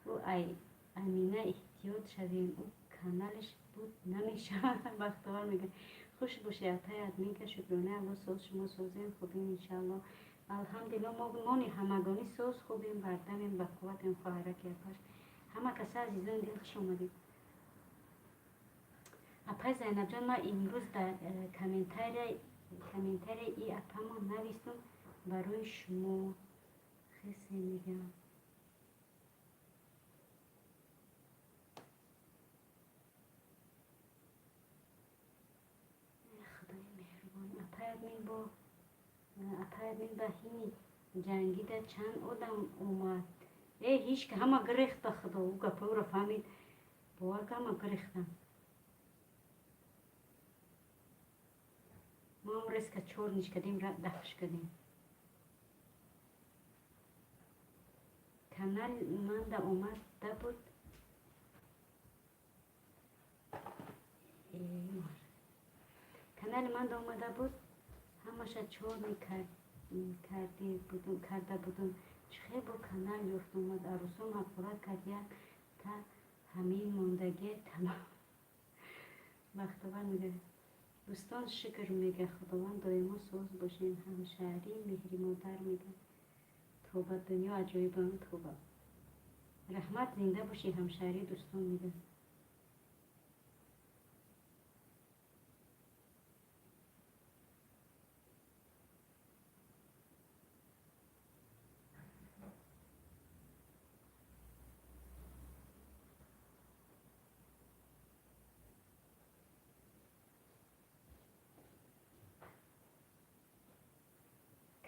او ای امینه احتیاط شدیم او کانالش بود نمیشه بختوار میگه خوش باشی اتای ادمین که شکرانه الله ساز شما سازیم خوبیم انشالله الحمدلله ما مانی همگانی ساز خوبیم بردمیم به قوتیم خواهرک یکاش همه کسی عزیزان دل خوش اومدید اپای زینب جان ما امروز در کامنتر ای اپا ما نویستم برای شما خیلی میگم خدای مهربان اپای ادمین با هینی جنگیده چند آدم اومد هیچ که همه گریخت به خدا او گپه او را فهمید باور که همه گریختم ما هم رس که چور نیش کدیم دفش کدیم کانال من دا اومد دا بود کانال من دا اومده بود همشه چور کرده بودم چخه با کانال یفت اومد عروسم حقورت کرد یک تا همین موندگی تمام بختوار میگه دوستان شکر میگه خداوند دائما سوز باشین همشهری مهری مادر میگه توبه دنیا عجایبان توبه رحمت زنده باشی همشهری دوستان میگه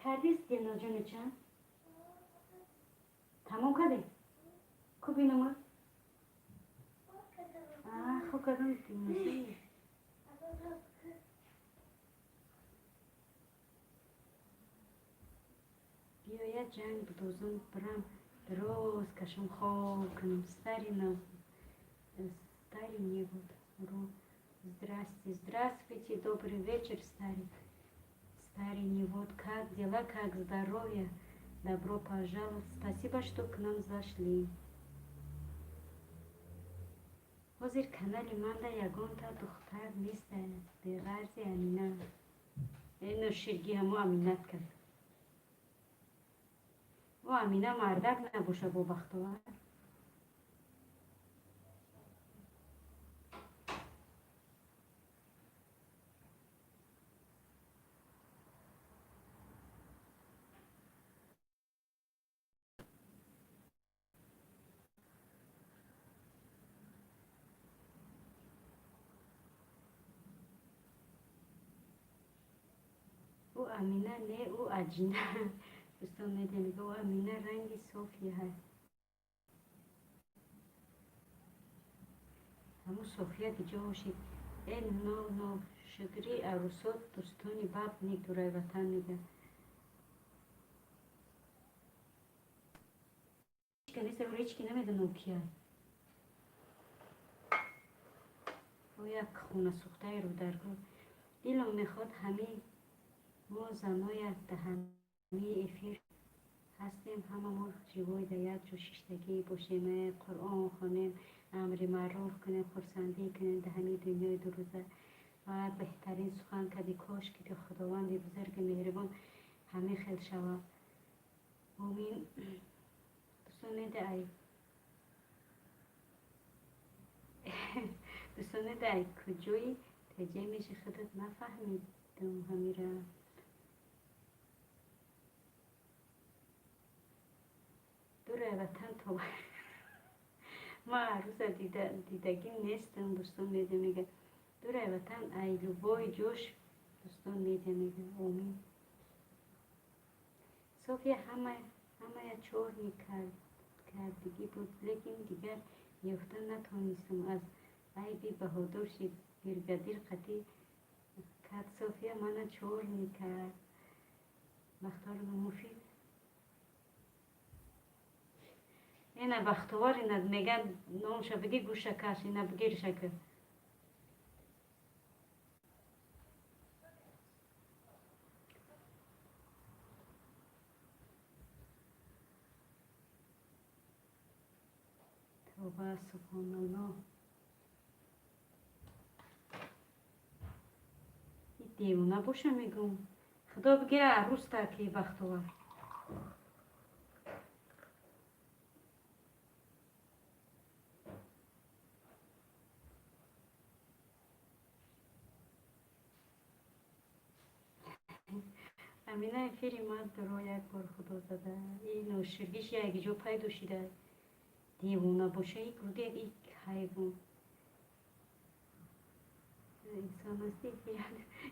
کردی دینا جون چند؟ تمام کردی؟ خوب اینو ما؟ خوب کردم دیموزی بیاید جنگ بدوزم برم دراز کشم خواب کنم старый не вот здравствуйте добрый вечер старый не вот как дела как здоровье добро пожаловать спасибо что к нам зашли حاضر کانال من دا یگان تا دختر نیست به غرض امینه اینو شیرگی همو امینت کرد و امینه مردک نباشه با بختوار او امینه نه او عجینه دوستان میده میگه امینه رنگ صوفیه هست. همون صوفیه دیگه باشید این نو شگری عروسات دوستانی باب نیک دورای وطن میگه هیچ که نیست رو هیچ که نمیدونم کیه او یک خونه سوخته رو درگاه دلم میخواد همه ما زنای ده همه افیر هستیم همه ما جوای ده یک جو ششتگی باشیم قرآن خونیم امر معروف کنیم خرسندی کنیم ده همه دنیای دو روزه و بهترین سخن کدی کاش که خداوند بزرگ مهربان همه خیل شود آمین دوستان ده ای دوستان ده ای کجایی تجه میشه خودت نفهمیدم همیره دور وطن تو ما عروس دیدگی نیستم دوستان میگه دور وطن ایلو بای جوش دوستان میگه آمین صوفیا همه چور کردگی بود لیکن دیگر یافتن نتونستم از عیبی بهادر شد برگدیر قطعی کرد صوفیا من چور میکرد بختار مفید اینه بختوار اینه میگن نامشو بگی گوشه کش اینه بگیر شکر توبه سبحان الله این دیوونه باشه میگم خدا بگیره عروس تاکی بختوار امینه فیری من درو یک بار خدا زده این شرگیش یک جو پیدا شده دیوونه باشه یک رو دیگه یک حیوان انسان است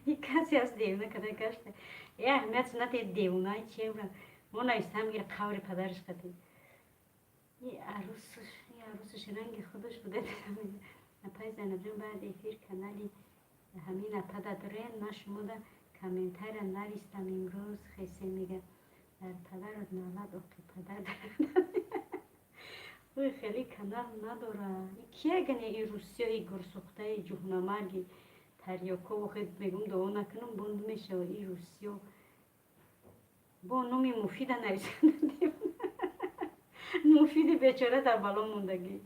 یک کسی از دیوونه کده گشته یه اهمیت سنت دیوونه چیه ما نایستم گیر قور پدرش قدیم یه عروسش رنگ خودش بوده دیدم نپای زنب جون بعد ایفیر کانالی همین اپدا داره نشموده کامنتر نویستم امروز خیلی میگه در پدر نالد اوکی پدر اوی خیلی کانال نداره کیه گنه ای روسیایی گرسخته جهنمرگی تریاکو و خیلی بگم دو نکنم بند میشه و ای روسیا با نومی مفید نویسنده مفید بیچاره در بالا موندگی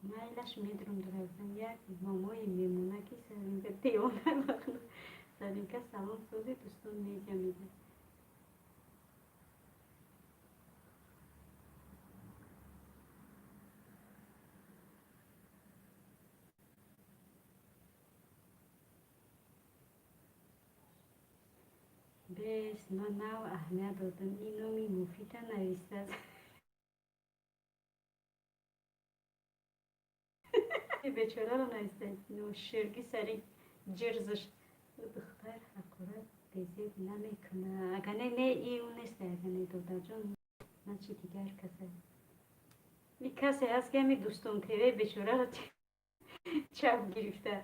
مایلش میدرم درستم یک مامای میمونه که سرینگه دیوانه بخونه سرینگه سلام سوزی دوستان میگه میگه بس من نو اهمیت دادم این نومی مفید نویسته بیچاره رو نویسته نو شرگی سری جرزش دختر حقارت بیزید نمیکنه اگه نه ای اون نیست اگه نه دادر جان نه چی دیگر کسی این کسی هست که همی دوستان تیوی بیچاره رو چپ گرفته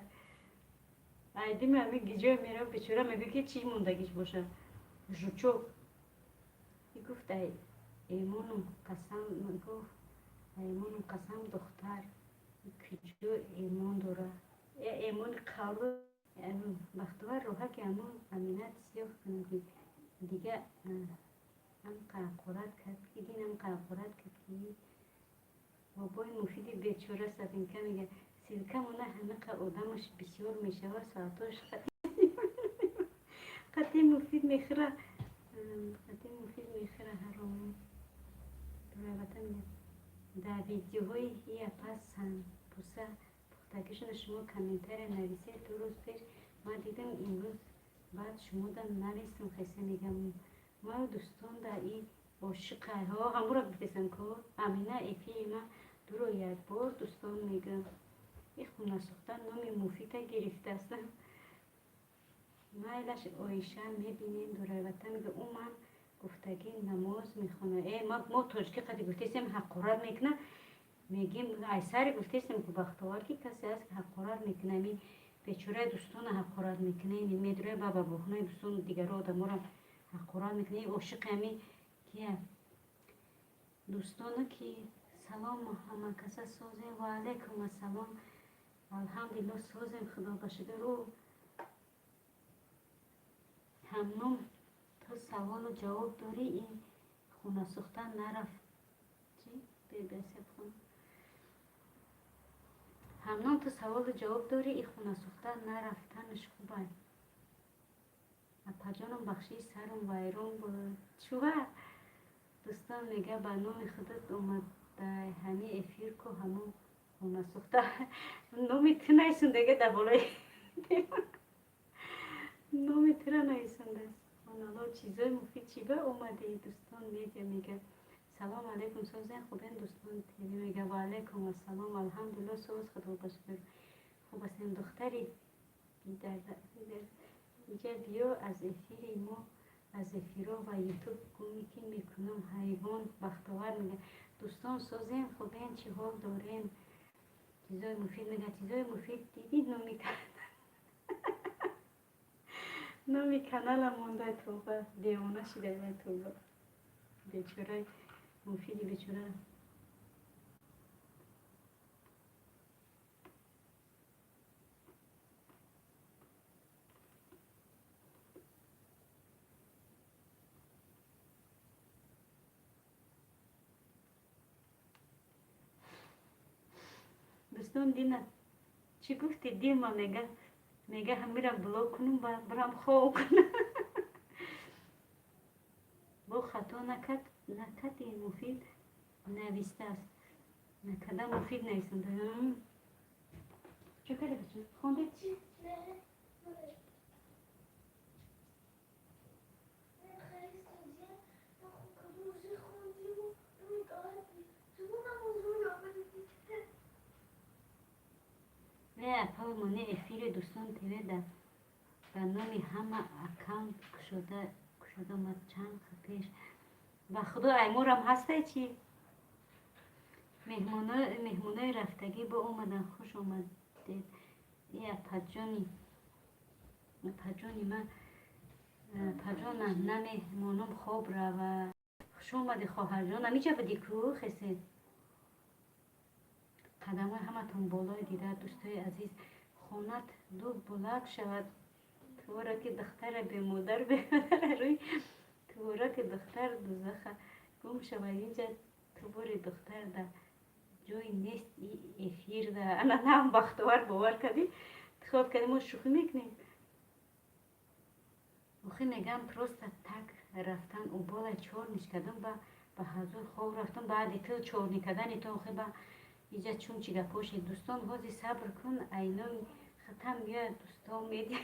ایدیم همی گیجه میره بیچاره میگه که چی موندگیش باشه جوچو ای گفت ایمونم قسم دختر کجو ایمان داره ایمان قلب بختوار روحه که امینت سیاه کنه دیگه هم قرقورت کرد که دین هم قرقورت کرد که بابای مفیدی بیچوره سفین که میگه سیلکه مونه همه آدمش بسیار میشه و ساعتاش قطعی مفید میخوره حرامه روایتا میگه در ویدیوهای یه پس هم پوسه پختگیشون شما کامنتر نویسه تو روز پیش ما دیدم امروز بعد شما در نویسم خیلی میگم ما دوستان در این عاشقه ها همون را بفیسن که امینه ایفی ما دو رو یک بار دوستان میگم این خونه سختن نامی مفیده گرفته استم مایلش آیشه میبینیم دو روایتا میگه او من گفتگی نماز میخونه. ما توجکی قدی گفتیم حقارت میکنه، میگیم ایسر گفتیم که بختوار که کسی هست که حقارت میکنه، می بیچاره دوستان حقارت میکنه، میدره بابا بخونه دوستان دیگر آدم را حقارت میکنه. عاشق همی که دوستان که سلام همه کسا سازیم و علیکم السلام الحمدلله سازیم خدا بشکر. رو همنام تو سوال و جواب داری این خونه سختن نرفت چی؟ بسیب خون همنام تو سوال و جواب داری این خونه سختن نرفتنش خوبه. اپا جانم بخشی سرم ویرون بود چوه دوستان میگه به نام خودت اومد همه افیر که همون خونه سخته نامی تو نیسون دیگه در بالای نامی تو را نیسون دست خانالا چیزای مفید چی به اومده. دوستان میگه سلام علیکم سوزن خوبین دوستان تیوی میگه و علیکم السلام الحمدلله سوز خدا بشکر. خوب است این دختری در اینجا بیا از افیر ما از افیرا و یوتیوب کمیکی میکنم حیوان بختاور میگه. دوستان سازین خوبین چی حال دارین چیزای مفید میگه چیزای مفید دیدید نامی کانال مونده توبه دیوانه شده توبه بیچاره مفیدی بیچاره. دوستان دینا چی گفتی دیما میگه هم میرم بلاک کنم برم خواب کنم با خطا نکد این مفید نویسته است نکده مفید نیستند. چه کرده بچه؟ خونده؟ نه اپا مانه افیر دوستان تیوه در برنامه همه اکاونت کشده ما چند پیش و خدا ایمورم هسته چی مهمونای رفتگی با اومدن خوش آمدید. این پجانی من پجانم نه مهمونم خواب را و خوش آمدی خواهر جانم اینجا بدی کو خسید قدمای همه تون بالای دیده دوستای عزیز خونت دو بلک شود تو را که دختر به مادر روی تو را که دختر دوزخ گم شود اینجا تو باری دختر در جای نیست افیر در انا هم بختوار باور کردی خواب کردی ما شوخی میکنیم بخی میگم پروست تک رفتن او بالا چور نیش کردم به حضور خواب رفتم بعد تو چور نیکدن تو خیلی اینجا چون چی گپاشی دوستان بازی صبر کن اینان ختم یا دوستان میدین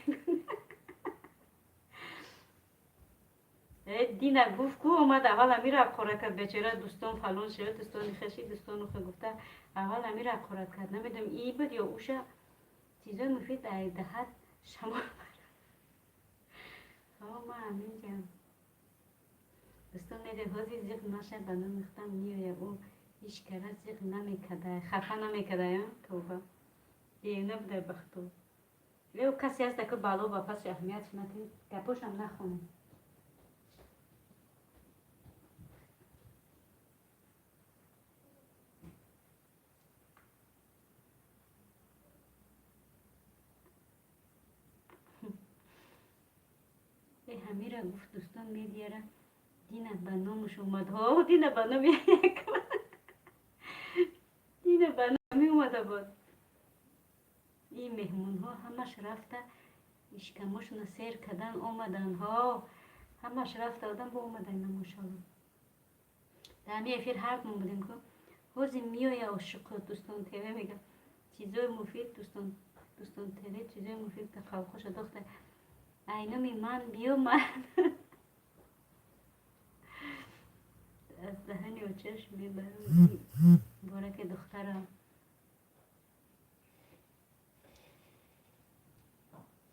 دینا گفت کو اومد اول امیر اقاره کرد بیچاره دوستان فلان شد دوستان خشی دوستان خود گفته اول امیر اقاره کرد نمیدونم ای بود یا اوشا چیزای مفید دهد شما ما همین جم دوستان میده حاضی زیغ نشه بنا میختم نیایه او هیچ کره زیغ نمیکده خفه نمیکده توبه دیونه بده بختو لیو کسی هست که بالا با پس اهمیت ندید گپوشم نخونه همه را گفت دوستان میدیاره دینا به نامش اومد ها دینا به نام یک دینا به نامی اومده بود این مهمون ها همش رفته اشکماشون سیر کردن اومدن ها همش رفته آدم با اومدن ماشاءالله در همی افیر حرف مون بودیم که حوزی میای عاشق دوستان تیوه میگم چیزای مفید دوستان تیوه چیزای مفید که خواه خوش داخته اینمی من بیو من از دهنی و چشم میبرم بارک دخترم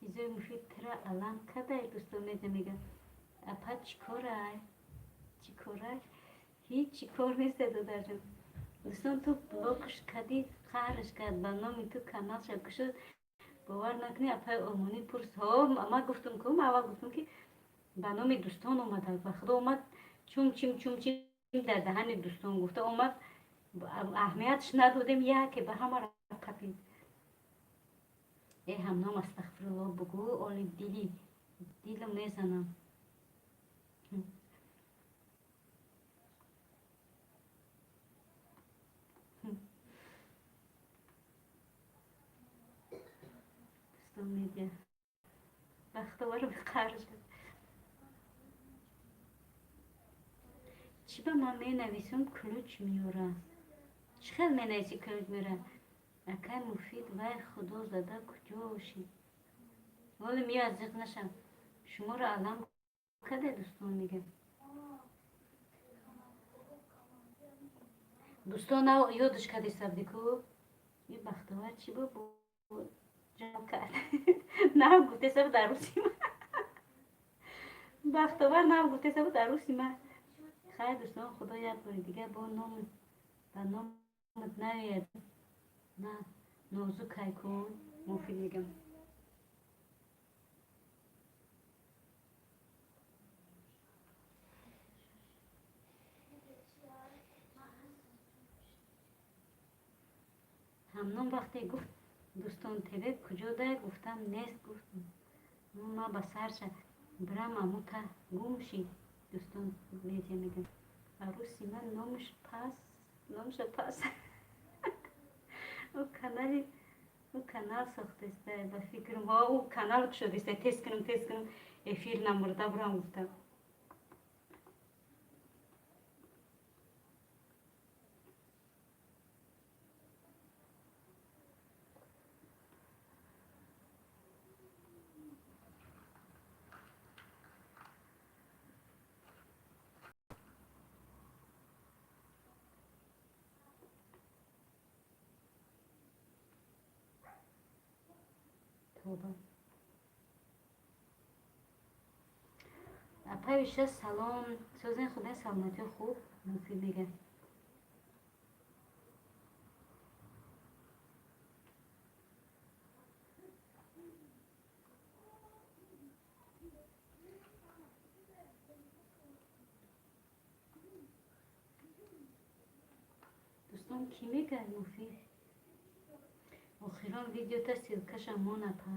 چیزای مفید ترا علم کده دوستان میگه اپا چی کاره چی کاره هیچی کار نیست دادر جان. دوستان تو بلاکش کردی خرش کرد برنامه تو کانال شد شد باور نکنی اپای آلمانی پرس ها ما گفتم که اول گفتم که برنامه دوستان اومد و خدا اومد چوم چیم در دهن دوستان گفته اومد اهمیتش ندادیم یک به همه را قپید ای همنام استغفرالله بگو آلی دیلم نیزنم دوستان میگه بختوار به خرج چی به من می نویسم کلوچ میاره چی خیلی می نویسی کلوچ میره اکای مفید وای خدا زده کجا باشی ولی می از ذکر نشم شما را علم کده دوستان میگه دوستان او یادش کده سبدی کو این بختوار چی با جمع کرد نه گفته سب در روسی من بختوار نه گفته سب در روسی من خیلی دوستان خدا یک باری دیگه با نامت نوید نه نازو کای کن مفید میگم همنون وقتی گفت دوستان تیوید کجا ده گفتم نیست گفتم ما با سرش برم امو تا گم شی دوستان میگه میگم عروسی من نامش پس او کانال ساخته است به فکرم ها او کانال شده است تست کنم افیر نمورده برام گفتم توبه اپای بیشتر سلام سوزن خدا سلامتی خوب مفید میگه دوستان کی میگه مفید آخران ویدیو تا سیلکش امون اپا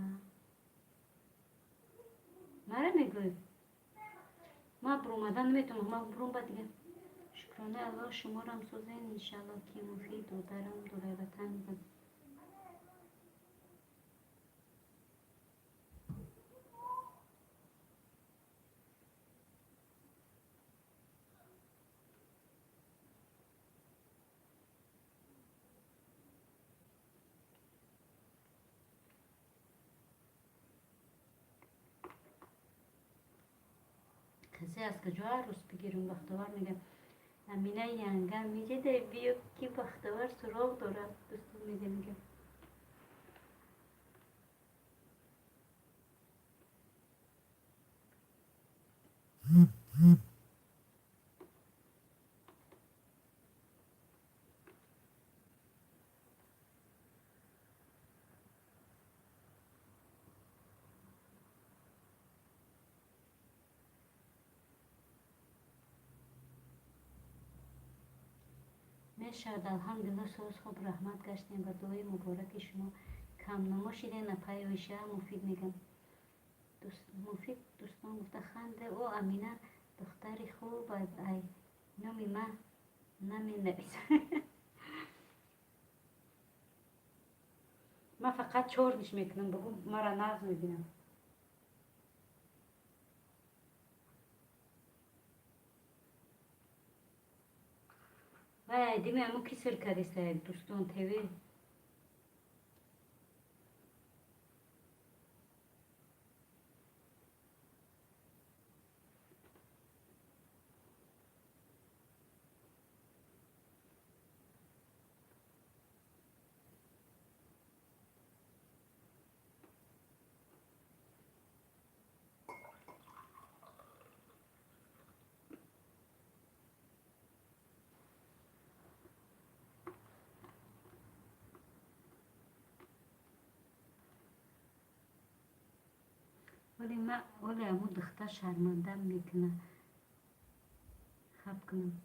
مره میگوی ما برومدن نمیتونم ما بروم با دیگه شکرانه الله شما رو هم سوزن انشالله کی مفید و درم دوره وطن بزن کسی از کجا عروس بگیریم بختوار میگم امینه ینگم میگه ده بیو کی بختوار سراغ داره دوستون میگه میشد الحمدلله سوز خوب رحمت گشتیم و دعای مبارک شما کم نماشیدین اپای ویشه مفید میگم مفید دوستان گفته خنده او امینه دختری خوب ای نامی من نمی نویسم من فقط چورنش میکنم بگو مرا ناز میبینم و دیمی همون کسر کردیسته دوستان تیوی ولی امو دختر شرمنده میکنه خب کنم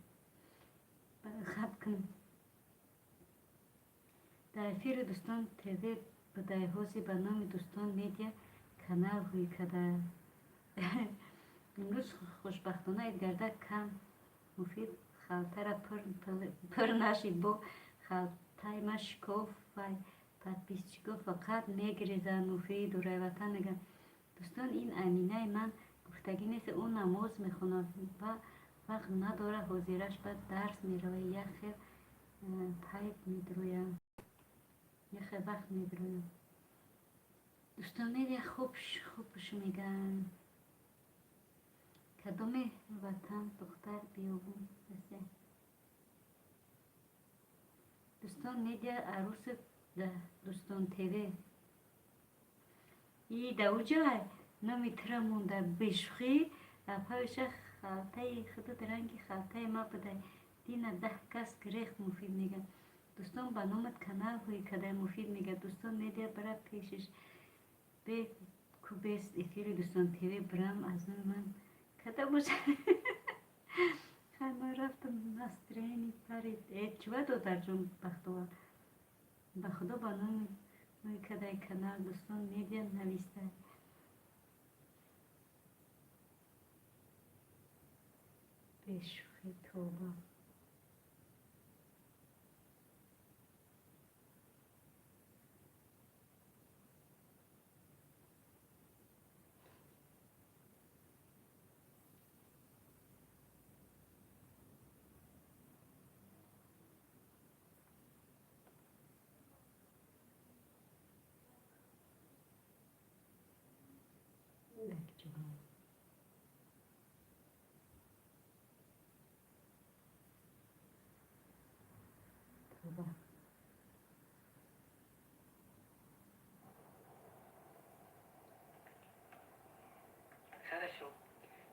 در افیر دوستان تیوی به دایهازی به نام دوستان میدیا کانال روی کده امروز خوشبختانه گرده کم مفید خالته را پر نشید با خالته ما شکوف و подписчиков فقط میگریزن مفید و رویتن میگن دوستان این امینه من گفتگی نیست اون نماز میخونه و وقت نداره حضیرش بعد درس میروه یه خیل تایپ میدرویه یه خیل وقت میدرویه دوستان میگه خوبش میگن کدوم وطن دختر بیابون دوستان میگه عروس دوستان تیوی ای دوجای نمیتره مونده بشخی اپاوش خالته خود رنگی خالته ما بده دینه 10 کس گریخ مفید میگه دوستان با نامت کانال هوی کده مفید میگه دوستان میگه برای پیشش به کوبیست افیر دوستان تیوی برام از من کده باشه خیلی رفتم نسترینی پرید چوه دو در جون بختوار به خدا با نام هوی کده کانال دوستان میگه نویسته بشوخی توبه توبه خرشو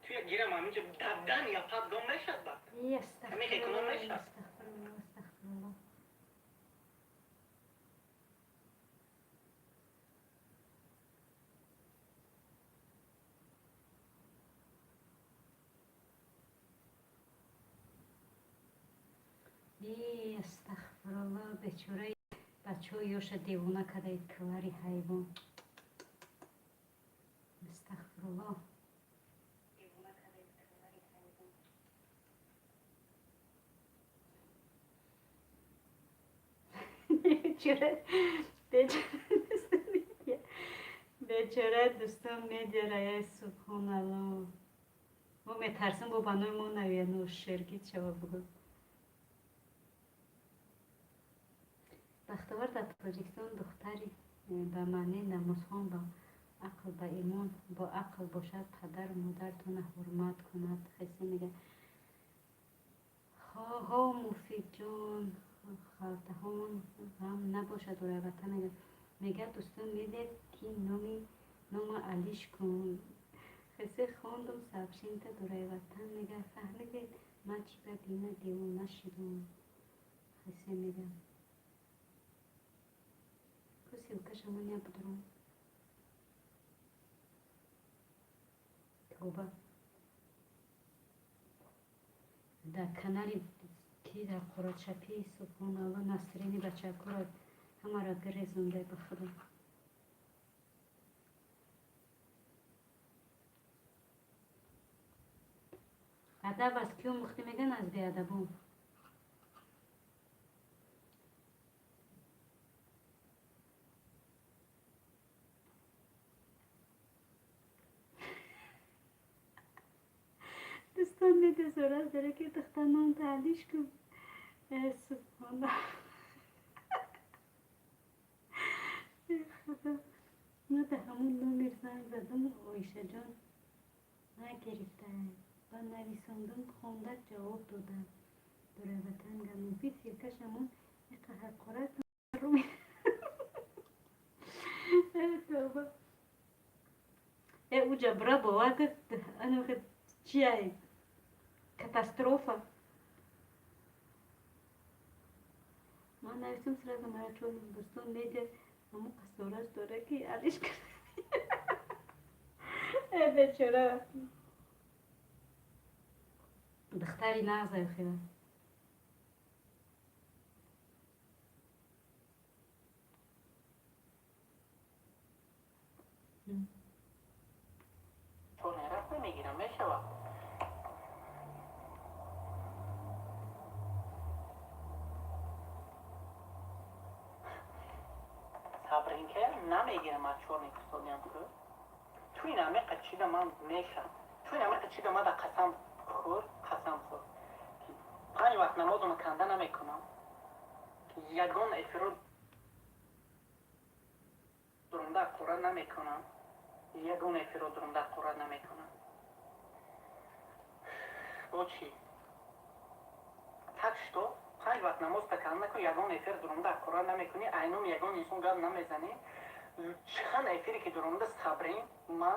توی گیرم همینجا دبدن یا پد گم نشد بعد همین که کنم نشد استغفرالله استغفرالله بیچاره بچه ها یوش دیوونه کده کواری حیوان استغفرالله بیچاره دوستان میدیره سبحان الله ما میترسیم با بانوی ما نویه نو شرگید شوا بگو بختور در تاجیکستان دختری به معنی نمازخوان با عقل با ایمان با عقل باشد پدر و مادرتون حرمت کند خیلی میگه ها مفید جان خالته هم نباشد و رویتن میگه دوستان میده که نام علیش کن خیلی خوندم سبشین تا دوره وطن میگه فهمیدید من چی به دینه دیوانه شدم خیلی میگه کسی و کشمانی بدرم توبه در کانال کی در قرچپی سبحان الله نصرینی بچه کرد همه را گریزونده به خدا ادب از کیو مختی میگن از بی ادبون دوستان میده سرات داره که دخترمان تعلیش کن سبحان الله خدا ما به همون نامیر زنگ زدم آیشه جان نگرفته و نویساندم خونده جواب دادم دوره وطن گمون بی سیرکش همون یک حقارت رو می توبه او جبرا باور که انا که چیه کاتاستروفا ما نویسم سراغ مرا چون دوستان میده همون قصارش داره که علیش کنه بیچاره دختری نازه خیلی چون رفت نمیگیرم میشود صبرین که نمیگیرم از چون اقتصادیم که توی این همه قچیده من میشم توی این همه قچیده من در قسم خور که 5 وقت نمازم کنده نمیکنم که یگان افراد درونده قرآن نمیکنم یگان افراد درونده قرآن نمیکنم با چی؟ تکش تو 5 وقت نماز تکن نکن یگان افراد درونده قرآن نمیکنی اینوم یگان انسان گل نمیزنی چند افری که درونده صبرین من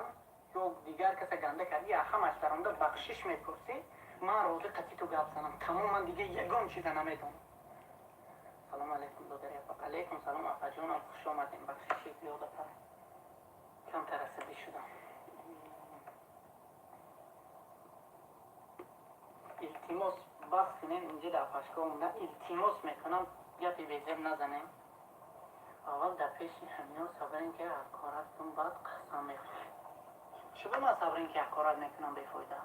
یا دیگر کسی گنده کردی یا همش درونده بخشش میپرسی من روزی قطعی تو گل زنم تمام من دیگه یگان چیز نمیدونم سلام علیکم دادر یفق علیکم سلام افا جانم خوش آمدین بخششی زیاده تر کم ترسیدی شدم التماس بس کنین اینجا در پشگاه مونده التماس میکنم گپی بیزم نزنیم اول در پیش همین صبرین که کارتون بعد قسم میخورم چرا من صبرین که کارت میکنم بیفایده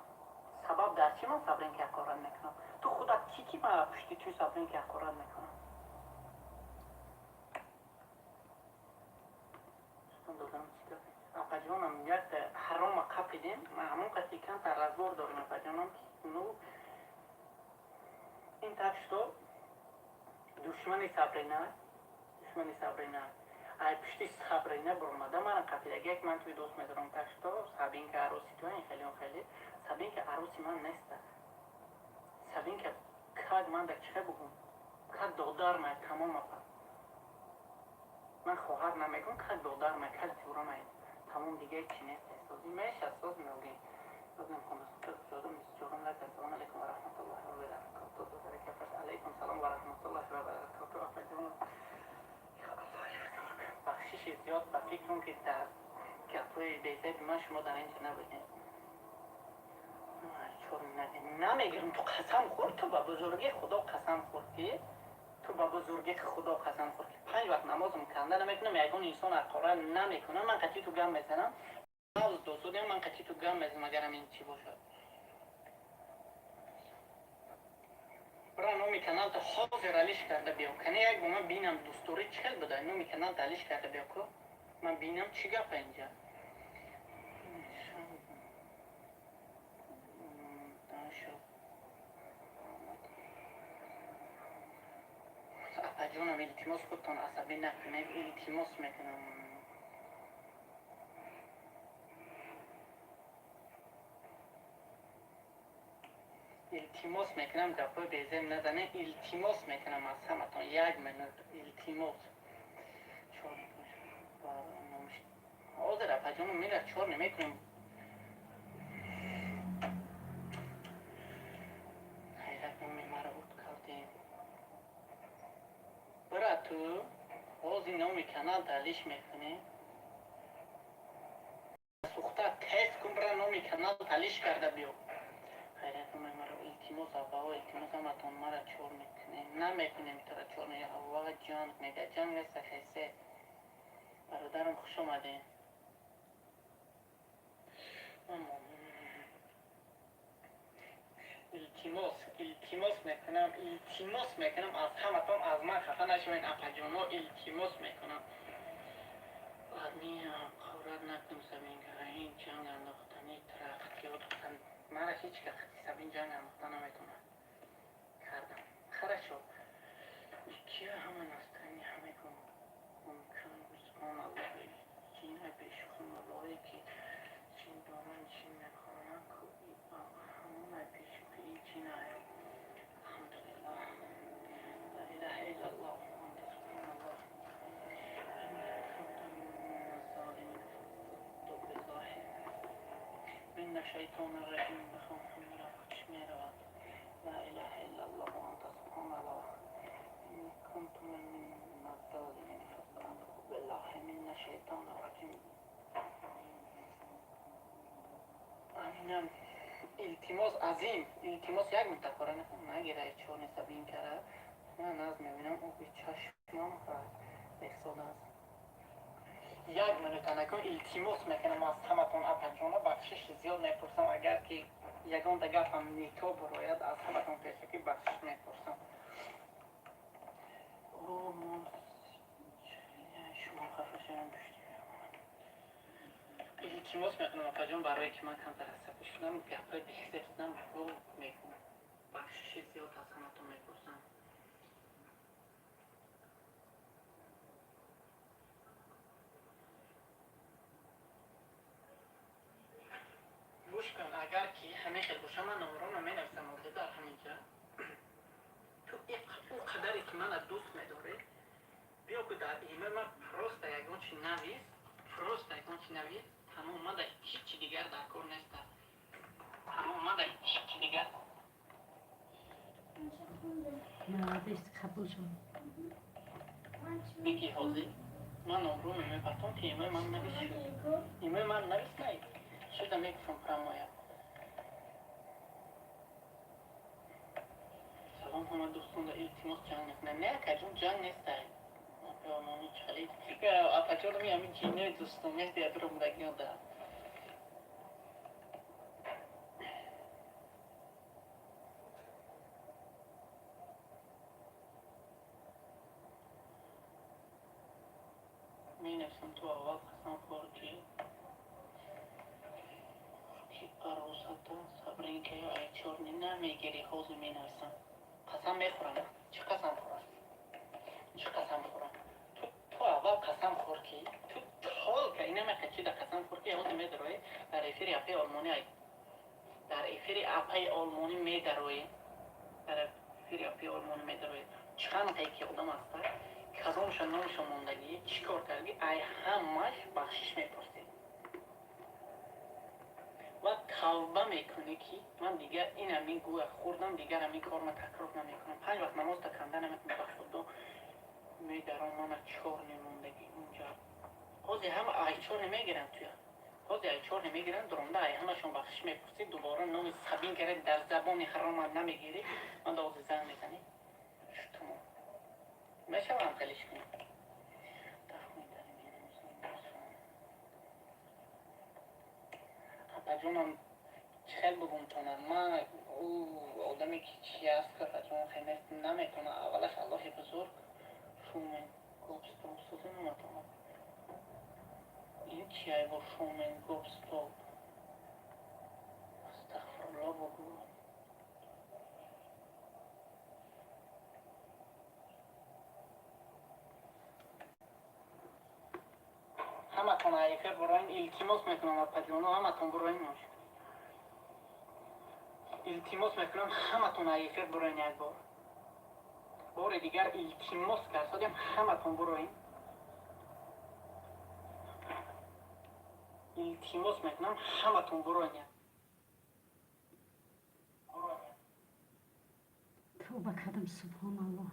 سبب در چی من صبرین که کارت میکنم تو خودت کی من پشتی توی صبرین که کارت میکنم دادم چی دارم اپا جانم یک حرام قفیدیم من همون قصی کن تا رزبار دارم اپا جانم نو این تکشتو دشمنی صبرینه ای پشتی صبرینه برمده من قفیدگی یک من توی دوست میدارم تکشتو سبین که عروسی تو این خیلی سبین که عروسی من نیسته سبین که کد من در چه بگم کد دادار من تمام اپا من خواهر نمیگم کد دادار من کد تیورا من تمام دیگه چی نیست احسازی میشه احساز میگه بازم کنم جادم جادم لکه السلام علیکم و رحمت الله و برکاته علیکم سلام و رحمت الله و برکاته افجون بخشش زیاد به فکرم که در گپای بیزه من شما در اینجا نبودین چون نمیگیرم تو قسم خورد تو به بزرگی خدا قسم خوردی تو با بزرگی خدا قسم خورد 5 وقت نمازم کنده نمیکنم یگان انسان از قرآن نمیکنم من قطعی تو گم میزنم نماز دوستو دیم من قطعی تو گم میزنم اگر همین چی باشد برای نومی کانال تا حاضر علیش کرده بیام کنه یک با من بینم دوستوری چل بده نومی کانال تا علیش کرده بیام که من بینم چی گفت اینجا اپا جونم التماس خودتون عصبی نکنید التماس میکنم التماس میکنم گپای بیزم نزنه التماس میکنم از همتون 1 منوت التماس چهار نمشت حاضر اپا جونم میره 4 نمیکنم حیرت نمی مرا بود کردیم برا تو حاضی نومی کانال دلیش میکنی سوخته تیست کن برا نومی کانال دلیش کرده بیو حیرت نمی مرا التماس آقا التماس همتون مرا چور میکنی نمیکنیم تو را چور میگه آقا جان میگه جان نیست خیسه برادرم خوش آمده التماس میکنم از همتون از من خفه نشوین اپا جانو التماس میکنم آدمی قرار نکنم سبین که این جنگ انداختنی ترخت یاد بکن مرا هیچ که سبین جنگ انداختن نمیتونه کردم خرش شد یکی همه نستنی همه کن ممکن بسمان الله جینه بیش خون اللهی که چین دارن چین نکنن کوبی همون پیش پی چینه الحمدلله لا اله الا الله وانت سبحان الله من الشيطان الرجيم بخوف من رفقش ميرا لا إله إلا الله وأنت سبحان الله إني كنت من الظالمين فاستغفر بالله من الشيطان الرجيم اینم التماس عظیم التماس یک متفکر نگیره چون سبین کرده من از میبینم او به چشمم احساس است یک منوت نکن التماس میکنم از همتون اپجونه بخشش زیاد میپرسم اگر که یگان دیگر هم نیتو براید از همتون پیشکی بخشش میپرسم او شما خفه شدن التماس میکنم اپجون برای که من کم در عصبی شدم گپای بهزفتم رو میکنم بخشش زیاد از همتون میپرسم گوش کن اگر که همه خیلی گوشه من نمران می نویسم موضوع در همینجا تو او قدری که من از دوست میداره بیا که در ایمیل من پروست یکان چی نویس پروست یکان چی نویس تمام من در هیچی دیگر در کار نیست تمام من در هیچی دیگر نه بیست قبول شد بگی حاضی من نمرو میمی پرتون که ایمیل من نویس شد ایمیل من نویس نید شدم یک فون پرمایا سلام همه دوستان در التماس جنگ نکنه نه کجون جنگ نیست مامی چالید اپچور می همین چینه دوستان نیست یاد رو مدگیان ده می نفسم تو آواز قسم خور که عروستا صبرین که یا ایچور نمیگیری خوزی می نفسم قسم میخورم چه قسم خورم چه قسم خورم تو اول قسم خور که تو حال که اینه مخچی در قسم خور که یاد میدروی در ایفیر اپی آلمانی در ایفیر اپی آلمانی میدروی در ایفیر اپی آلمانی میدروی چند قیقی آدم هسته کدامش نامش موندگی چی کار کردی ای همش بخشش میپرسی و توبه میکنی که من دیگر این همین گوه خوردم دیگر همین کار من تکرار نمیکنم 5 وقت نماز تکنده نمیکنم بخدا میدارم من 4 نموندگی اونجا حاضی همه ای 4 نمیگیرن توی حاضی ای 4 نمیگیرن درونده ای همشون بخشش میپرسی دوباره نام سبین کرد در زبان حرام نمیگیری من دوازی زن میزنی تمام میشه هم کلیش کنیم اپجونم خیلی بگمتونه من او آدمی که چی هست که اپجونم خیلی نمیتونه اولش الله بزرگ شومن گوبستو سوزه نمیتونه این چی های با شومن گوبستو استغفرالله بگو همه تون ایفه براین التماس میکنم اپجونم همه تون براین باش التماس میکنم همه تون ایفه براین یک بار دیگر التماس کردیم همه تون براین التماس میکنم همه تون براین توبه کردم سبحان الله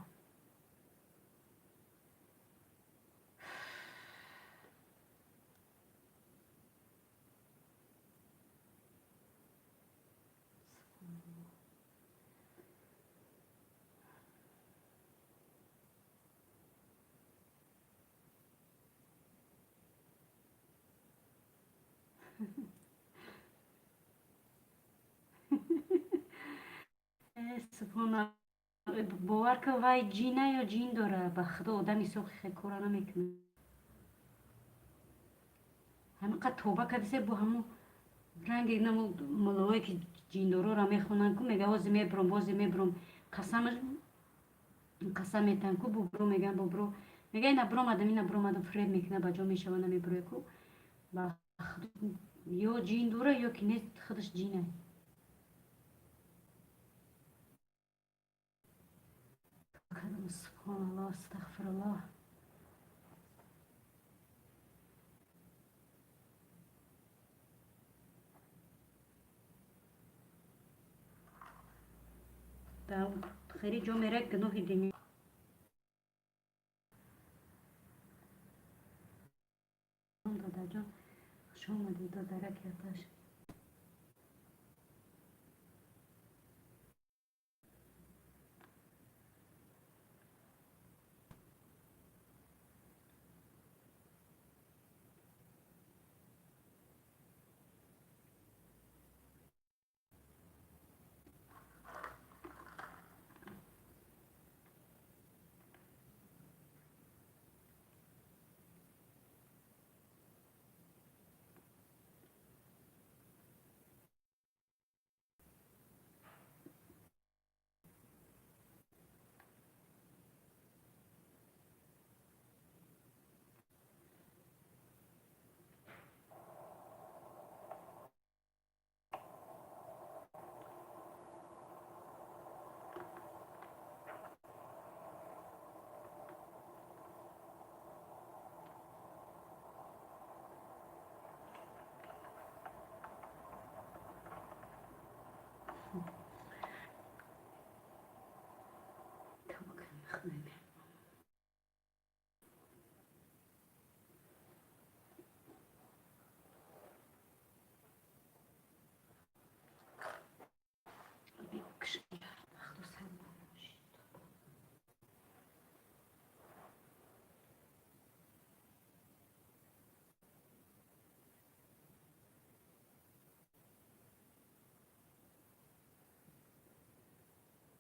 سبحان الله باور که وای جینه یا جین داره به خدا آدمی سوخ خیلی کارا نمیکنه همینقدر توبه کردیسه با همون رنگ اینمو ملاوی که جین داره را میخونن که میگه وازی میبرم قسم میتن که ببرو میگن ببرو میگه این برام فریب میکنه بجا میشوه نمیبروی که با خدا یا جین داره یا که نیست خودش جینه سبحان الله استغفر الله در خیلی جا میره گناهی دینی دادا جان خوش آمدی دادرک یادش